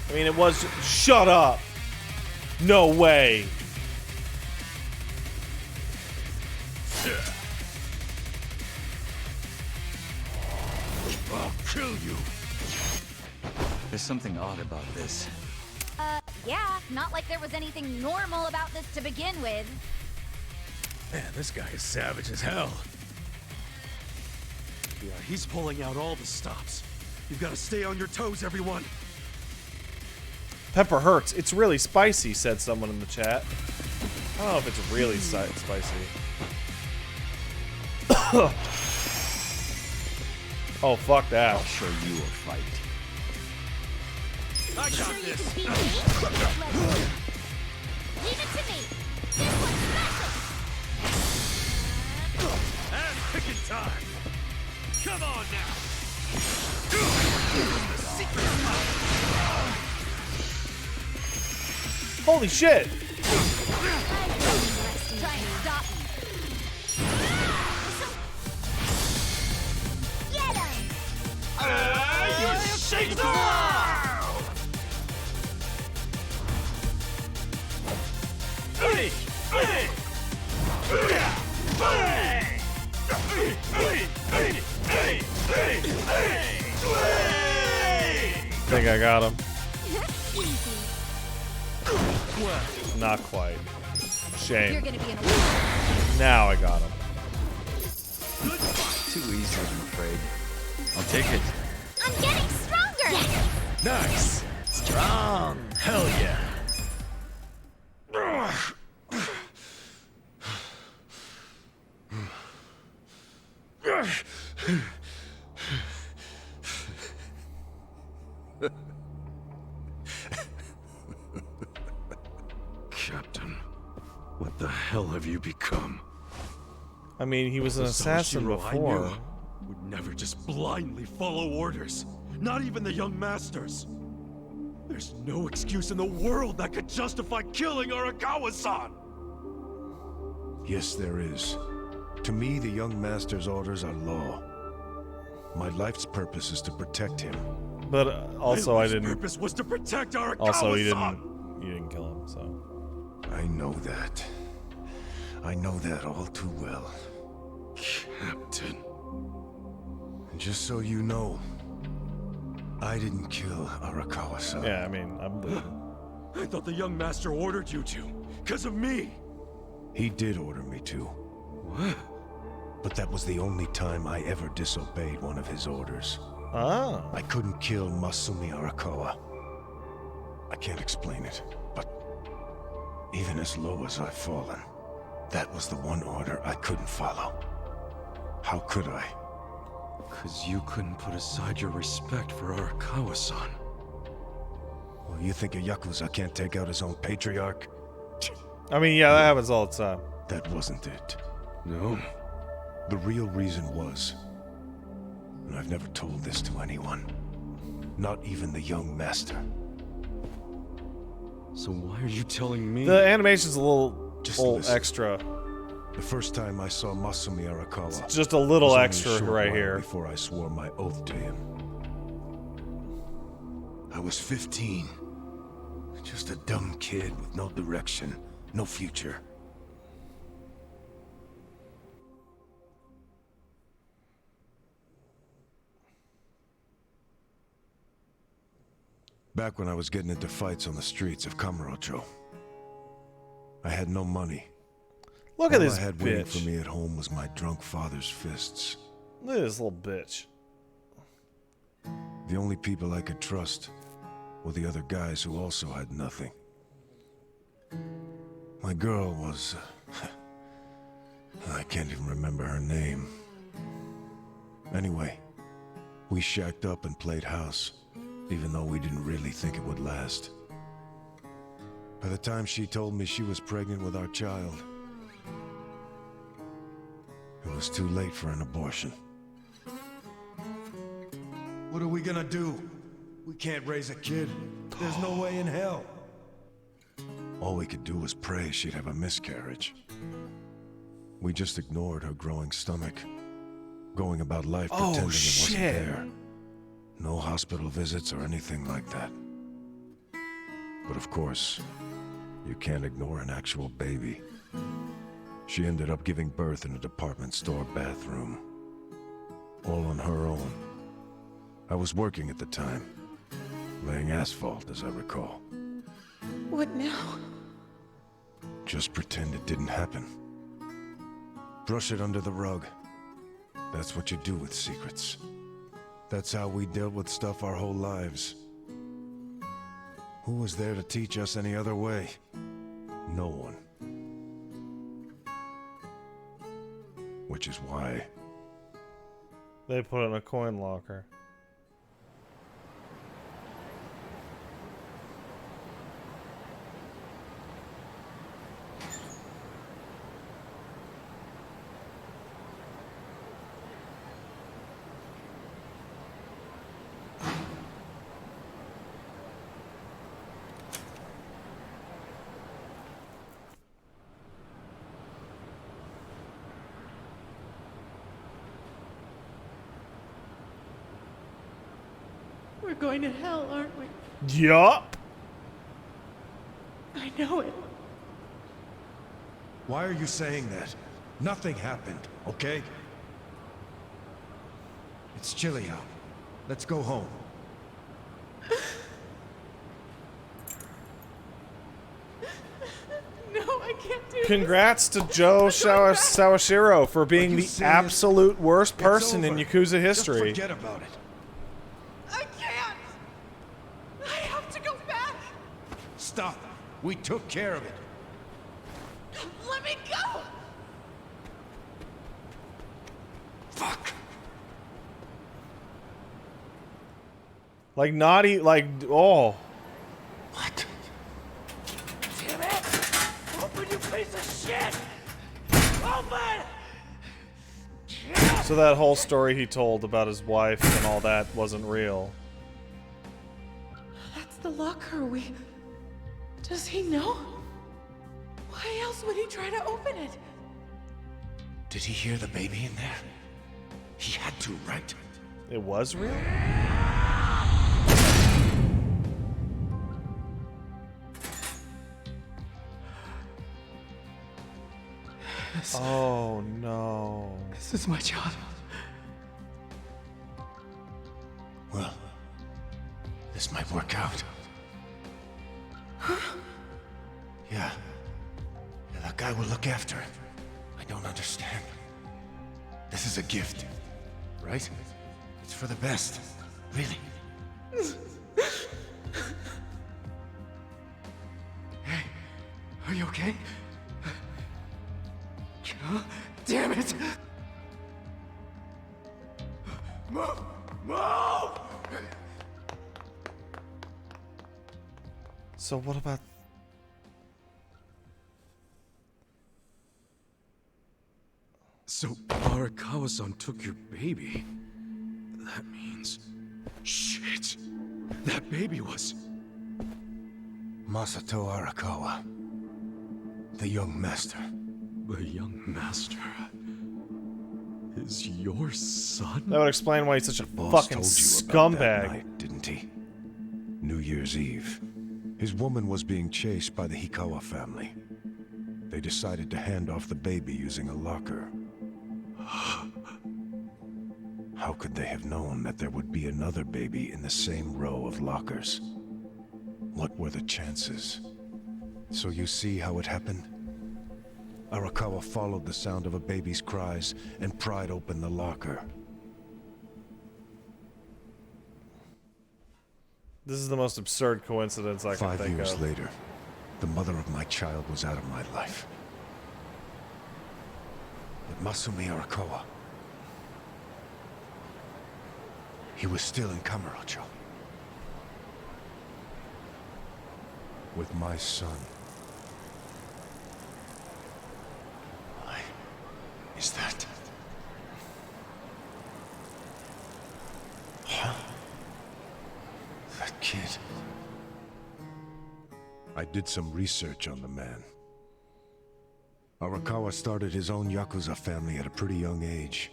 I mean, it was. Shut up! No way! I'll kill you. There's something odd about this. Yeah, not like there was anything normal about this to begin with. Man, this guy is savage as hell. Yeah, he's pulling out all the stops. You've got to stay on your toes, everyone. Pepper hurts. It's really spicy, said someone in the chat. I don't know if it's really spicy. Oh, fuck that. I'll show you a fight. I got this. Beat me? Leave it to me. This one's special. And picking time. Come on now. The secret spot. Holy shit! Try and stop me. Get him! You shake the Think I got him. Easy. Not quite. Shame. You're gonna be in a Now I got him. Too easy, I'm afraid. I'll take it. I'm getting stronger! Yes! Nice. Strong. Hell yeah. Captain, what the hell have you become? I mean, he was an The assassin Sawashiro I before. knew would never just blindly follow orders. Not even the young masters. There's no excuse in the world that could justify killing Arakawa-san! Yes, there is. To me, the young master's orders are law. My life's purpose is to protect him. But also, I My didn't. purpose was to protect Arakawa-san! Also, you didn't kill him, so. I know that. I know that all too well. Captain. And just so you know, I didn't kill Arakawa-san. Yeah, I mean, I'm bleeding. I thought the young master ordered you to, because of me! He did order me to. What? But that was the only time I ever disobeyed one of his orders. Ah. I couldn't kill Masumi Arakawa. I can't explain it, but even as low as I've fallen, that was the one order I couldn't follow. How could I? Because you couldn't put aside your respect for Arakawa-san. Well, you think a Yakuza can't take out his own patriarch? I mean, yeah, that happens all the time. That wasn't it. No. The real reason was, and I've never told this to anyone, not even the young master. So why are you telling me? The animation's a little listen. extra. The first time I saw Masumi Arakawa, It's just a little was only extra a short right while here. Before I swore my oath to him. I was 15. Just a dumb kid with no direction, no future. Back when I was getting into fights on the streets of Kamurocho, I had no money. Look at All this I had waiting bitch. for me at home was my drunk father's fists. Look at this little bitch. The only people I could trust were the other guys who also had nothing. My girl was... I can't even remember her name. Anyway, we shacked up and played house, even though we didn't really think it would last. By the time she told me she was pregnant with our child, it was too late for an abortion. What are we gonna do? We can't raise a kid. There's no way in hell. All we could do was pray she'd have a miscarriage. We just ignored her growing stomach, going about life pretending it wasn't there. No hospital visits or anything like that. But of course, you can't ignore an actual baby. She ended up giving birth in a department store bathroom. All on her own. I was working at the time, laying asphalt, as I recall. What now? Just pretend it didn't happen. Brush it under the rug. That's what you do with secrets. That's how we dealt with stuff our whole lives. Who was there to teach us any other way? No one. Which is why They put it in a coin locker. We're going to hell, aren't we? Yup. I know it. Why are you saying that? Nothing happened, okay? It's chilly out. Let's go home. No, I can't do Congrats to Joe Sawashiro for being the absolute worst person in Yakuza history. Just forget about it. I can't! I have to go back! Stop. We took care of it. Let me go! Fuck. Like naughty, like, oh. What? Damn it! Open, you piece of shit! Open! So that whole story he told about his wife and all that wasn't real. That's the locker. Does he know? Why else would he try to open it? Did he hear the baby in there? He had to, right? It was real? Oh no. This is my job. Well, this might work out. Yeah. That guy will look after it. I don't understand. This is a gift, right? It's for the best. Really. Hey, are you okay? Damn it! Move! Move! So what about... So Arakawa-san took your baby. That means... Shit! That baby was... Masato Arakawa. The young master. The young master... is your son? That would explain why he's such a Boss fucking told you about that scumbag. night, didn't he? New Year's Eve. His woman was being chased by the Hikawa family. They decided to hand off the baby using a locker. How could they have known that there would be another baby in the same row of lockers? What were the chances? So you see how it happened? Arakawa followed the sound of a baby's cries and pried open the locker. This is the most absurd coincidence I can 5 think years of. later, the mother of my child was out of my life. But Masumi Arakawa, he was still in Kamurocho. With my son. Why is that? Huh? That kid. I did some research on the man. Arakawa started his own Yakuza family at a pretty young age,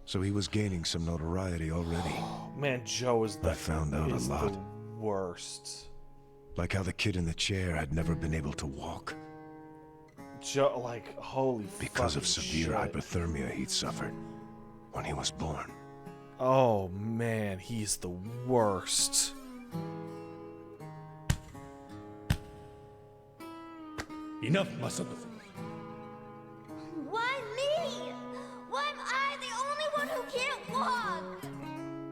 so he was gaining some notoriety already. Man, Joe is the, I found out a lot. the worst. Like how the kid in the chair had never been able to walk. Joe, like, holy because of fucking severe shit. hypothermia he'd suffered when he was born. Oh man, he's the worst. Enough, Masato. Why me? Why am I the only one who can't walk?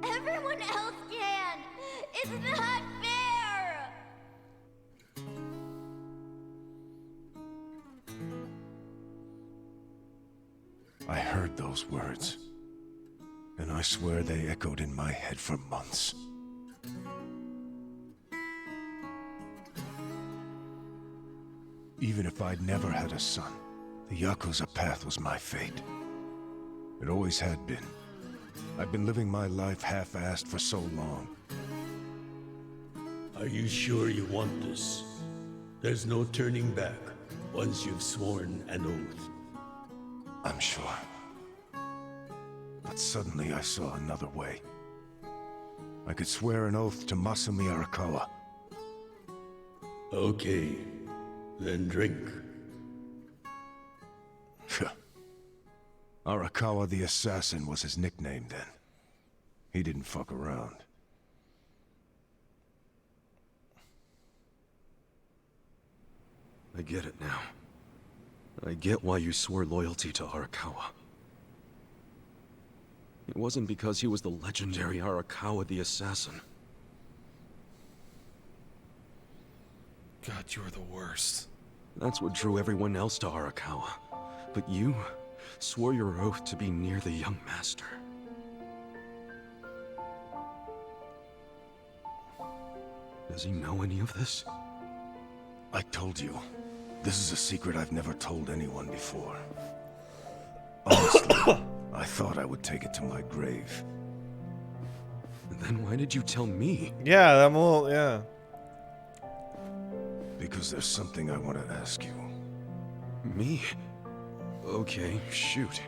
Everyone else can. It's not fair. I heard those words, and I swear they echoed in my head for months. Even if I'd never had a son, the Yakuza path was my fate. It always had been. I've been living my life half-assed for so long. Are you sure you want this? There's no turning back once you've sworn an oath. I'm sure. But suddenly I saw another way. I could swear an oath to Masumi Arakawa. Okay, then drink. Arakawa the Assassin was his nickname then. He didn't fuck around. I get it now. I get why you swore loyalty to Arakawa. It wasn't because he was the legendary Arakawa the Assassin. God, you are the worst. That's what drew everyone else to Arakawa. But you swore your oath to be near the young master. Does he know any of this? I told you. This is a secret I've never told anyone before. Honestly, I thought I would take it to my grave. Then why did you tell me? Yeah, I'm a little, yeah. Because there's something I want to ask you. Me? Okay, shoot.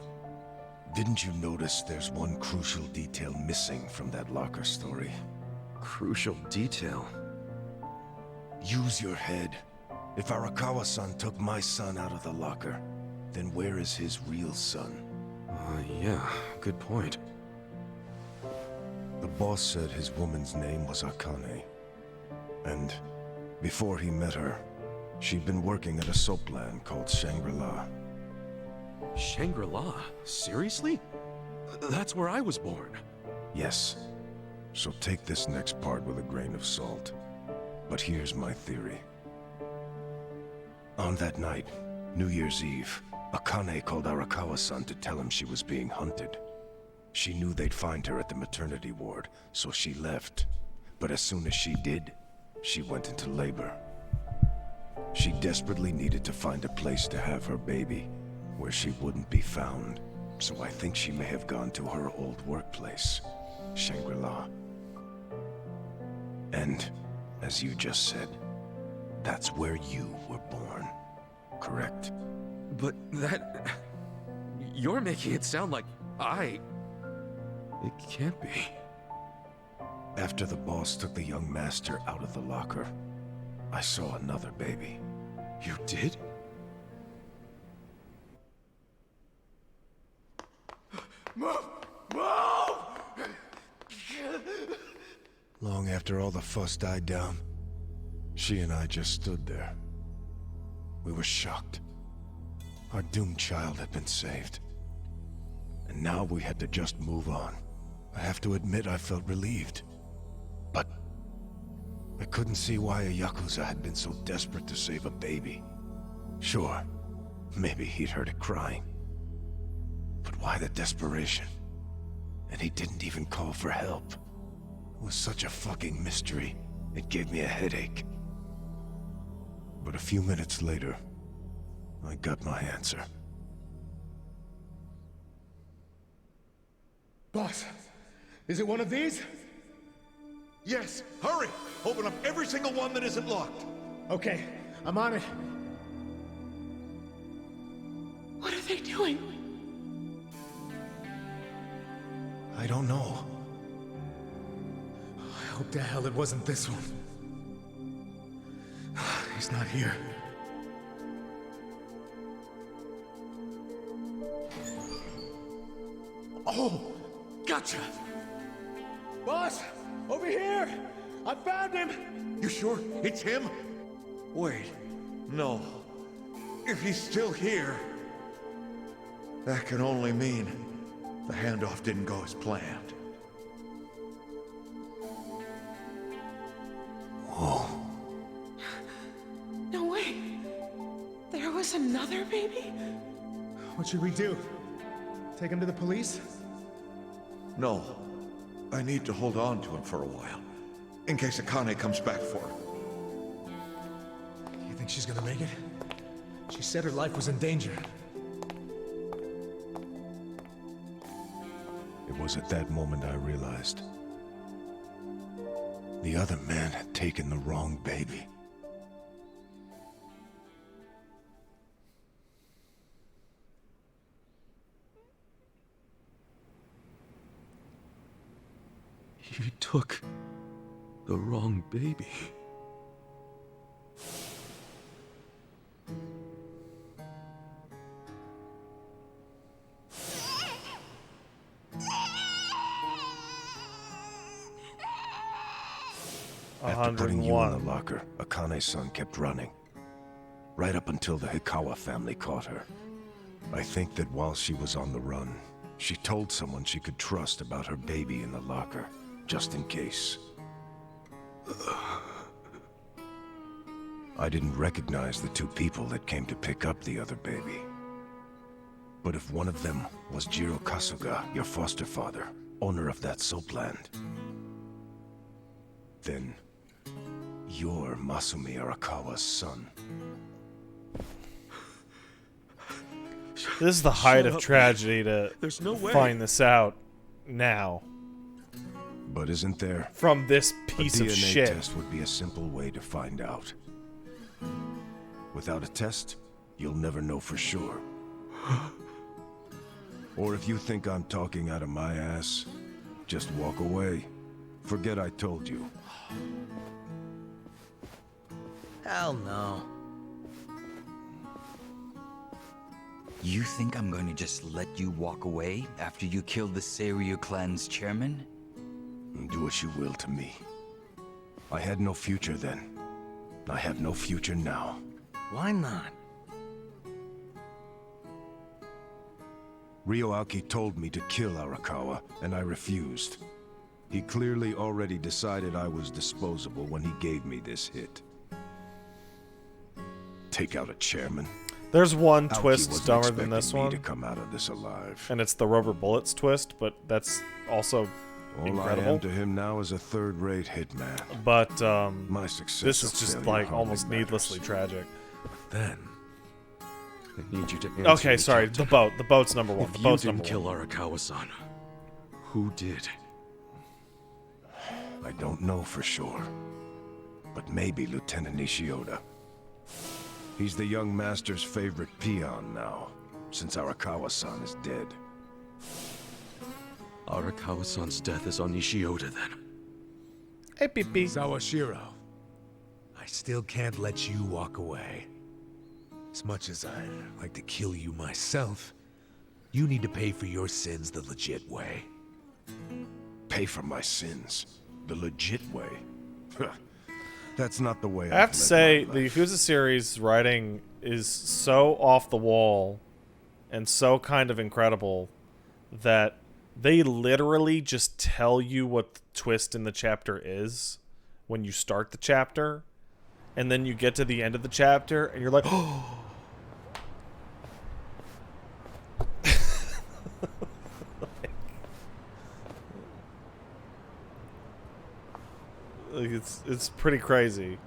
Didn't you notice there's one crucial detail missing from that locker story? Crucial detail? Use your head. If Arakawa-san took my son out of the locker, then where is his real son? Yeah, good point. The boss said his woman's name was Akane. And before he met her, she'd been working at a soapland called Shangri-La. Shangri-La? Seriously? That's where I was born. Yes. So take this next part with a grain of salt. But here's my theory. On that night, New Year's Eve, Akane called Arakawa-san to tell him she was being hunted. She knew they'd find her at the maternity ward, so she left. But as soon as she did, she went into labor. She desperately needed to find a place to have her baby, where she wouldn't be found. So I think she may have gone to her old workplace, Shangri-La. And, as you just said, that's where you were born, correct? But that... You're making it sound like It can't be. After the boss took the young master out of the locker, I saw another baby. You did? Move! Move! Long after all the fuss died down, she and I just stood there. We were shocked. Our doomed child had been saved. And now we had to just move on. I have to admit I felt relieved. But I couldn't see why a Yakuza had been so desperate to save a baby. Sure, maybe he'd heard it crying. But why the desperation? And he didn't even call for help. It was such a fucking mystery. It gave me a headache. But a few minutes later, I got my answer. Boss, is it one of these? Yes, hurry! Open up every single one that isn't locked. Okay, I'm on it. What are they doing? I don't know. I hope to hell it wasn't this one. He's not here. Oh! Gotcha! Boss! Over here! I found him! You sure it's him? Wait, no. If he's still here, that can only mean the handoff didn't go as planned. Whoa. No way. There was another baby? What should we do? Take him to the police? No. I need to hold on to him for a while, in case Akane comes back for him. You think she's gonna make it? She said her life was in danger. It was at that moment I realized. The other man had taken the wrong baby. He took the wrong baby. After putting you in the locker, Akane's son kept running. Right up until the Hikawa family caught her. I think that while she was on the run, she told someone she could trust about her baby in the locker, just in case. I didn't recognize the two people that came to pick up the other baby. But if one of them was Jiro Kasuga, your foster father, owner of that soapland, then you're Masumi Arakawa's son. This is the height of tragedy to There's no way. find this out now. But isn't there? From this piece a of DNA shit. test would be a simple way to find out. Without a test, you'll never know for sure. Or if you think I'm talking out of my ass, just walk away. Forget I told you. Hell no. You think I'm going to just let you walk away after you killed the Seiryu clan's chairman? Do as you will to me. I had no future then. I have no future now. Why not? Ryoaki told me to kill Arakawa, and I refused. He clearly already decided I was disposable when he gave me this hit. Take out a chairman. There's one Aoki twist wasn't dumber than expecting this me one. to come out of this alive. And it's the rubber bullets twist, but that's also All incredible. I am to him now is a third-rate hitman. But my success this is or just failure like hardly almost matters. needlessly tragic. Then I need you to answer Okay, me, sorry. Captain. The boat. The boat's number one. If The you boat's didn't number kill one. Arakawa-san, who did? I don't know for sure. But maybe Lieutenant Nishioda. He's the young master's favorite peon now, since Arakawa-san is dead. Arakawa-san's death is on Nishioda then. Hey, Pee-Pee. Sawashiro, I still can't let you walk away. As much as I'd like to kill you myself, you need to pay for your sins the legit way. Pay for my sins? The legit way? That's not the way I have to say, the Yakuza series writing is so off the wall and so kind of incredible that they literally just tell you what the twist in the chapter is when you start the chapter, and then you get to the end of the chapter and you're like, oh. Like, it's pretty crazy.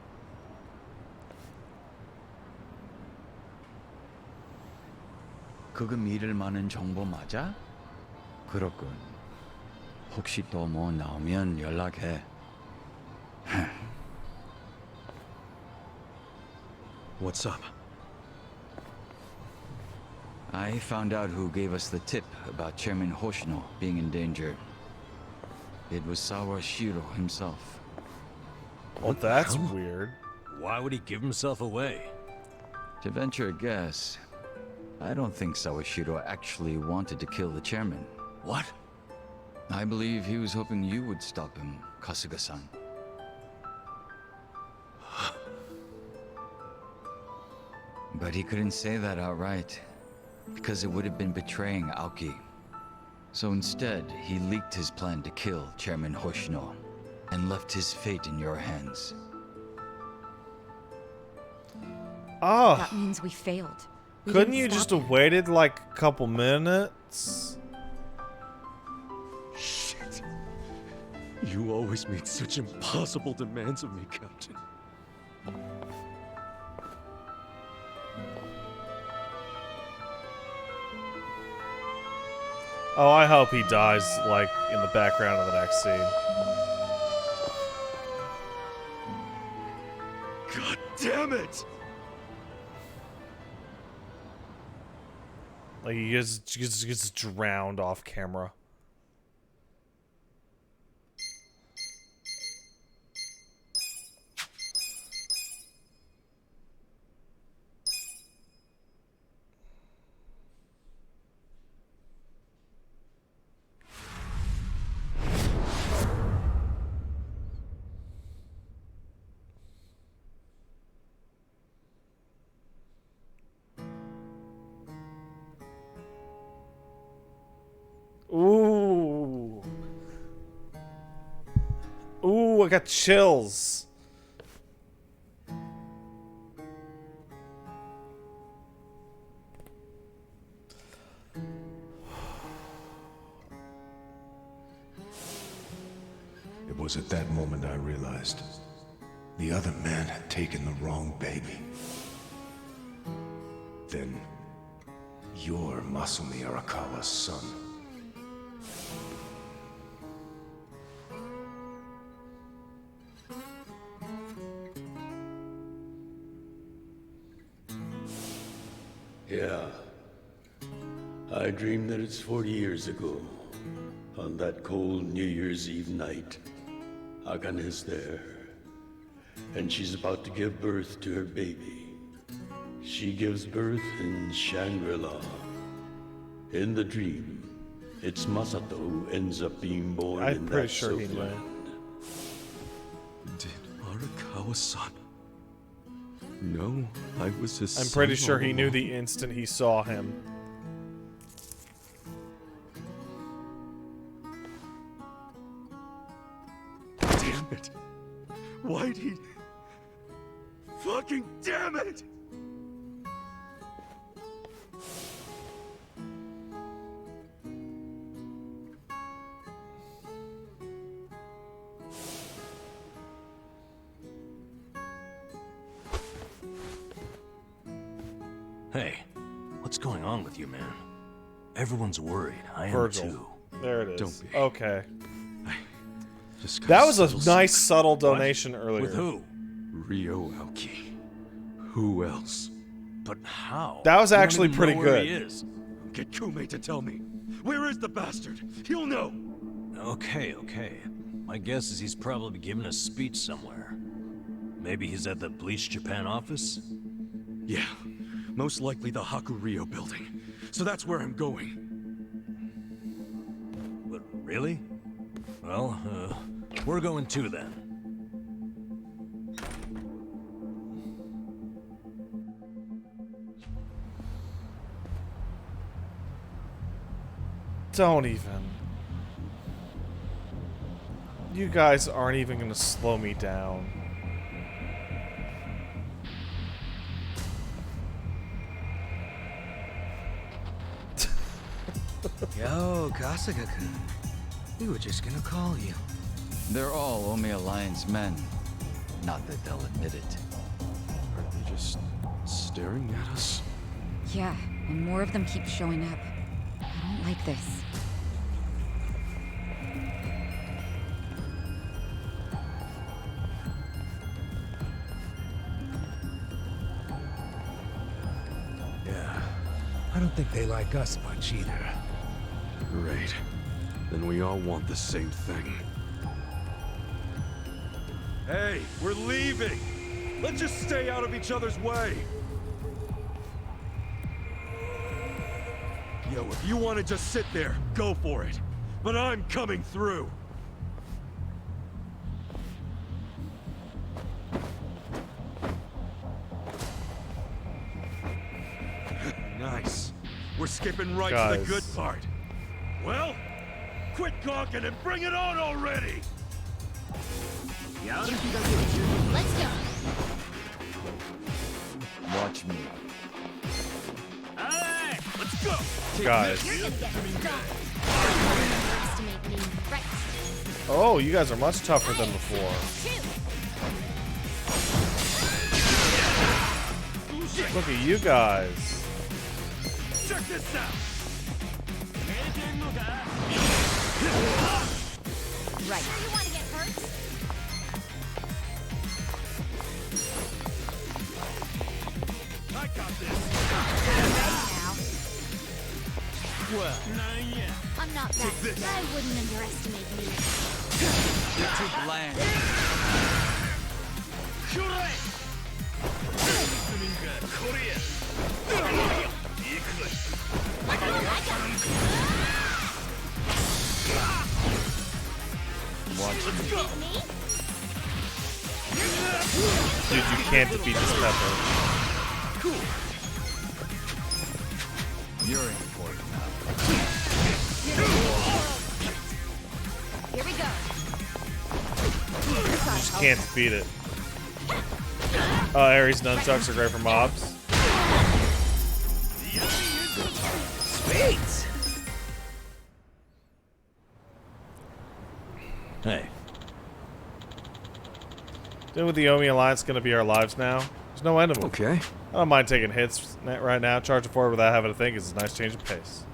그거 믿을 만한 정보 맞아? 그렇군. 혹시 또 뭐 나오면 연락해. What's up? I found out who gave us the tip about Chairman Hoshino being in danger. It was Sawashiro himself. Well, that's weird. Why would he give himself away? To venture a guess, I don't think Sawashiro actually wanted to kill the chairman. What? I believe he was hoping you would stop him, Kasuga-san. But he couldn't say that outright, because it would have been betraying Aoki. So instead, he leaked his plan to kill Chairman Hoshino, and left his fate in your hands. Oh. That means we failed. We Couldn't didn't you stop just him. have waited like a couple minutes? Shit. You always make such impossible demands of me, Captain. Oh, I hope he dies, like, in the background of the next scene. God damn it! Like, he gets drowned off camera. I got chills. It was at that moment I realized the other man had taken the wrong baby. Then, you're Masumi Arakawa's son. Yeah. I dreamed that it's 40 years ago. On that cold New Year's Eve night, Akane's there. And she's about to give birth to her baby. She gives birth in Shangri-La. In the dream, it's Masato who ends up being born in that Southland. Did Arakawa-san know I was his son? I'm pretty sure he all knew along? the instant he saw him. Damn it! Why'd he... Fucking damn it! Hey, what's going on with you, man? Everyone's worried. I am Virgil. too. There it is. Don't be. Okay. Just That was a settle nice, some- subtle donation earlier. With who? Ryo Aoki. Who else? But how? That was You don't actually even pretty know where good. he is. Get Kume to tell me. Where is the bastard? He'll know. Okay, okay. My guess is he's probably giving a speech somewhere. Maybe he's at the Bleach Japan office? Yeah, most likely the Hakuryo building. So that's where I'm going. But really? Well, we're going too then. Don't even. You guys aren't even gonna slow me down. Yo, Kasuga-kun. We were just gonna call you. They're all Ome Alliance men. Not that they'll admit it. Are they just staring at us? Yeah, and more of them keep showing up. I don't like this. Yeah, I don't think they like us much either. Great. Then we all want the same thing. Hey, we're leaving! Let's just stay out of each other's way! Yo, if you want to just sit there, go for it. But I'm coming through! Nice. We're skipping right to Guys. the good part. Well, quit gawking and bring it on already! Let's go. Watch me. Alright, let's go! Guys. You're gonna get stomped. Underestimate me, right? Oh, you guys are much tougher than before. Look at you guys. Check this out! Right. Sure you want to get hurt? I got this! Now. Well, I'm not Take bad. this. I wouldn't underestimate me. You're too bland. Watch me. Dude, you can't defeat this pepper. You're important now. Here we go. can't defeat it. Oh, Ares nunchucks are great for mobs. Sweet. Hey. Then with the Omi Alliance going to be our lives now? There's no end to them. Okay. I don't mind taking hits right now. Charging forward without having to think is a nice change of pace.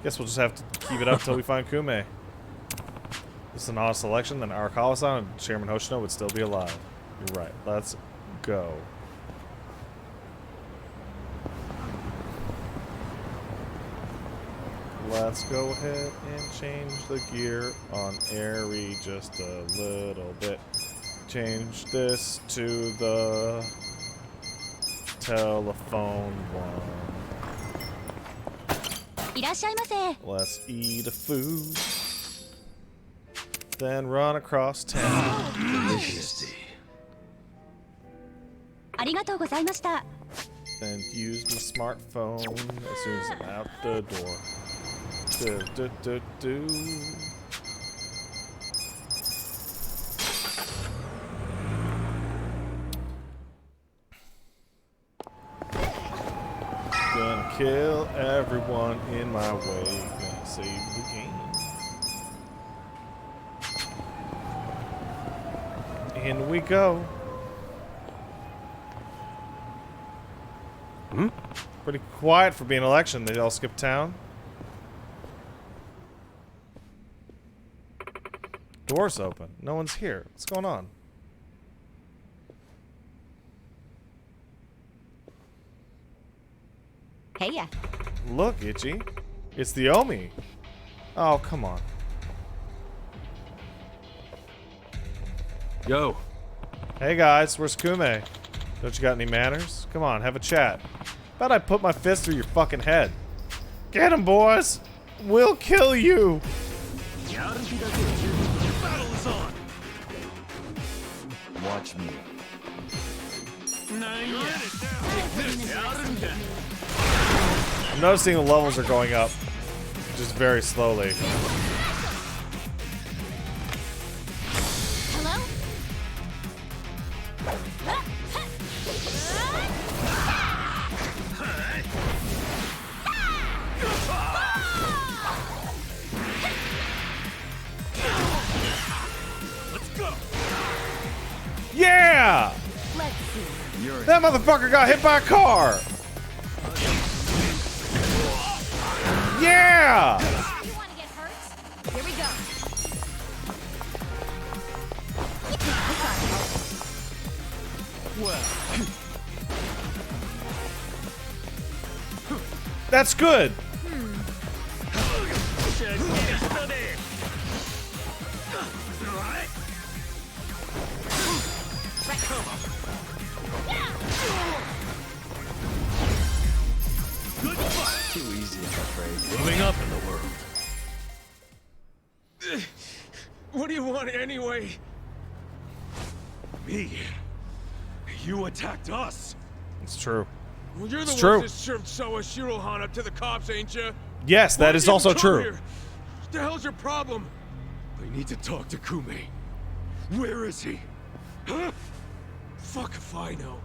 Guess we'll just have to keep it up until we find Kume. This is an honest selection, then Arakawa-san and Chairman Hoshino would still be alive. You're right. Let's go. Let's go ahead and change the gear on Airy just a little bit. Change this to the telephone one. Let's eat a food. Then run across town. Delicious. Then use my smartphone as soon as I'm out the door. Do. Gonna kill everyone in my way. Gonna save the game. In we go. Pretty quiet for being election. They all skip town. Doors open. No one's here. What's going on? Hey, yeah. Look, Itchy. It's the Omi. Oh, come on. Yo. Hey, guys. Where's Kume? Don't you got any manners? Come on, have a chat. Bet I put my fist through your fucking head. Get him, boys! We'll kill you! Battle is on. Watch me. I'm noticing the levels are going up. Just very slowly. Hello? Let's go. Yeah! Let's see. That motherfucker got hit by a car! Yeah! You want to get hurt? Here we go. That's good! Too easy, I'm afraid. Moving up in the world. What do you want anyway? Me? You attacked us. It's true. Well, you're the It's ones true. that served Sawashiro-han up to the cops, ain't you? Yes, that is also true. What the hell's your problem? I need to talk to Kume. Where is he? Huh? Fuck if I know.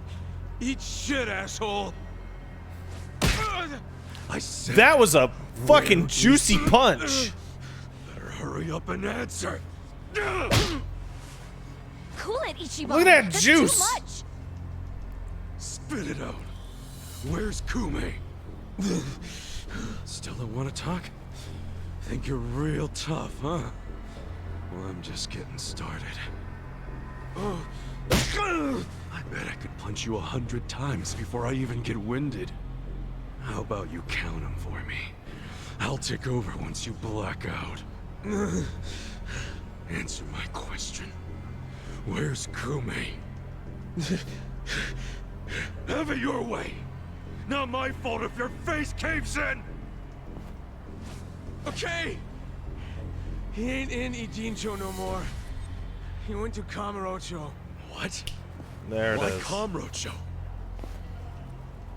Eat shit, asshole. I said That was a fucking juicy punch. better hurry up and answer. Cool it, Ichiban. Look at that That's juice. Too much. Spit it out. Where's Kume? Still don't want to talk? Think you're real tough, huh? Well, I'm just getting started. I bet I could punch you 100 times before I even get winded. How about you count them for me? I'll take over once you black out. Answer my question. Where's Kume? Have it your way. Not my fault if your face caves in! Okay. He ain't in Ijincho no more. He went to Kamurocho. What? There it Why is. Kamurocho?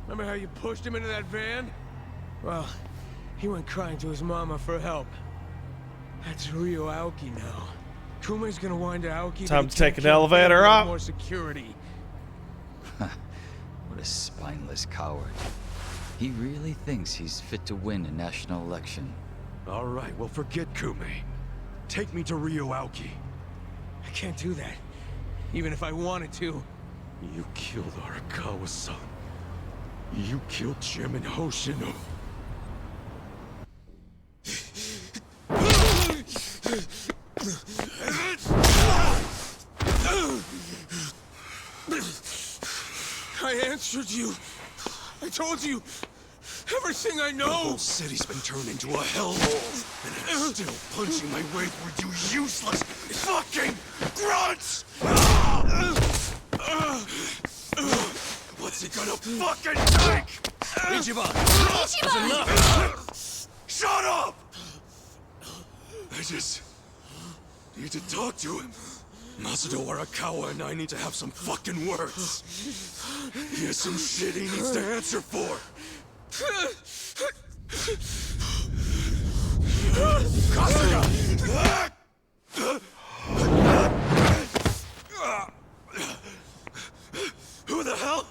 Remember how you pushed him into that van? Well, he went crying to his mama for help. That's Ryo Aoki now. Kume's gonna wind Aoki. Time to take an elevator up. More security. What a spineless coward. He really thinks he's fit to win a national election. All right, well, forget Kume. Take me to Ryo Aoki. I can't do that. Even if I wanted to. You killed Arakawa-san. You killed Chairman Hoshino. I answered you. I told you everything I know. The whole city's been turned into a hellhole, and I'm still punching my way through you useless fucking grunts! What's he gonna fucking take? Ichiban! That's enough! Shut up! I just need to talk to him. Masudo Arakawa and I need to have some fucking words. He has some shit he needs to answer for. Kasuga! Who the hell?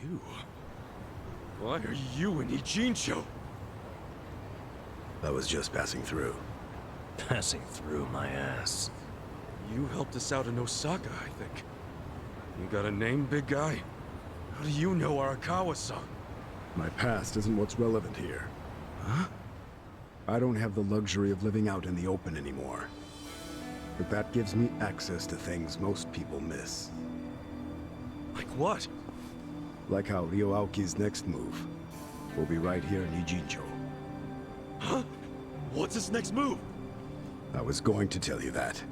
You? Why are you in Ijincho? I was just passing through. Passing through my ass. You helped us out in Osaka, I think. You got a name, big guy? How do you know Arakawa-san? My past isn't what's relevant here. Huh? I don't have the luxury of living out in the open anymore. But that gives me access to things most people miss. Like what? Like how Ryo Aoki's next move will be right here in Ijincho. Huh? What's his next move? I was going to tell you that,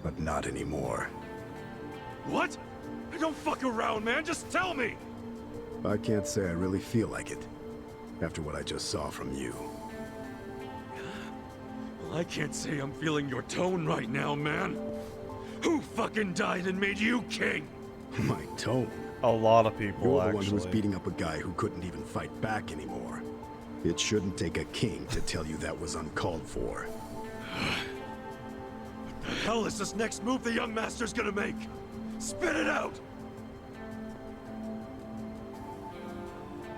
but not anymore. What? Don't fuck around, man. Just tell me! I can't say I really feel like it, after what I just saw from you. Well, I can't say I'm feeling your tone right now, man. Who fucking died and made you king? My tone? A lot of people, You're the actually. one who was beating up a guy who couldn't even fight back anymore. It shouldn't take a king to tell you that was uncalled for. What the hell is this next move the young master's gonna make? Spit it out!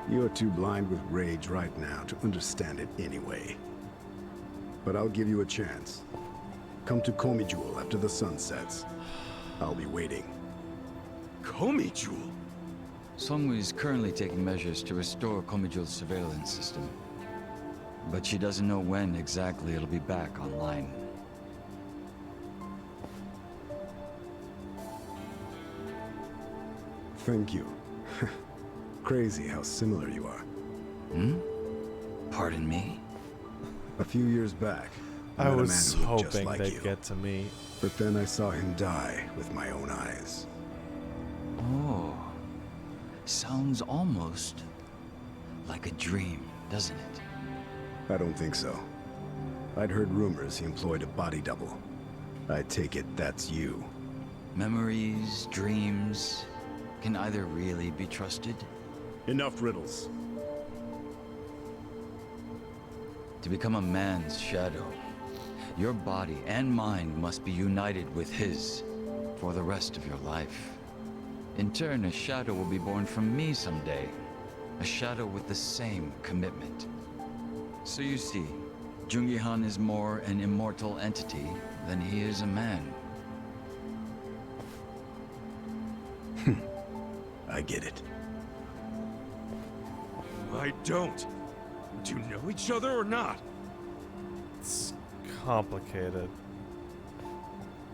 You're too blind with rage right now to understand it anyway. But I'll give you a chance. Come to Komi Jewel after the sun sets. I'll be waiting. Komi Jewel? Songwoo is currently taking measures to restore Komijul's surveillance system. But she doesn't know when exactly it'll be back online. Thank you. Crazy how similar you are. Hmm? Pardon me? A few years back, I met was a man who looked just hoping like they'd you. get to meet. But then I saw him die with my own eyes. Oh. Sounds almost like a dream, doesn't it? I don't think so. I'd heard rumors he employed a body double. I take it that's you. Memories, dreams, can either really be trusted? Enough riddles. To become a man's shadow, your body and mind must be united with his for the rest of your life. In turn, a shadow will be born from me someday. A shadow with the same commitment. So you see, Jungi-han is more an immortal entity than he is a man. I get it. I don't. Do you know each other or not? It's complicated.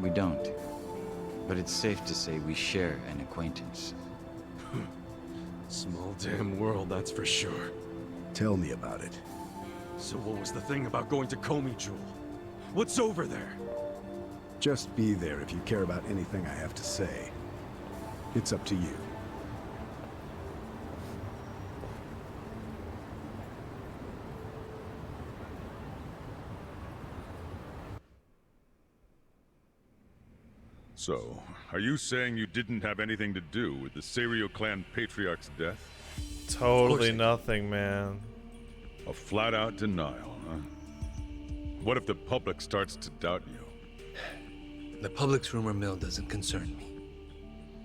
We don't. But it's safe to say we share an acquaintance. Small damn world, that's for sure. Tell me about it. So what was the thing about going to Komi Jewel? What's over there? Just be there if you care about anything I have to say. It's up to you. So, are you saying you didn't have anything to do with the Seiryo clan patriarch's death? Totally nothing, man. A flat-out denial, huh? What if the public starts to doubt you? The public's rumor mill doesn't concern me.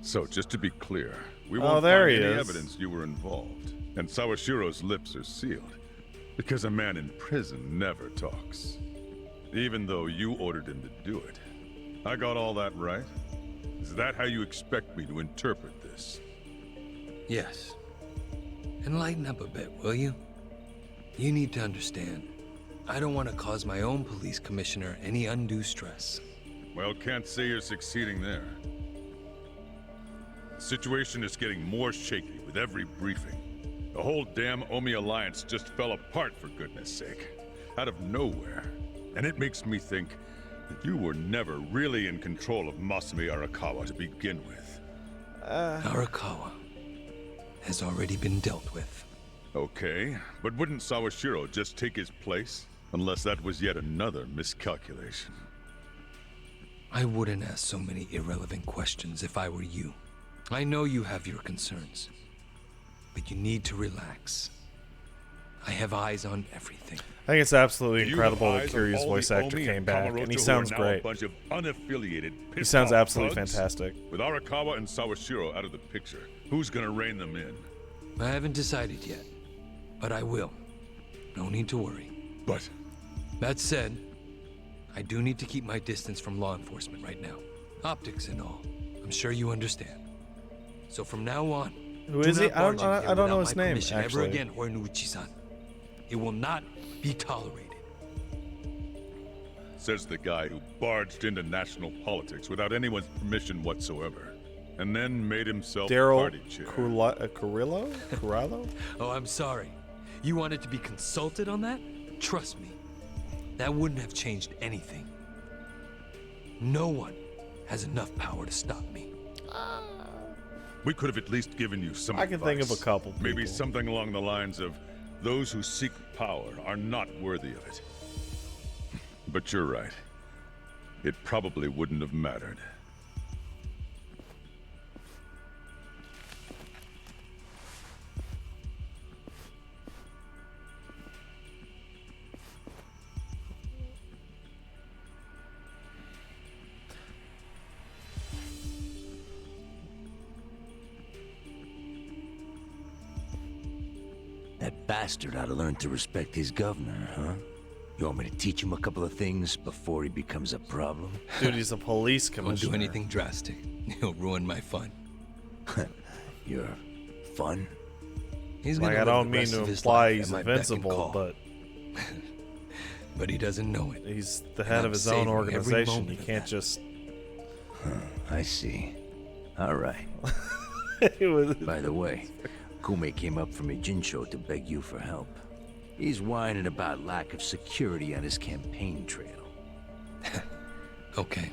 So, just to be clear, we Oh, won't there find he any is. evidence you were involved. And Sawashiro's lips are sealed. Because a man in prison never talks. Even though you ordered him to do it. I got all that right? Is that how you expect me to interpret this? Yes. And lighten up a bit, will you? You need to understand. I don't want to cause my own police commissioner any undue stress. Well, can't say you're succeeding there. The situation is getting more shaky with every briefing. The whole damn Omi alliance just fell apart, for goodness sake. Out of nowhere. And it makes me think that you were never really in control of Masumi Arakawa to begin with. Arakawa has already been dealt with. Okay, but wouldn't Sawashiro just take his place? Unless that was yet another miscalculation. I wouldn't ask so many irrelevant questions if I were you. I know you have your concerns, but you need to relax. I have eyes on everything. I think it's absolutely You incredible have that eyes on Kiryu's all voice the actor Omi came and back, Kamurocho and he who are sounds now great. A bunch of unaffiliated He sounds pissed-off absolutely thugs? fantastic. With Arakawa and Sawashiro out of the picture, who's gonna rein them in? I haven't decided yet, but I will. No need to worry. But that said, I do need to keep my distance from law enforcement right now. Optics and all. I'm sure you understand. So from now on, Who do is he? not I don't- barge in I here don't know without his my name, permission actually. Ever again, Horiguchi-san. It will not be tolerated. says the guy who barged into national politics without anyone's permission whatsoever, and then made himself Daryl party chair. Carrillo? Carrillo? Oh, I'm sorry. You wanted to be consulted on that? Trust me, that wouldn't have changed anything. No one has enough power to stop me. We could have at least given you some I can think of a advice. couple Maybe people. something along the lines of, those who seek power are not worthy of it. But you're right. It probably wouldn't have mattered. That bastard ought to learn to respect his governor, huh? You want me to teach him a couple of things before he becomes a problem? Dude, he's a police Don't commissioner. do anything drastic. You'll ruin my fun. Your fun? He's Like, gonna I live don't the mean rest to of his imply life he's at my beck and invincible, call. but But he doesn't know it. he's the And head I'm of his own savoring every organization. You moment of can't that. just. I see. All right. was... By the way, Kume came up from Ijincho to beg you for help. He's whining about lack of security on his campaign trail. Okay,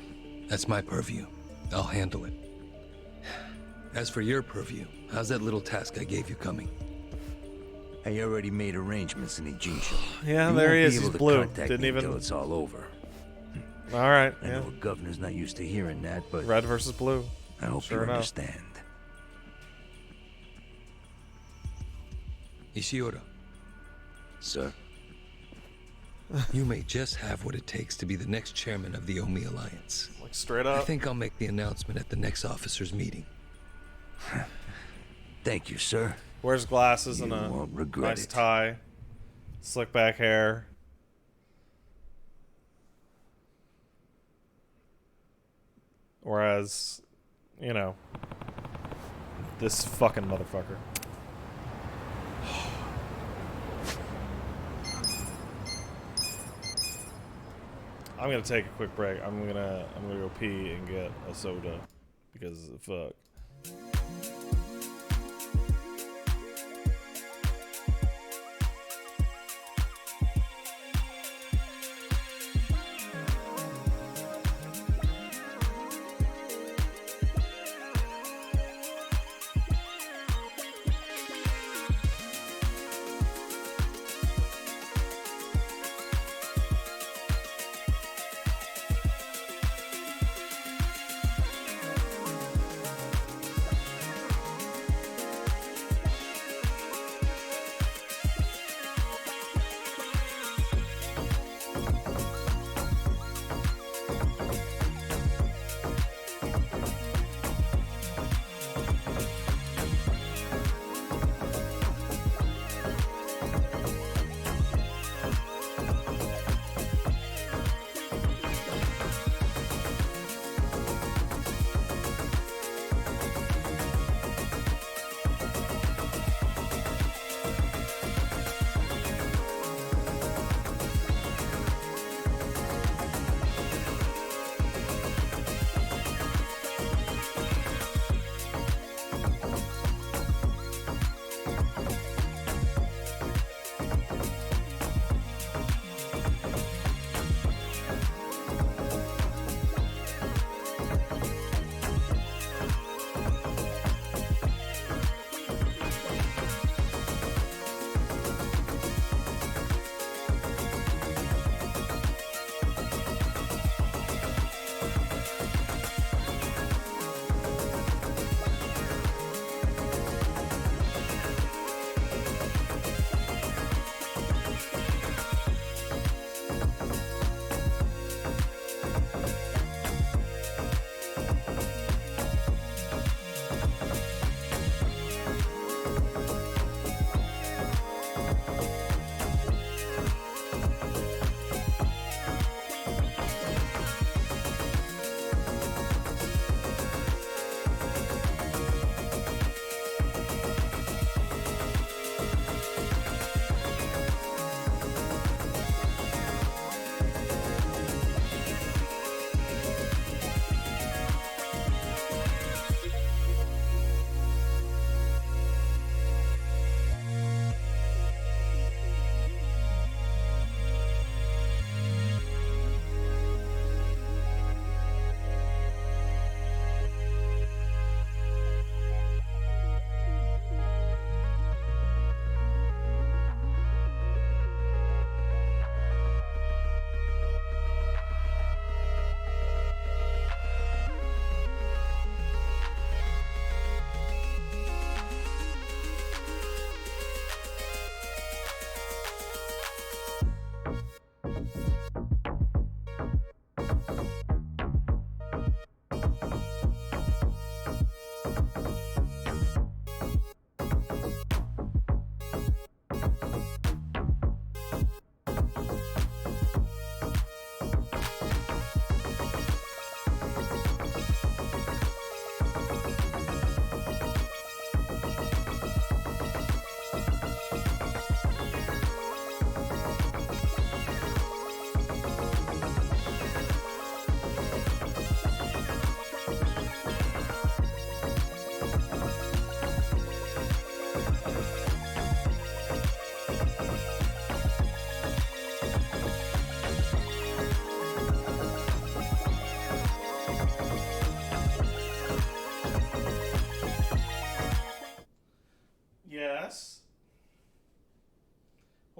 that's my purview. I'll handle it. As for your purview, how's that little task I gave you coming? I already made arrangements in Ijincho. Yeah, You there he won't is. be He's able to blue. contact Didn't me even. until it's all over. All right. I Yeah. know a governor's not used to hearing that, but Red versus blue. I hope Sure you enough. understand. Ishiura. Sir? You may just have what it takes to be the next chairman of the Omi Alliance. Like straight I up. think I'll make the announcement at the next officers' meeting. Thank you, sir. Wears glasses and You a won't regret nice it. tie, slick back hair. Whereas, you know, this fucking motherfucker. I'm gonna take a quick break. I'm gonna go pee and get a soda because fuck.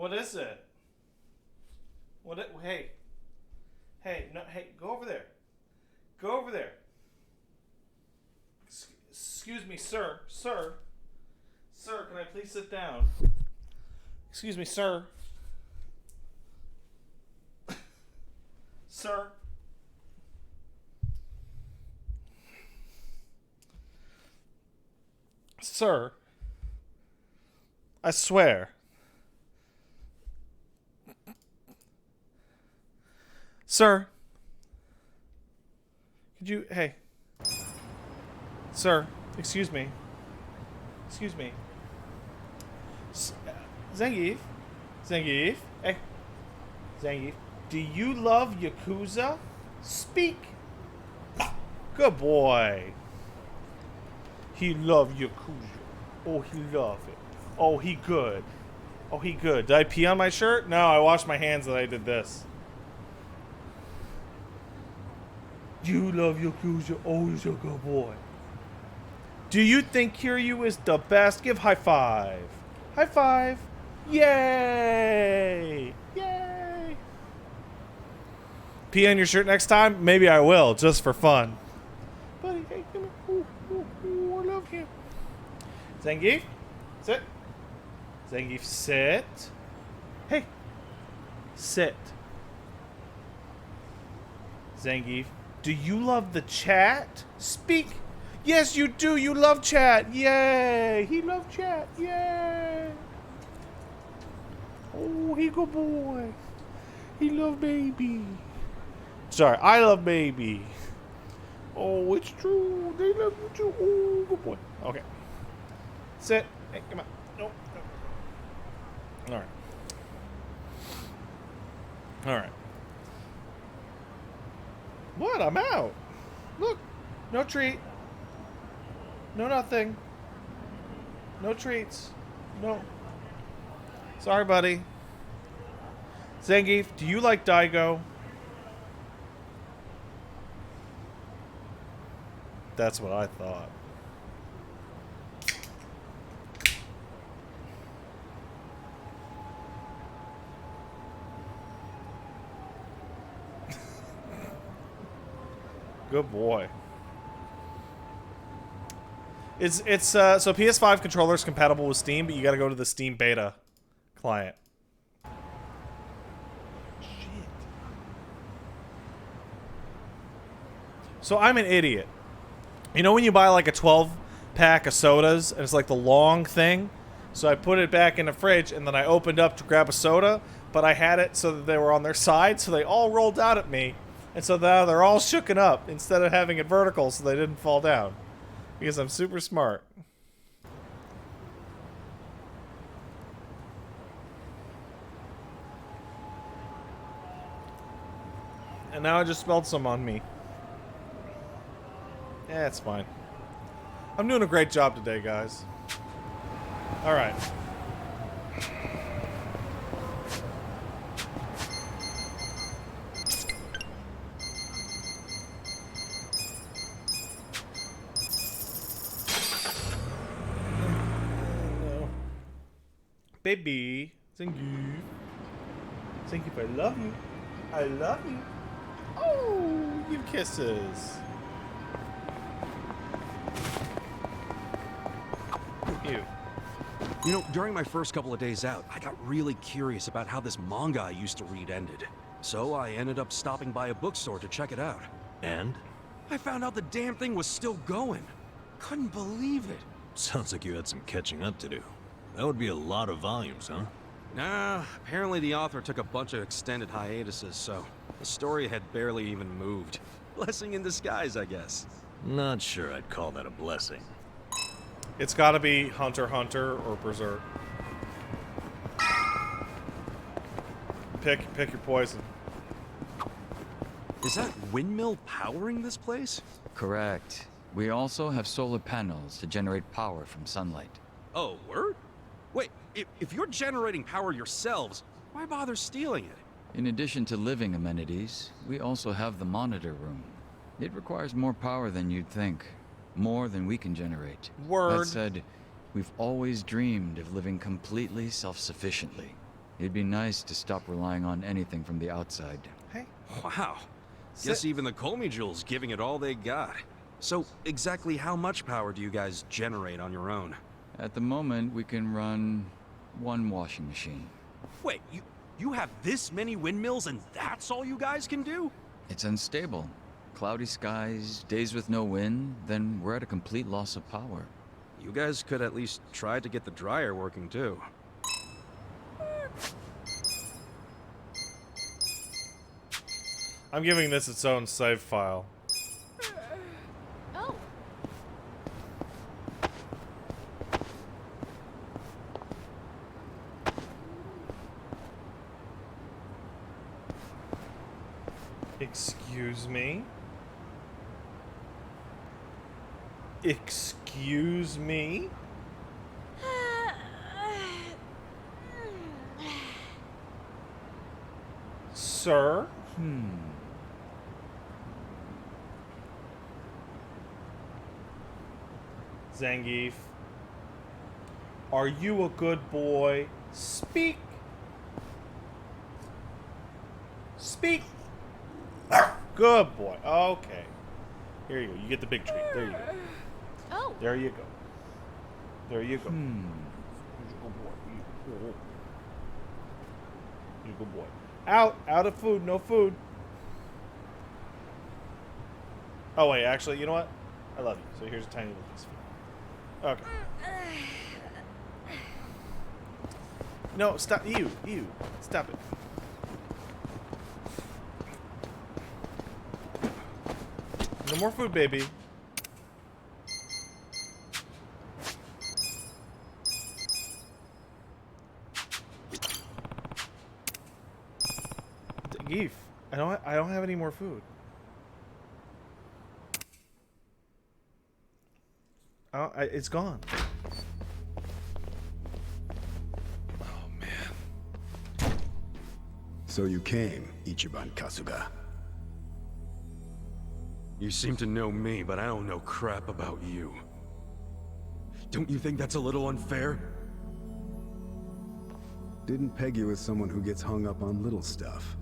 What is it? Hey. Hey, no, hey, go over there. Go over there. Excuse me, sir. Sir, can I please sit down? Excuse me, sir. Sir. Sir. I swear. Sir. Could you... Hey. Sir. Excuse me. Excuse me. Zangief? Zangief? Hey. Zangief. Do you love Yakuza? Speak. Good boy. He love Yakuza. Oh, he love it. Oh, he good. Oh, he good. Did I pee on my shirt? No, I washed my hands and I did this. You love Yakuza. Oh, he's a good boy. Do you think Kiryu is the best? Give high five. High five. Yay. Yay. Pee on your shirt next time? Maybe I will, just for fun. Buddy, hey, come here. Ooh, I love you. Zangief, sit. Zangief, sit. Hey. Sit. Zangief, do you love the chat? Speak. Yes, you do. You love chat. Yay. He loves chat. Yay. Oh, he good boy. He love baby. Sorry, I love baby. Oh, it's true. They love you too. Oh, good boy. Okay. Sit. Hey, come on. Nope. All right. All right. What? I'm out. Look. No treat. No nothing. No treats. No. Sorry, buddy. Zangief, do you like Daigo? That's what I thought. Good boy. So PS5 controller is compatible with Steam, but you got to go to the Steam beta client. Shit. So I'm an idiot. You know when you buy like a 12-pack of sodas and it's like the long thing? So I put it back in the fridge and then I opened up to grab a soda, but I had it so that they were on their side, so they all rolled out at me. And so now they're all shooken up instead of having it vertical so they didn't fall down. Because I'm super smart. And now I just spilled some on me. Yeah, it's fine. I'm doing a great job today, guys. Alright. Baby, thank you. Thank you, I love you. I love you. Oh, give kisses. You. You know, during my first couple of days out, I got really curious about how this manga I used to read ended. So I ended up stopping by a bookstore to check it out. And? I found out the damn thing was still going. Couldn't believe it. Sounds like you had some catching up to do. That would be a lot of volumes, huh? Nah, apparently the author took a bunch of extended hiatuses, so the story had barely even moved. Blessing in disguise, I guess. Not sure I'd call that a blessing. It's gotta be Hunter x Hunter or Berserk. Pick your poison. Is that windmill powering this place? Correct. We also have solar panels to generate power from sunlight. Oh, word? Wait, if you're generating power yourselves, why bother stealing it? In addition to living amenities, we also have the monitor room. It requires more power than you'd think. More than we can generate. Word. That said, we've always dreamed of living completely self-sufficiently. It'd be nice to stop relying on anything from the outside. Hey. Wow. Guess even the Comijul's giving it all they got. So, exactly how much power do you guys generate on your own? At the moment, we can run one washing machine. Wait, you have this many windmills and that's all you guys can do? It's unstable. Cloudy skies, days with no wind, then we're at a complete loss of power. You guys could at least try to get the dryer working too. I'm giving this its own save file. Oh. Excuse me? Excuse me? Sir? Zangief, are you a good boy? Speak. Speak. Good boy. Okay. Here you go. You get the big treat. There you go. Oh. There you go. There you go. Here's a good boy. Here's a good boy. Out. Out of food. No food. Oh, wait. Actually, you know what? I love you. So here's a tiny little piece of food. Okay. No, stop. You. Stop it. No more food, baby. Geef, I don't have any more food. It's gone. Oh, man. So you came, Ichiban Kasuga. You seem to know me, but I don't know crap about you. Don't you think that's a little unfair? Didn't peg you as someone who gets hung up on little stuff.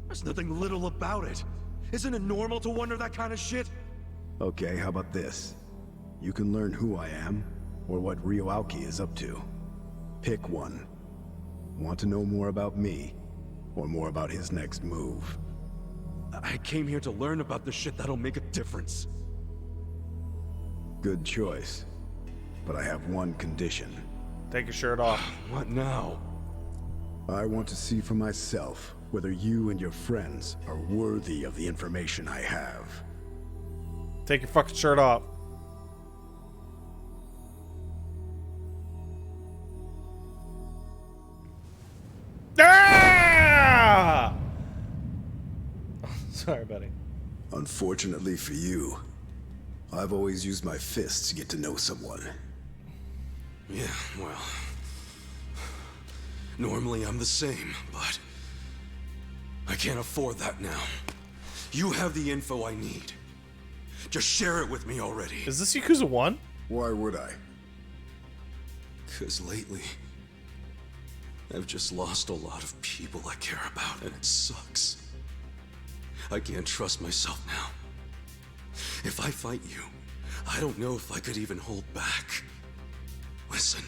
There's nothing little about it. Isn't it normal to wonder that kind of shit? Okay, how about this? You can learn who I am, or what Ryoaoki is up to. Pick one. Want to know more about me, or more about his next move? I came here to learn about the shit that'll make a difference. Good choice. But I have one condition. Take your shirt off. What now? I want to see for myself whether you and your friends are worthy of the information I have. Take your fucking shirt off. Ah! Sorry, buddy. Unfortunately for you, I've always used my fists to get to know someone. Yeah, well... Normally I'm the same, but... I can't afford that now. You have the info I need. Just share it with me already. Is this Yakuza 1? Why would I? 'Cause lately... I've just lost a lot of people I care about, and it sucks. I can't trust myself now. If I fight you, I don't know if I could even hold back. Listen,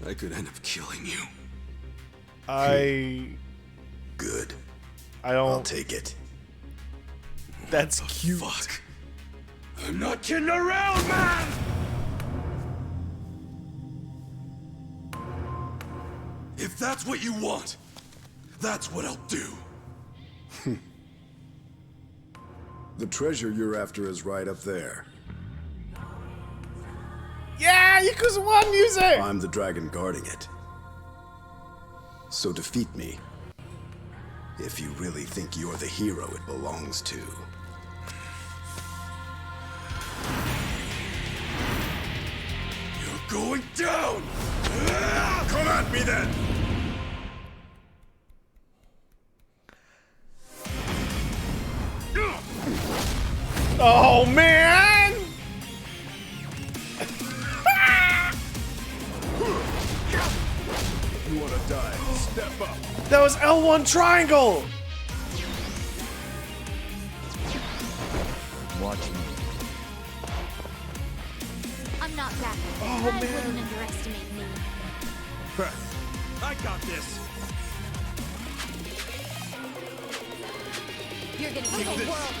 I could end up killing you. Good. I don't... I'll take it. That's cute. Fuck. I'm not kidding around, man! If that's what you want, that's what I'll do. The treasure you're after is right up there. Yeah, Yakuza 1 music! I'm the dragon guarding it. So defeat me. If you really think you're the hero it belongs to. You're going down! Come at me then! Oh, man! You wanna die. Step up. That was L1 triangle! Watch me. I'm not that. Oh, I man. wouldn't underestimate me. I got this. You're gonna take a world.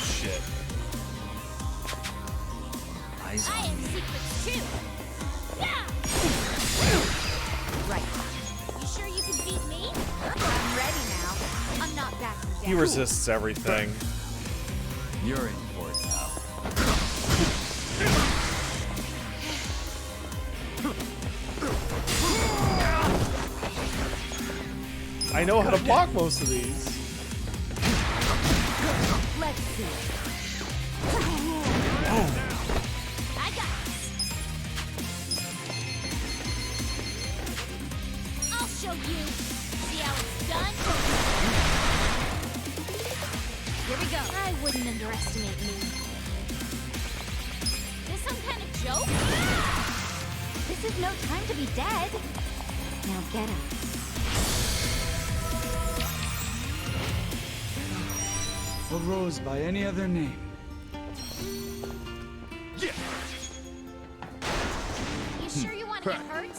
Shit. Eyes I on have me. secrets too. Yeah. Right. You sure you can beat me? I'm ready now. I'm not backing down. He resists everything. You're in for it now. I know how to block most of these. Let's see. I got this. I'll show you. See how it's done? Here we go. I wouldn't underestimate me. This some kind of joke? This is no time to be dead. Now get him. A rose by any other name. You sure you want to get hurt?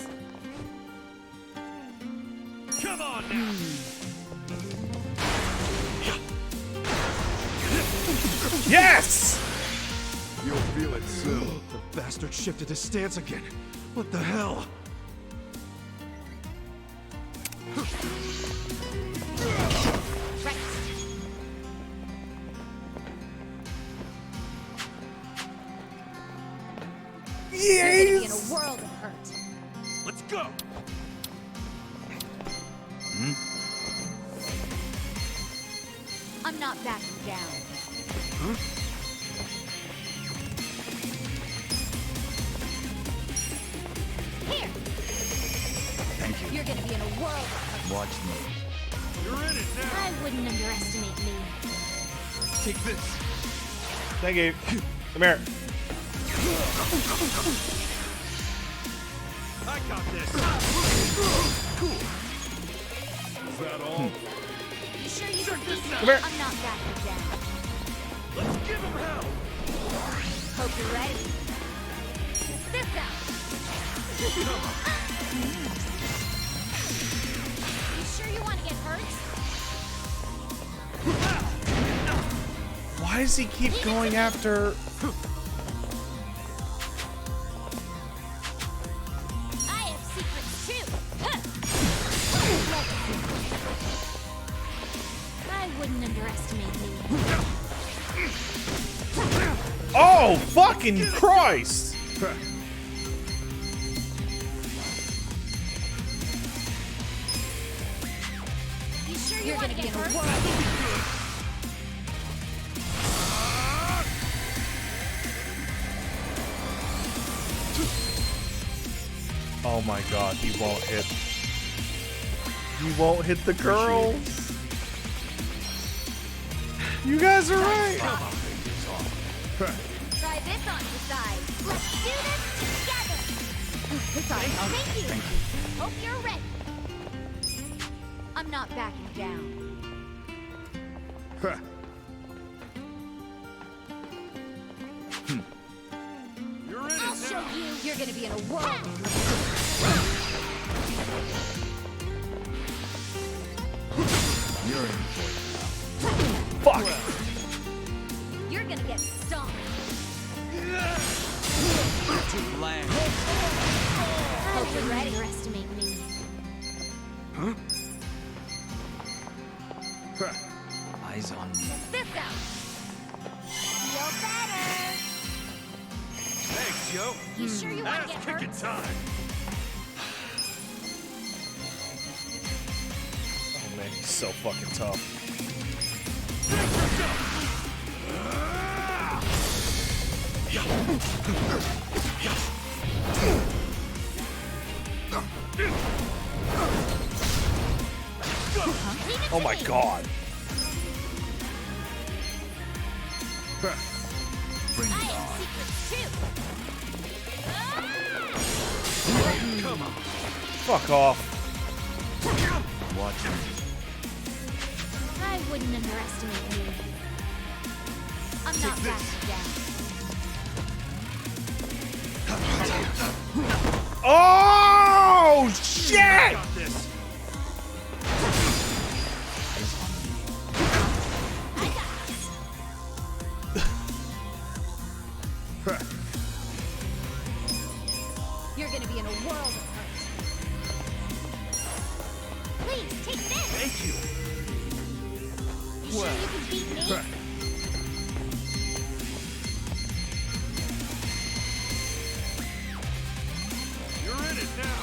Come on now. Yes! You'll feel it soon. The bastard shifted his stance again. What the hell? Right. You're gonna be in a world of hurt. Let's go. I'm not backing down. Here. Thank you. You're gonna be in a world of hurt. Watch me. You're in it now. I wouldn't underestimate me. Take this. Thank you. Come here. I got this. Cool. Is that all? You sure you Check can this beat me? out. Come here. I'm not backing down. Let's give him hell. Hope you're ready. This out. You sure you want to get hurt? Why does he keep going after... I have secrets too. I wouldn't underestimate me. Oh, fucking Christ! You sure you're gonna get hurt? Oh my god, he won't hit. He won't hit the girls. You guys are right. Try this on your side. Let's do this together. It's on. Thank you. Hope you're ready. I'm not backing down. You're in I'll it show now. you. You're gonna be in a world. You're in for it Fuck. You're gonna get stomped. now. Too bland. Hope you're ready. Underestimate me. Eyes on me. This out. Feel better. Thanks, yo. You sure you want to get Ass hurt? kicking time. Oh man, he's so fucking tough. Oh my god. Bring I it have on. secrets too. Come on. Fuck off. Watch me. I wouldn't underestimate me. I'm not backing down. Oh shit! Got this. You're gonna be in a world of hurt. Please, take this! Thank you. You sure you can beat me? You're in it now.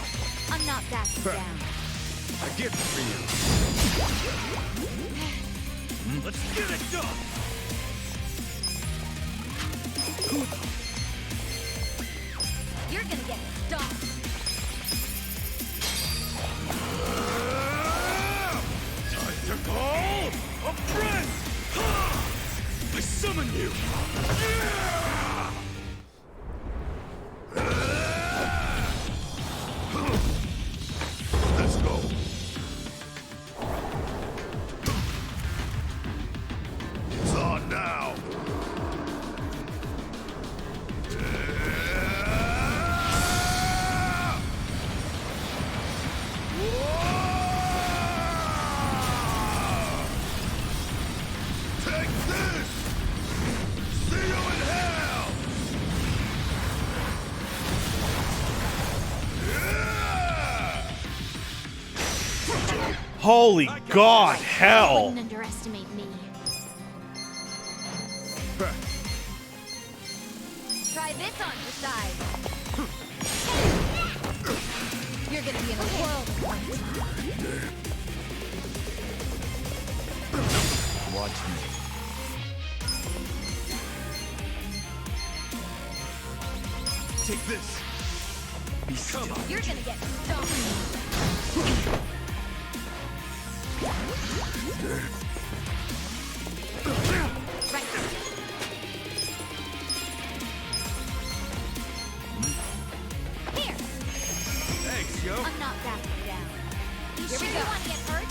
I'm not backing down. A gift for you. Let's get it done. You're gonna get stomped. Time to call a friend. I summon you. Let's go. It's on now. Take this! See you in hell! Holy god, I hell! wouldn't underestimate me. Try this on your side. You're gonna be in a world of hurt. Watch me. Take this. Be still. You're gonna get stomped. Right. Here. Thanks, yo. I'm not backing down. You sure you want to get hurt?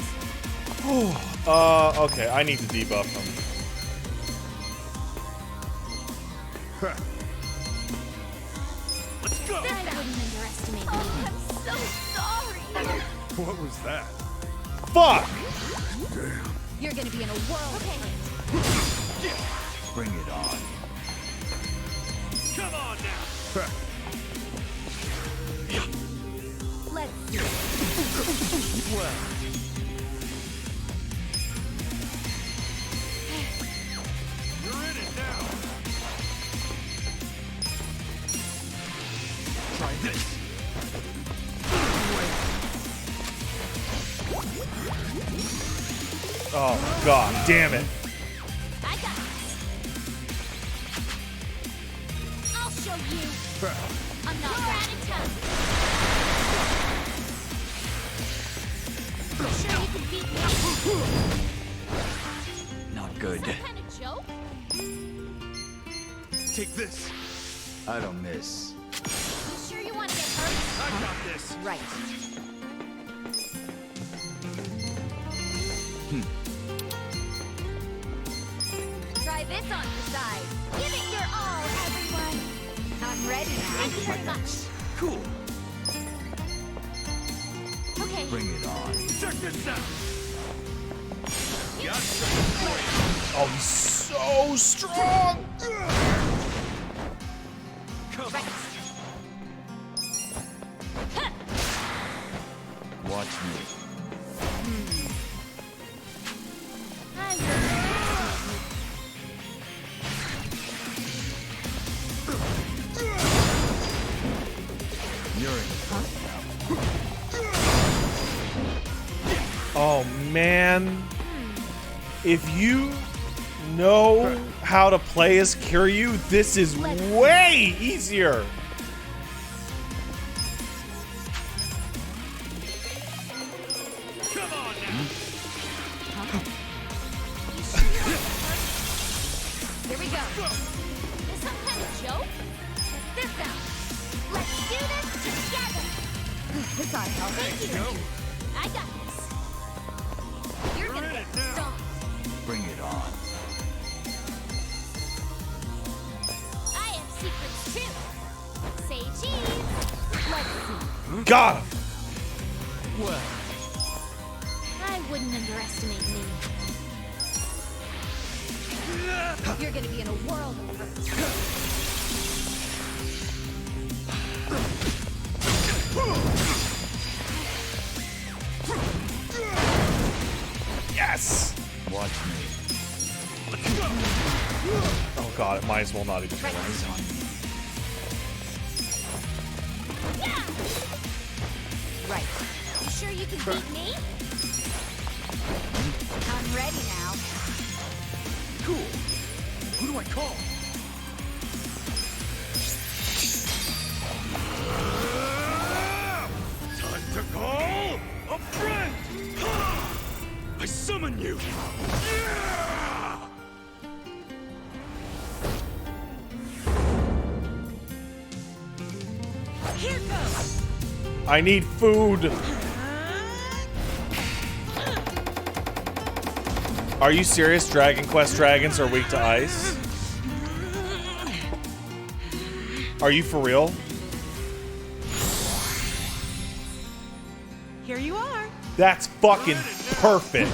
Okay, I need to debuff him. Let's go. I wouldn't underestimate me. Oh, I'm so sorry. What was that? Fuck! You're gonna be in a world. Okay. Bring it on. Come on now. Let's see. Well. You're in it now. Try this. Oh god damn it. I got this. I'll show you. I'm not out of time. You sure you can beat me? Not good. Some kind of joke? Take this. I don't miss. You sure you want to get hurt? I got this. Right. Try this on your side. Give it your all, everyone. I'm ready. Thank you very much. Cool. Okay. Bring it on. Check this out. Got Oh, he's so strong! Come Right. Watch me. I will. You're in. Oh man. If you know how to play as Kiryu, this is way easier. Come on now. You sure you want to get hurt? Here we go. Is some kind of joke? Check this out. Let's do this together. Sorry, thank you. I got this. You're gonna get stomped. Bring it on. I have secrets too. Say cheese. Let's see. Got him. Well, I wouldn't underestimate me. You're gonna be in a world of hurt. Yes! Watch me. Oh god, it might as well not even hit him. Right. You sure you can beat me? I'm ready now. Cool. Who do I call? Time to call a friend! I summon you! Here goes. I need food. Are you serious? Dragon Quest dragons are weak to ice? Are you for real? Here you are. That's fucking perfect.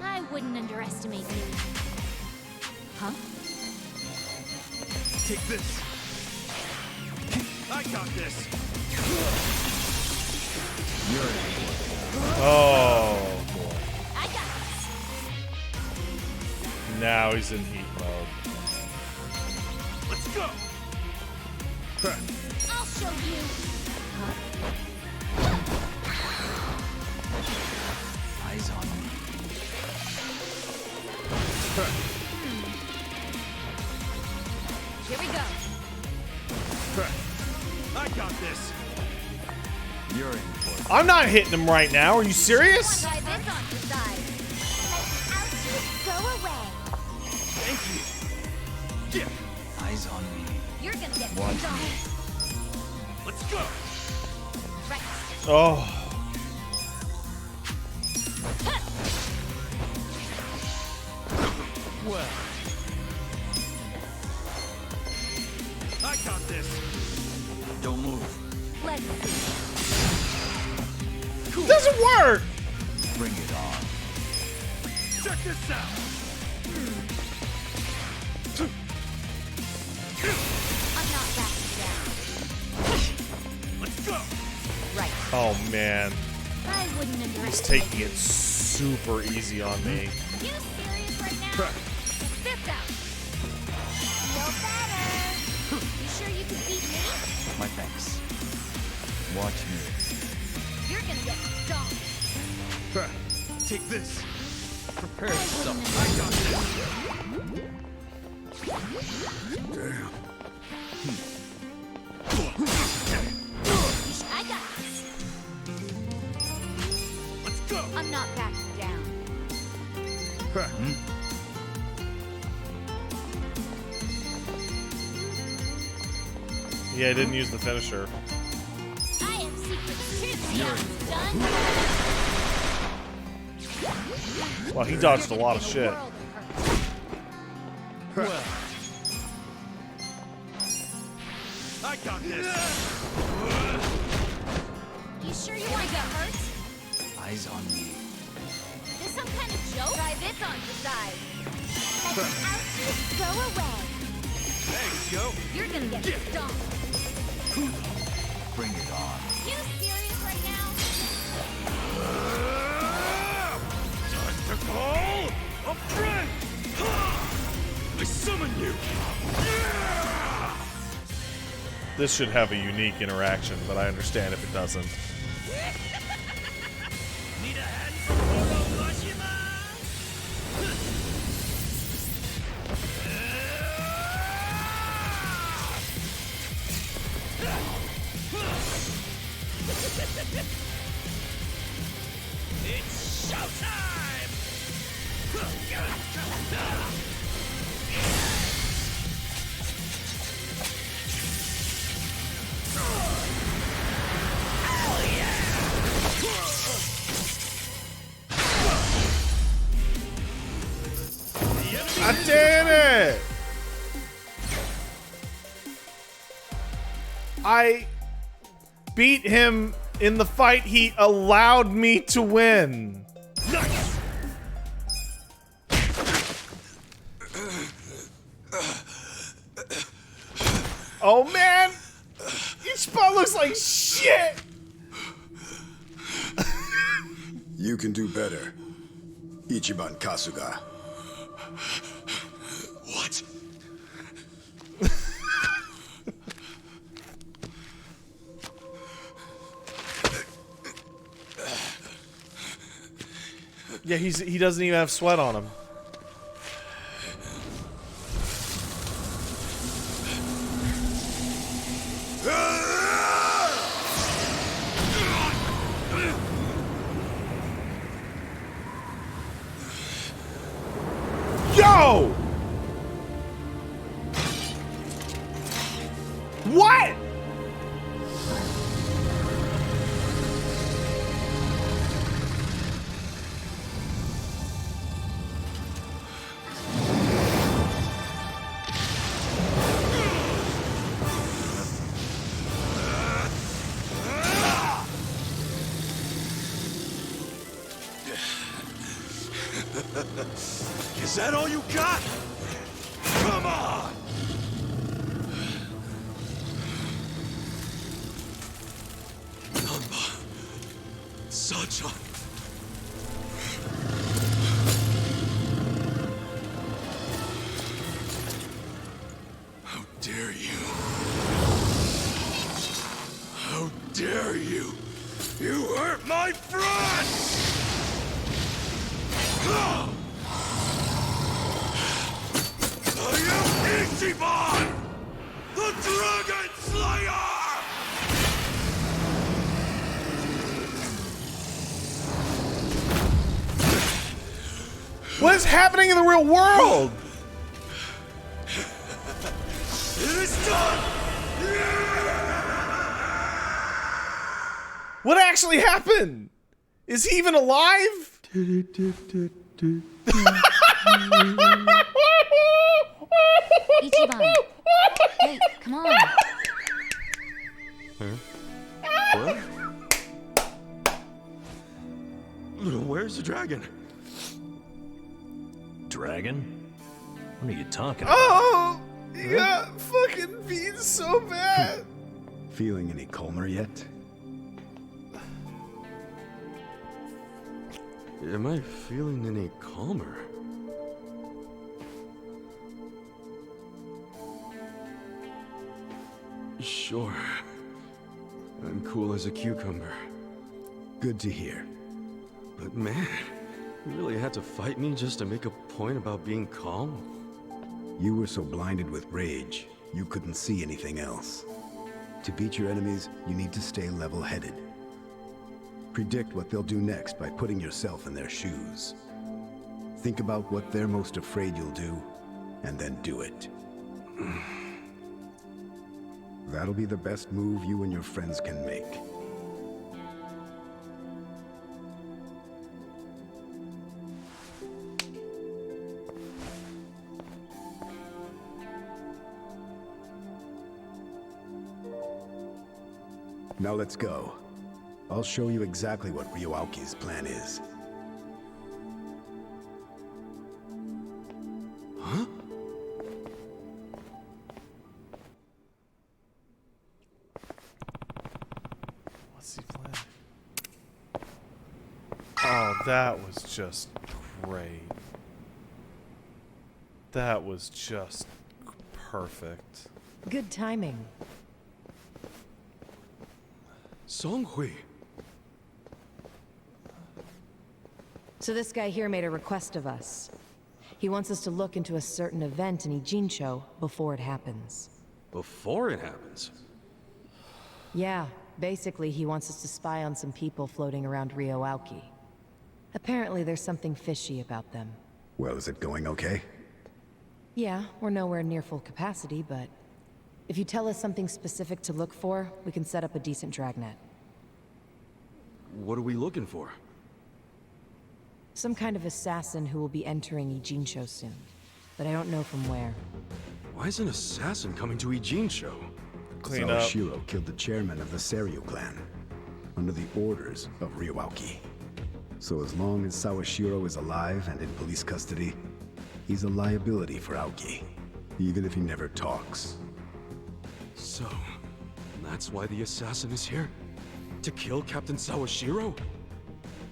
I wouldn't underestimate me. Huh? Take this. I got this. Oh boy. I got this. Now he's in heat mode. Let's go. I'll show you. Eyes on me. Here we go. I got this. You're in for it. I'm not hitting him right now. Are you serious? Try this on the side. Let ouchies go away. Thank you. Yeah. Eyes on me. You're gonna get Watch stomped. me. Let's go. Right. Oh. Well. I got this. Don't move. Let's see. Doesn't work. Bring it on. Check this out. I'm not backing down. Let's go. Right. Oh man. I wouldn't He's underestimate taking it super easy on me. you. Serious right now? Check this out. Feel better. You sure you can beat me? My thanks. Watch me. You're gonna get stomped. Take this. Prepare yourself. I got this. Damn. I got this. Let's go. I'm not backing down. Yeah, I didn't use the finisher. I have secrets too. Done. Well, he dodged a lot of shit. Well. I got this. You sure you want to get hurt? Eyes on me. This some kind of joke? Try this on the side. Let ouchies go away. Thanks, yo. You're gonna get stomped. Bring it on. You serious right now? Time to call a friend. I summon you. This should have a unique interaction, but I understand if it doesn't. Need a hand from Orogoshima? It's I beat him in the fight he allowed me to win. Nice. Oh man! Each spot looks like shit! You can do better. Ichiban Kasuga. What? Yeah, he doesn't even have sweat on him. Yo! What? Is that all you got? Come on! Namba. Sacha. How dare you? How dare you? You hurt my friends! I am Ichiban, the Dragon Slayer! What is happening in the real world? It is done! What actually happened? Is he even alive? Ichiban. Hey, come on. What? Where's the dragon? Dragon? What are you talking about? Oh! He got fucking beat so bad. Feeling any calmer yet? Am I feeling any calmer? Sure. I'm cool as a cucumber. Good to hear. But man, you really had to fight me just to make a point about being calm? You were so blinded with rage, you couldn't see anything else. To beat your enemies, you need to stay level-headed. Predict what they'll do next by putting yourself in their shoes. Think about what they're most afraid you'll do, and then do it. That'll be the best move you and your friends can make. Now let's go. I'll show you exactly what Ryoaki's plan is. Huh? What's he playing? Oh, that was just great. That was just perfect. Good timing. Songhui. So this guy here made a request of us. He wants us to look into a certain event in Ijincho before it happens. Before it happens? Yeah, basically he wants us to spy on some people floating around Ryoaoki. Apparently there's something fishy about them. Well, is it going okay? Yeah, we're nowhere near full capacity, but if you tell us something specific to look for, we can set up a decent dragnet. What are we looking for? Some kind of assassin who will be entering Ijincho soon, but I don't know from where. Why is an assassin coming to Ijincho? clean up. Sawashiro killed the chairman of the Seiryu clan, under the orders of Ryuauki. So as long as Sawashiro is alive and in police custody, he's a liability for Aoki, even if he never talks. So, that's why the assassin is here? To kill Captain Sawashiro?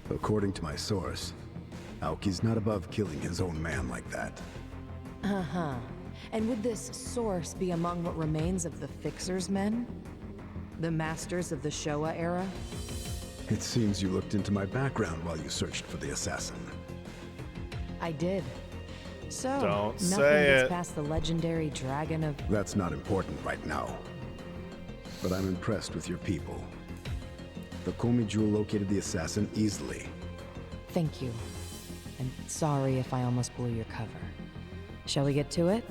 According to my source, Aoki's not above killing his own man like that. Uh-huh. And would this source be among what remains of the Fixer's men? The masters of the Showa era? It seems you looked into my background while you searched for the assassin. I did. So, Don't nothing say gets it. past the legendary dragon of... That's not important right now. But I'm impressed with your people. The Komi Jewel located the assassin easily. Thank you. And sorry if I almost blew your cover. Shall we get to it?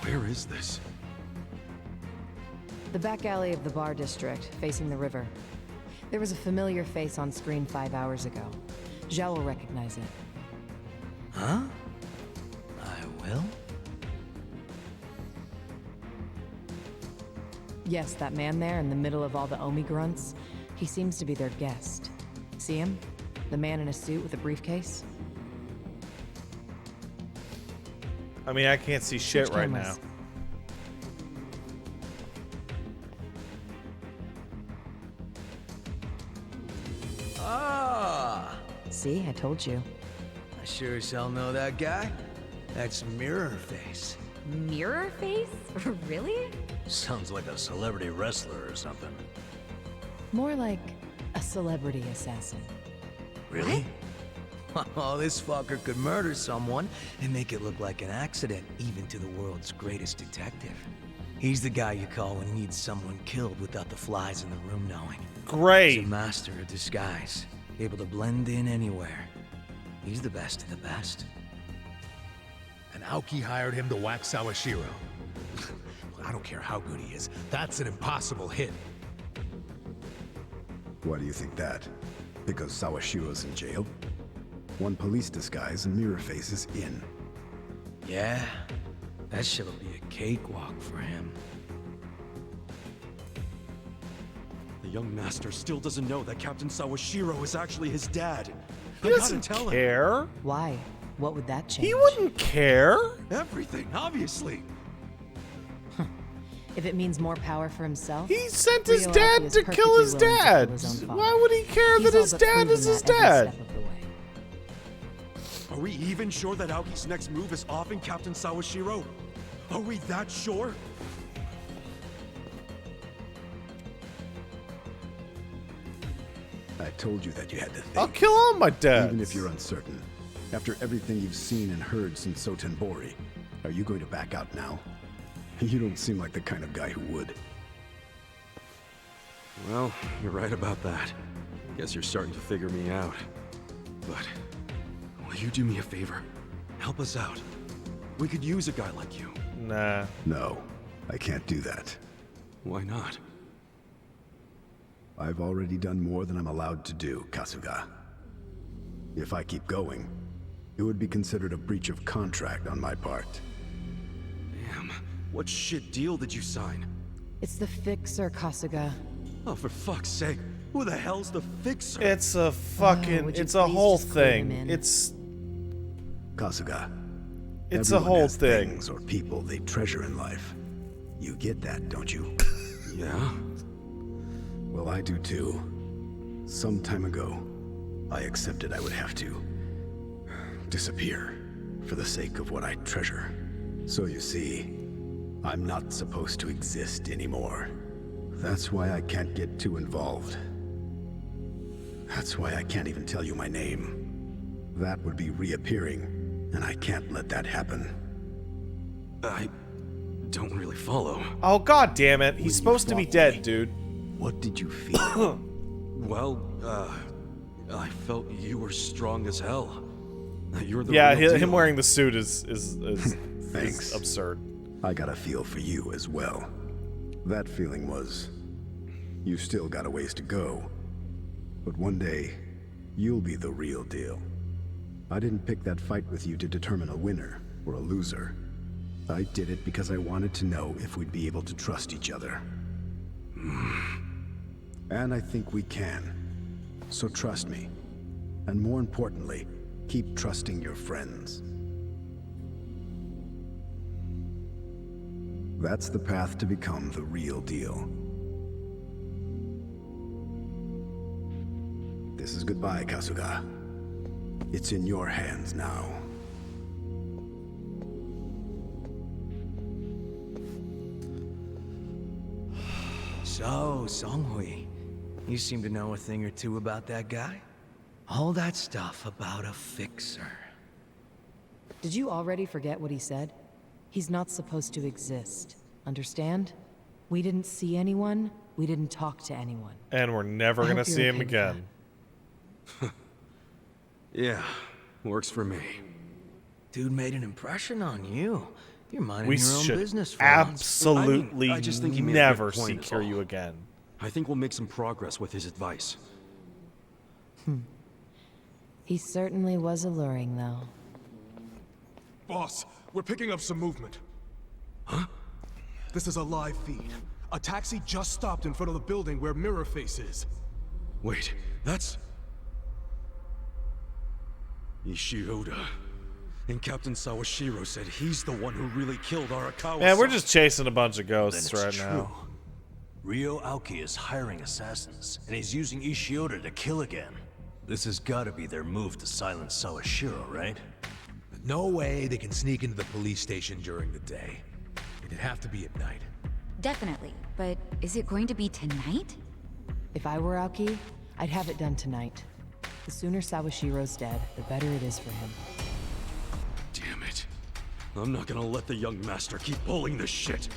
Where is this? The back alley of the bar district, facing the river. There was a familiar face on screen 5 hours ago. Zhao will recognize it. Huh? I will? Yes, that man there in the middle of all the Omi grunts. He seems to be their guest. See him? The man in a suit with a briefcase? I mean, I can't see shit Switch right cameras. now. Ah! See, I told you. I sure as hell know that guy. That's Mirror Face. Mirror face? Really? Sounds like a celebrity wrestler or something. More like a celebrity assassin. Really? Oh, this fucker could murder someone and make it look like an accident, even to the world's greatest detective. He's the guy you call when you need someone killed without the flies in the room knowing. Great. He's a master of disguise, able to blend in anywhere. He's the best of the best. And Aoki hired him to whack Sawashiro. I don't care how good he is. That's an impossible hit. Why do you think that? Because Sawashiro's in jail? One police disguise and Mirror Face is in. Yeah, that shit'll be a cakewalk for him. The young master still doesn't know that Captain Sawashiro is actually his dad. He I gotta doesn't tell him. care. Why? What would that change? He wouldn't care. Everything, obviously. If it means more power for himself? He sent his Ryuauki dad is to kill his perfectly willing to dad. kill his own father. Why would he care He's that all his but dad proven is his that every dad? step of the way. Are we even sure that Aoki's next move is offing Captain Sawashiro? Are we that sure? I told you that you had to think. I'll kill all my dads. Even if you're uncertain. After everything you've seen and heard since Sotenbori, are you going to back out now? You don't seem like the kind of guy who would. Well, you're right about that. Guess you're starting to figure me out. But, will you do me a favor? Help us out. We could use a guy like you. Nah. No, I can't do that. Why not? I've already done more than I'm allowed to do, Kasuga. If I keep going, it would be considered a breach of contract on my part. Damn, what shit deal did you sign? It's the Fixer, Kasuga. Oh, for fuck's sake, who the hell's the Fixer? It's a fucking. would you It's a please whole just clue him thing. in? It's. Kasuga. It's a everyone whole has thing. Things or people they treasure in life. You get that, don't you? Yeah? Well, I do too. Some time ago, I accepted I would have to disappear for the sake of what I treasure. So you see, I'm not supposed to exist anymore. That's why I can't get too involved. That's why I can't even tell you my name. That would be reappearing, and I can't let that happen. I don't really follow. Oh god damn it! He's supposed to be dead, dude. What did you feel? Well, I felt you were strong as hell. You're the Yeah, real him deal. wearing the suit is Thanks. absurd. I got a feel for you as well. That feeling was, you still got a ways to go. But one day, you'll be the real deal. I didn't pick that fight with you to determine a winner. or a loser. I did it because I wanted to know if we'd be able to trust each other. And I think we can. So trust me. And more importantly, keep trusting your friends. That's the path to become the real deal. This is goodbye, Kasuga. It's in your hands now. So, Songhui, you seem to know a thing or two about that guy? All that stuff about a fixer. Did you already forget what he said? He's not supposed to exist. Understand? We didn't see anyone. We didn't talk to anyone. And we're never gonna see him again. Yeah, works for me. Dude made an impression on you. You're minding We your own should business for absolutely I just think he made a never good point, see is all. Kiryu again. I think we'll make some progress with his advice. He certainly was alluring, though. Boss, we're picking up some movement. Huh? This is a live feed. A taxi just stopped in front of the building where Mirror Face is. Wait, that's... Ishioda. And Captain Sawashiro said he's the one who really killed Arakawa. Man, we're just chasing a bunch of Then ghosts it's right true. now. Ryo Aoki is hiring assassins, and he's using Ishioda to kill again. This has got to be their move to silence Sawashiro, right? No way they can sneak into the police station during the day. It'd have to be at night. Definitely, but is it going to be tonight? If I were Aoki, I'd have it done tonight. The sooner Sawashiro's dead, the better it is for him. Damn it. I'm not gonna let the young master keep pulling this shit.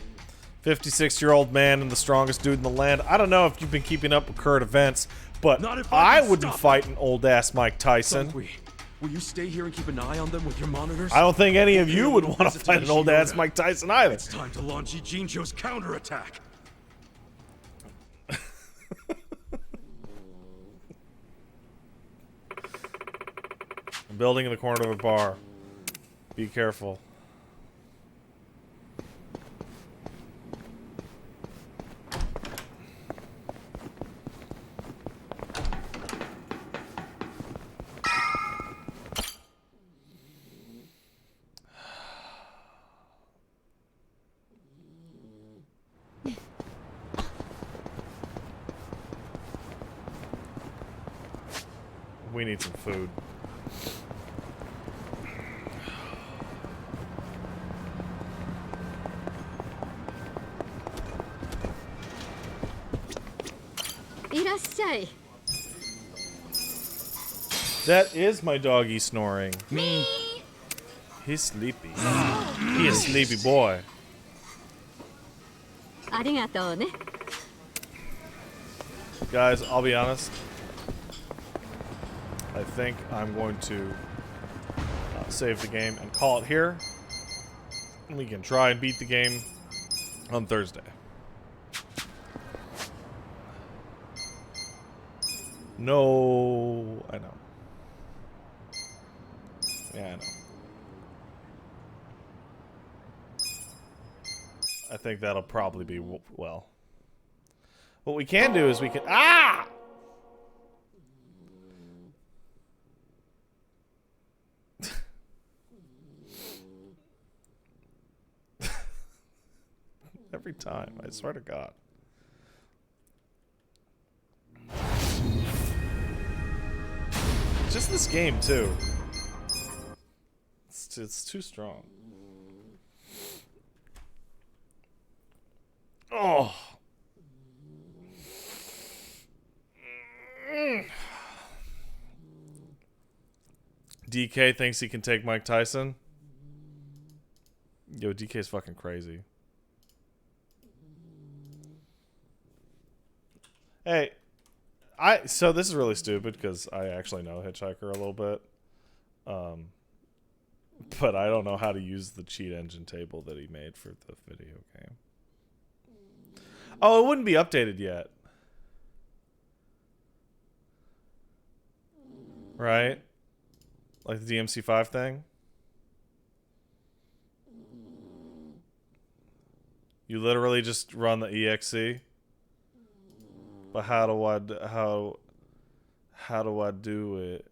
56-year-old man and the strongest dude in the land. I don't know if you've been keeping up with current events, but Not if I I can wouldn't stop fight an old-ass Mike Tyson. Will you stay here and keep an eye on them with your monitors? I don't think any of you would We'll want to visit fight an old-ass Ishioda. Mike Tyson either. It's time to launch Ijincho's counterattack. A building in the corner of a bar. Be careful. We need some food. That is my doggy snoring. Me. He's sleepy. He is sleepy boy. Guys, I'll be honest. I think I'm going to save the game and call it here. And we can try and beat the game on Thursday. No, I know. Yeah, I know. I think that'll probably be well. What we can do is we can every time, I swear to God. Just this game too. It's too strong. Oh. DK thinks he can take Mike Tyson. Yo, DK's fucking crazy. Hey, so this is really stupid because I actually know Hitchhiker a little bit. But I don't know how to use the cheat engine table that he made for the video game. Oh, it wouldn't be updated yet. Right? Like the DMC5 thing? You literally just run the EXE. But how do I do it?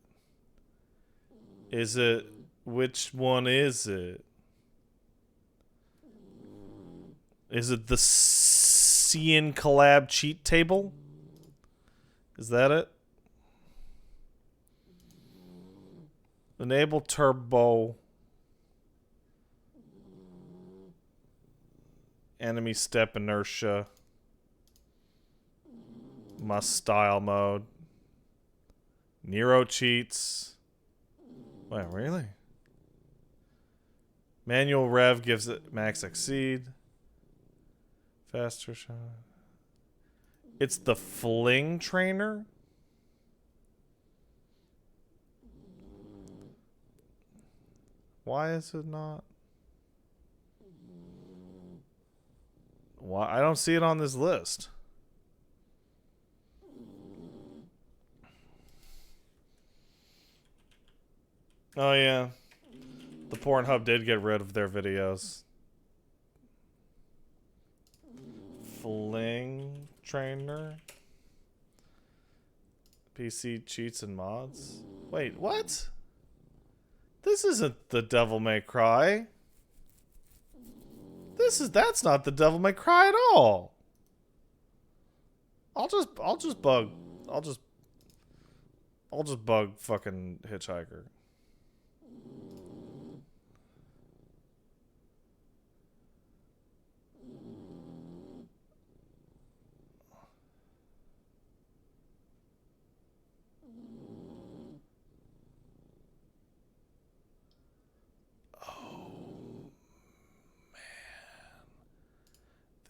Is it, which one is it? Is it the Cian collab cheat table? Is that it? Enable turbo. Enemy step inertia. Must style mode. Nero cheats. Wait, really? Manual rev gives it max exceed. Faster shot. It's the fling trainer? Why is it not? Why? I don't see it on this list. Oh yeah. The Pornhub did get rid of their videos. Fling trainer. PC cheats and mods. Wait, what? This isn't the Devil May Cry. That's not the Devil May Cry at all. I'll just bug fucking Hitchhiker.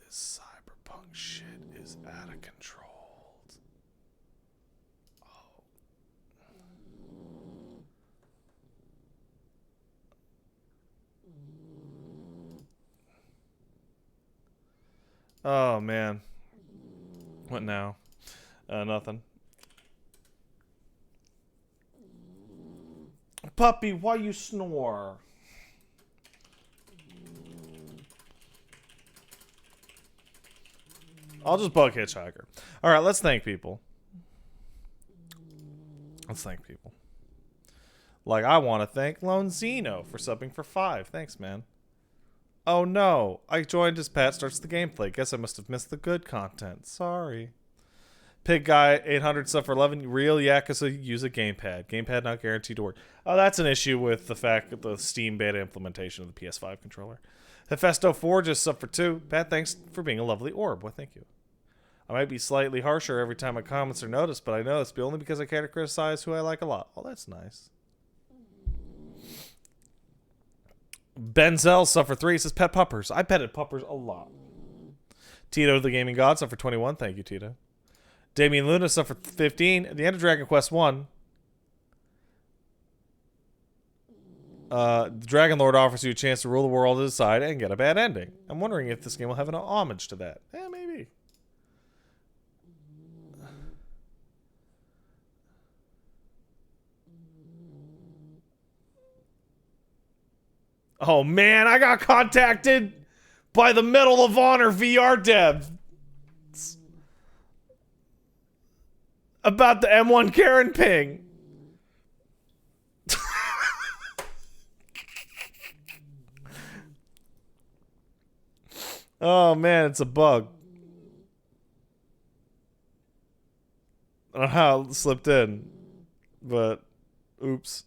Cyberpunk shit is out of control. Oh man. What now? Nothing. Puppy, why you snore? I'll just bug Hitchhiker. Alright, let's thank people. Like, I want to thank Lone Zeno for subbing for 5. Thanks, man. Oh no, I joined as Pat starts the gameplay. Guess I must have missed the good content. Sorry. Pig Guy 800 sub for 11. Real Yakuza use a gamepad. Gamepad not guaranteed to work. Oh, that's an issue with the fact that the Steam beta implementation of the PS5 controller. Hefesto 4 just sub for 2. Pat, thanks for being a lovely orb. Well, thank you. I might be slightly harsher every time my comments are noticed, but I know it's only because I care to criticize who I like a lot. Oh, that's nice. Benzel sub for 3 says pet puppers. I petted puppers a lot. Tito the Gaming God sub for 21. Thank you, Tito. Damien Luna sub for 15. At the end of Dragon Quest 1, the Dragon Lord offers you a chance to rule the world to decide and get a bad ending. I'm wondering if this game will have an homage to that. Yeah, maybe. Oh man, I got contacted by the Medal of Honor VR dev about the M1 Karen ping. Oh man, it's a bug. I don't know how it slipped in, but oops.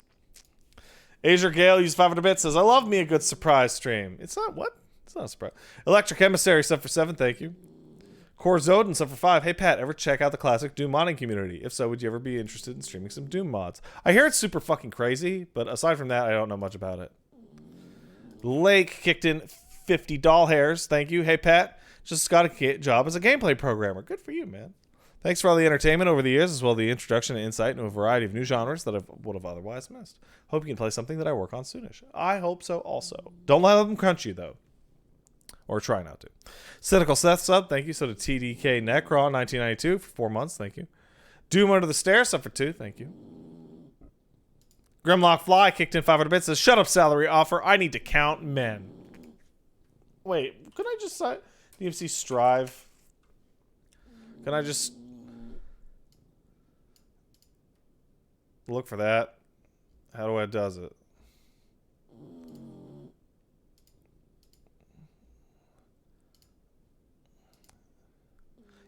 Azure Gale used 500 bits, says, I love me a good surprise stream. It's not, what? It's not a surprise. Electric Emissary sub for 7, thank you. Core Zoden sub for 5. Hey Pat, ever check out the classic Doom modding community? If so, would you ever be interested in streaming some Doom mods? I hear it's super fucking crazy, but aside from that, I don't know much about it. Lake kicked in 50 doll hairs, thank you. Hey Pat, just got a job as a gameplay programmer. Good for you, man. Thanks for all the entertainment over the years, as well as the introduction and insight into a variety of new genres that I would have otherwise missed. Hope you can play something that I work on soonish. I hope so also. Don't let them crunch you, though. Or try not to. Cynical Seth sub, thank you. So did TDK Necron 1992 for 4 months, thank you. Doom Under the Stairs sub for 2, thank you. Grimlock Fly kicked in 500 bits, says, shut up salary offer, I need to count men. Wait, could I just say... DMC Strive. Can I just look for that? How do I does it?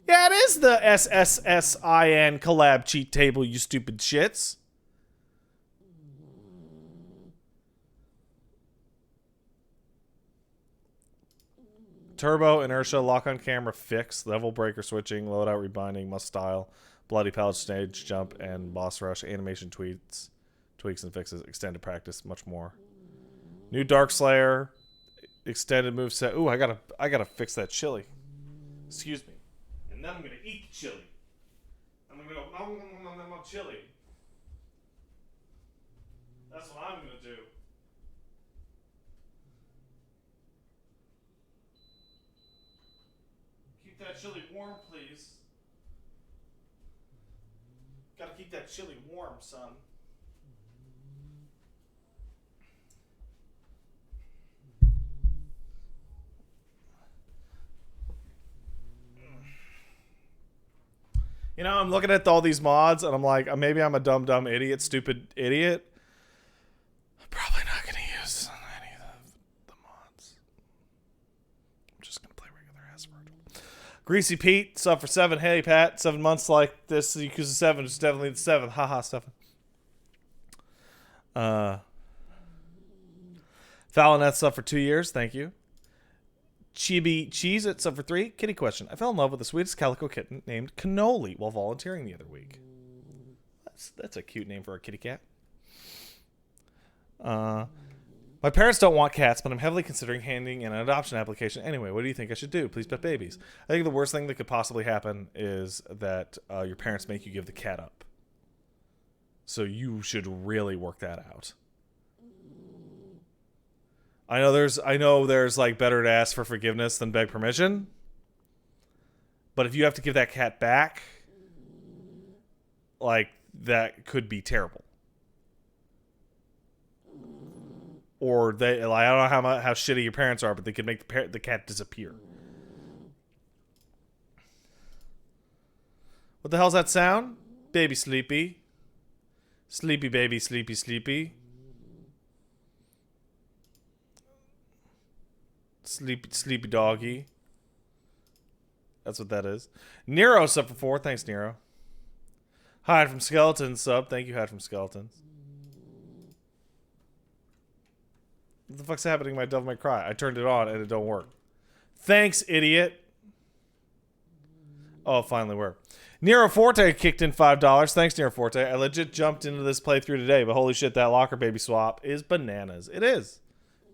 Yeah, it is the SSSIN collab cheat table, you stupid shits. Turbo, inertia, lock on camera, fix, level breaker switching, loadout rebinding, must style, bloody pouch, stage jump, and boss rush, animation tweaks and fixes, extended practice, much more. New Dark Slayer, extended moveset. Ooh, I gotta fix that chili. Excuse me. And then I'm gonna eat the chili. I'm gonna go nom chili. That's what I'm gonna do. Keep that chili warm, please. Gotta keep that chili warm, son. You know, I'm looking at all these mods, and I'm like, maybe I'm a dumb idiot, stupid idiot. I'm probably not going to use any of the mods. I'm just going to play regular ass Virgil. Greasy Pete, sub for 7. Hey, Pat, 7 months like this. Yakuza 7 is definitely the 7th. Haha, Stefan. Fallonette, sub for 2 years. Thank you. Chibi Cheese at sub for 3. Kitty question. I fell in love with the sweetest calico kitten named Cannoli while volunteering the other week. That's a cute name for a kitty cat. My parents don't want cats, but I'm heavily considering handing in an adoption application. Anyway, what do you think I should do? Please pet babies. I think the worst thing that could possibly happen is that your parents make you give the cat up. So you should really work that out. I know there's like better to ask for forgiveness than beg permission. But if you have to give that cat back, like that could be terrible. Or they, like, I don't know how shitty your parents are, but they could make the cat disappear. What the hell's that sound? Baby sleepy. Sleepy baby, sleepy sleepy. Sleepy doggy. That's what that is. Nero sub for 4. Thanks, Nero. Hide from Skeletons sub. Thank you, Hide from Skeletons. What the fuck's happening to my Devil May Cry? I turned it on and it don't work. Thanks, idiot. Oh, it finally worked. Nero Forte kicked in $5. Thanks, Nero Forte. I legit jumped into this playthrough today, but holy shit, that locker baby swap is bananas. It is.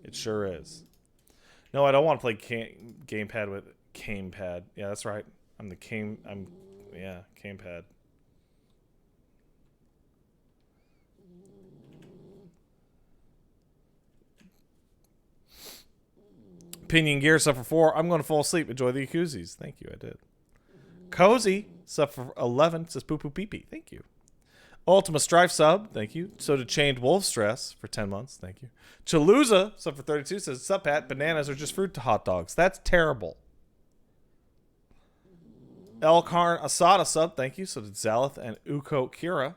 It sure is. No, I don't want to play gamepad with gamepad. Yeah, that's right. Gamepad. Pinion Gear sub for 4. I'm going to fall asleep. Enjoy the Yakuzis. Thank you, I did. Cozy sub for 11. Says poo poo pee pee. Thank you. Ultima Strife sub. Thank you. So did Chained Wolf Stress for 10 months. Thank you. Chaluza sub for 32. Says, sup, Pat? Bananas are just fruit to hot dogs. That's terrible. Elkarn Asada sub. Thank you. So did Zalith and Uko Kira.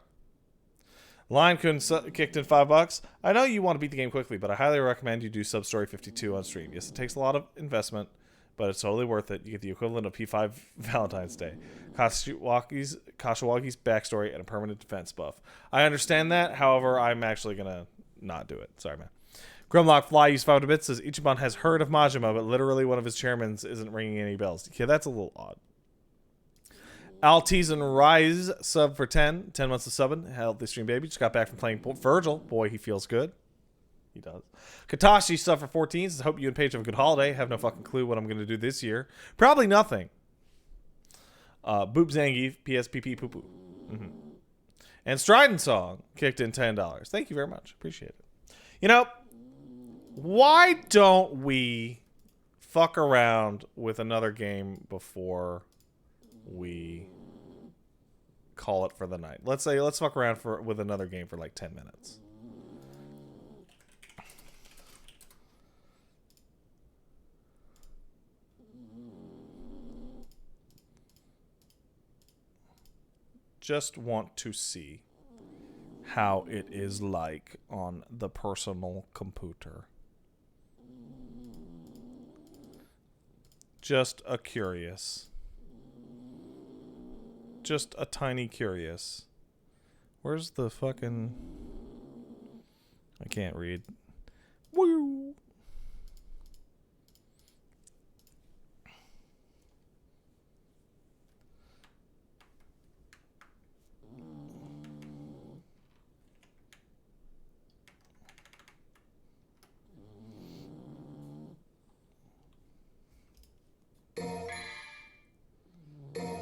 Lion Kun kicked in $5. I know you want to beat the game quickly, but I highly recommend you do Sub-Story 52 on stream. Yes, it takes a lot of investment, but it's totally worth it. You get the equivalent of P5 Valentine's Day. Kashiwagi's backstory and a permanent defense buff. I understand that. However, I'm actually going to not do it. Sorry, man. Grimlock Fly used 500 bits. Says Ichiban has heard of Majima, but literally one of his chairmans isn't ringing any bells. Yeah, that's a little odd. Altizen Rise sub for 10. 10 months of subbing. Healthy stream, baby. Just got back from playing Virgil. Boy, he feels good. He does. Katashi sub for 14. Says, hope you and Paige have a good holiday. Have no fucking clue what I'm going to do this year. Probably nothing. Boop Zangief. PSPP poo poo. And Strident Song kicked in $10. Thank you very much. Appreciate it. You know, why don't we fuck around with another game before we call it for the night? Let's fuck around with another game for like 10 minutes. Just want to see how it is like on the personal computer. Just a curious. Just a tiny curious. Where's the fucking... I can't read. Woo!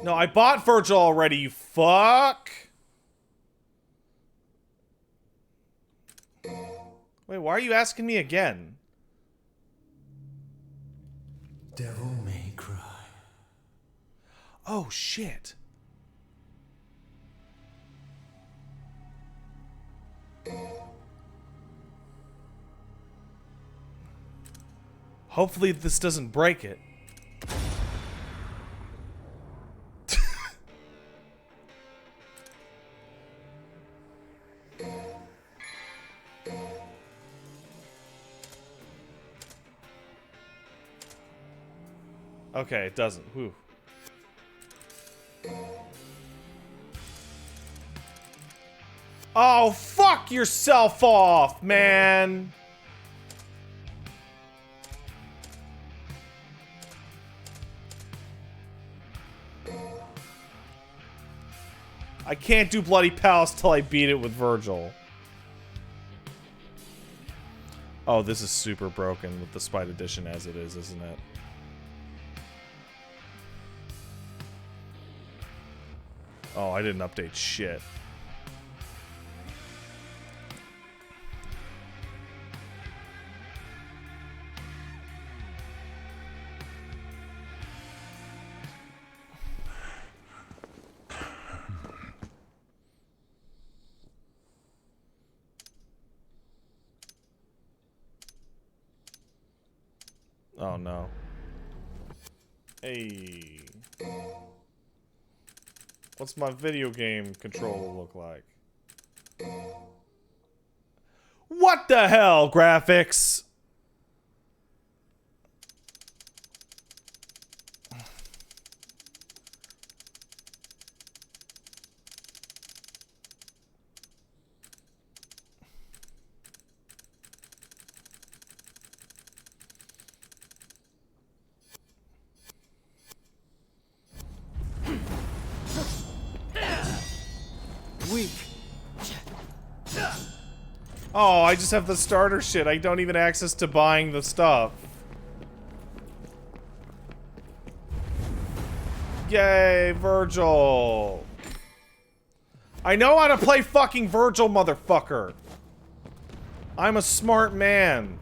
No, I bought Virgil already, you fuck! Wait, why are you asking me again? Devil May Cry. Oh, shit. Hopefully this doesn't break it. Okay, it doesn't. Whew. Oh, fuck yourself off, man! I can't do Bloody Palace till I beat it with Virgil. Oh, this is super broken with the Spite Edition as it is, isn't it? Oh, I didn't update shit. Oh no. Hey. What's my video game controller look like? What the hell, graphics? Weak. Oh, I just have the starter shit. I don't even access to buying the stuff. Yay, Virgil. I know how to play fucking Virgil, motherfucker. I'm a smart man.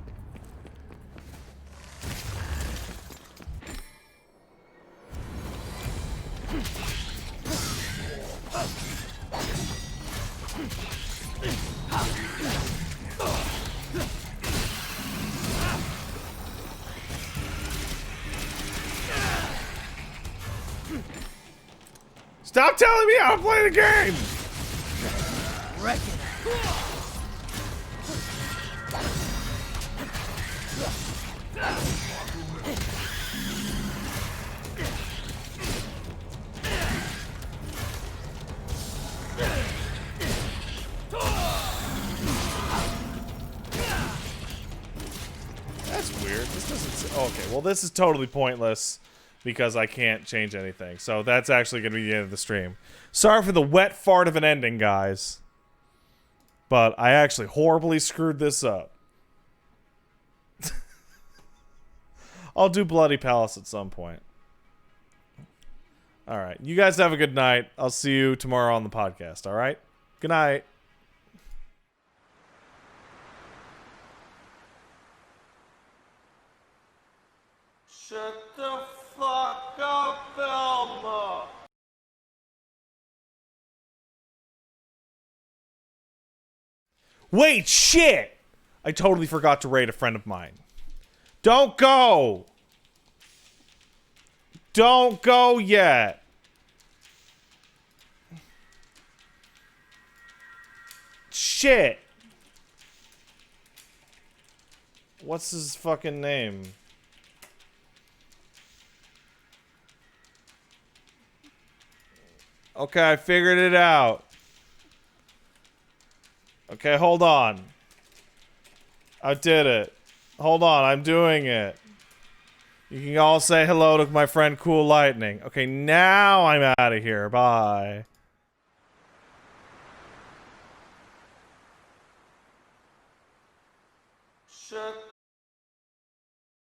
Stop telling me how to play the game! Reckon. That's weird. This doesn't... Okay, well this is totally pointless because I can't change anything. So that's actually going to be the end of the stream. Sorry for the wet fart of an ending, guys. But I actually horribly screwed this up. I'll do Bloody Palace at some point. Alright, you guys have a good night. I'll see you tomorrow on the podcast, alright? Good night. Shut the fuck up, Velma! Wait, shit! I totally forgot to raid a friend of mine. Don't go! Don't go yet! Shit! What's his fucking name? Okay, I figured it out. Okay, hold on. I did it. Hold on, I'm doing it. You can all say hello to my friend Cool Lightning. Okay, now I'm out of here. Bye. Shut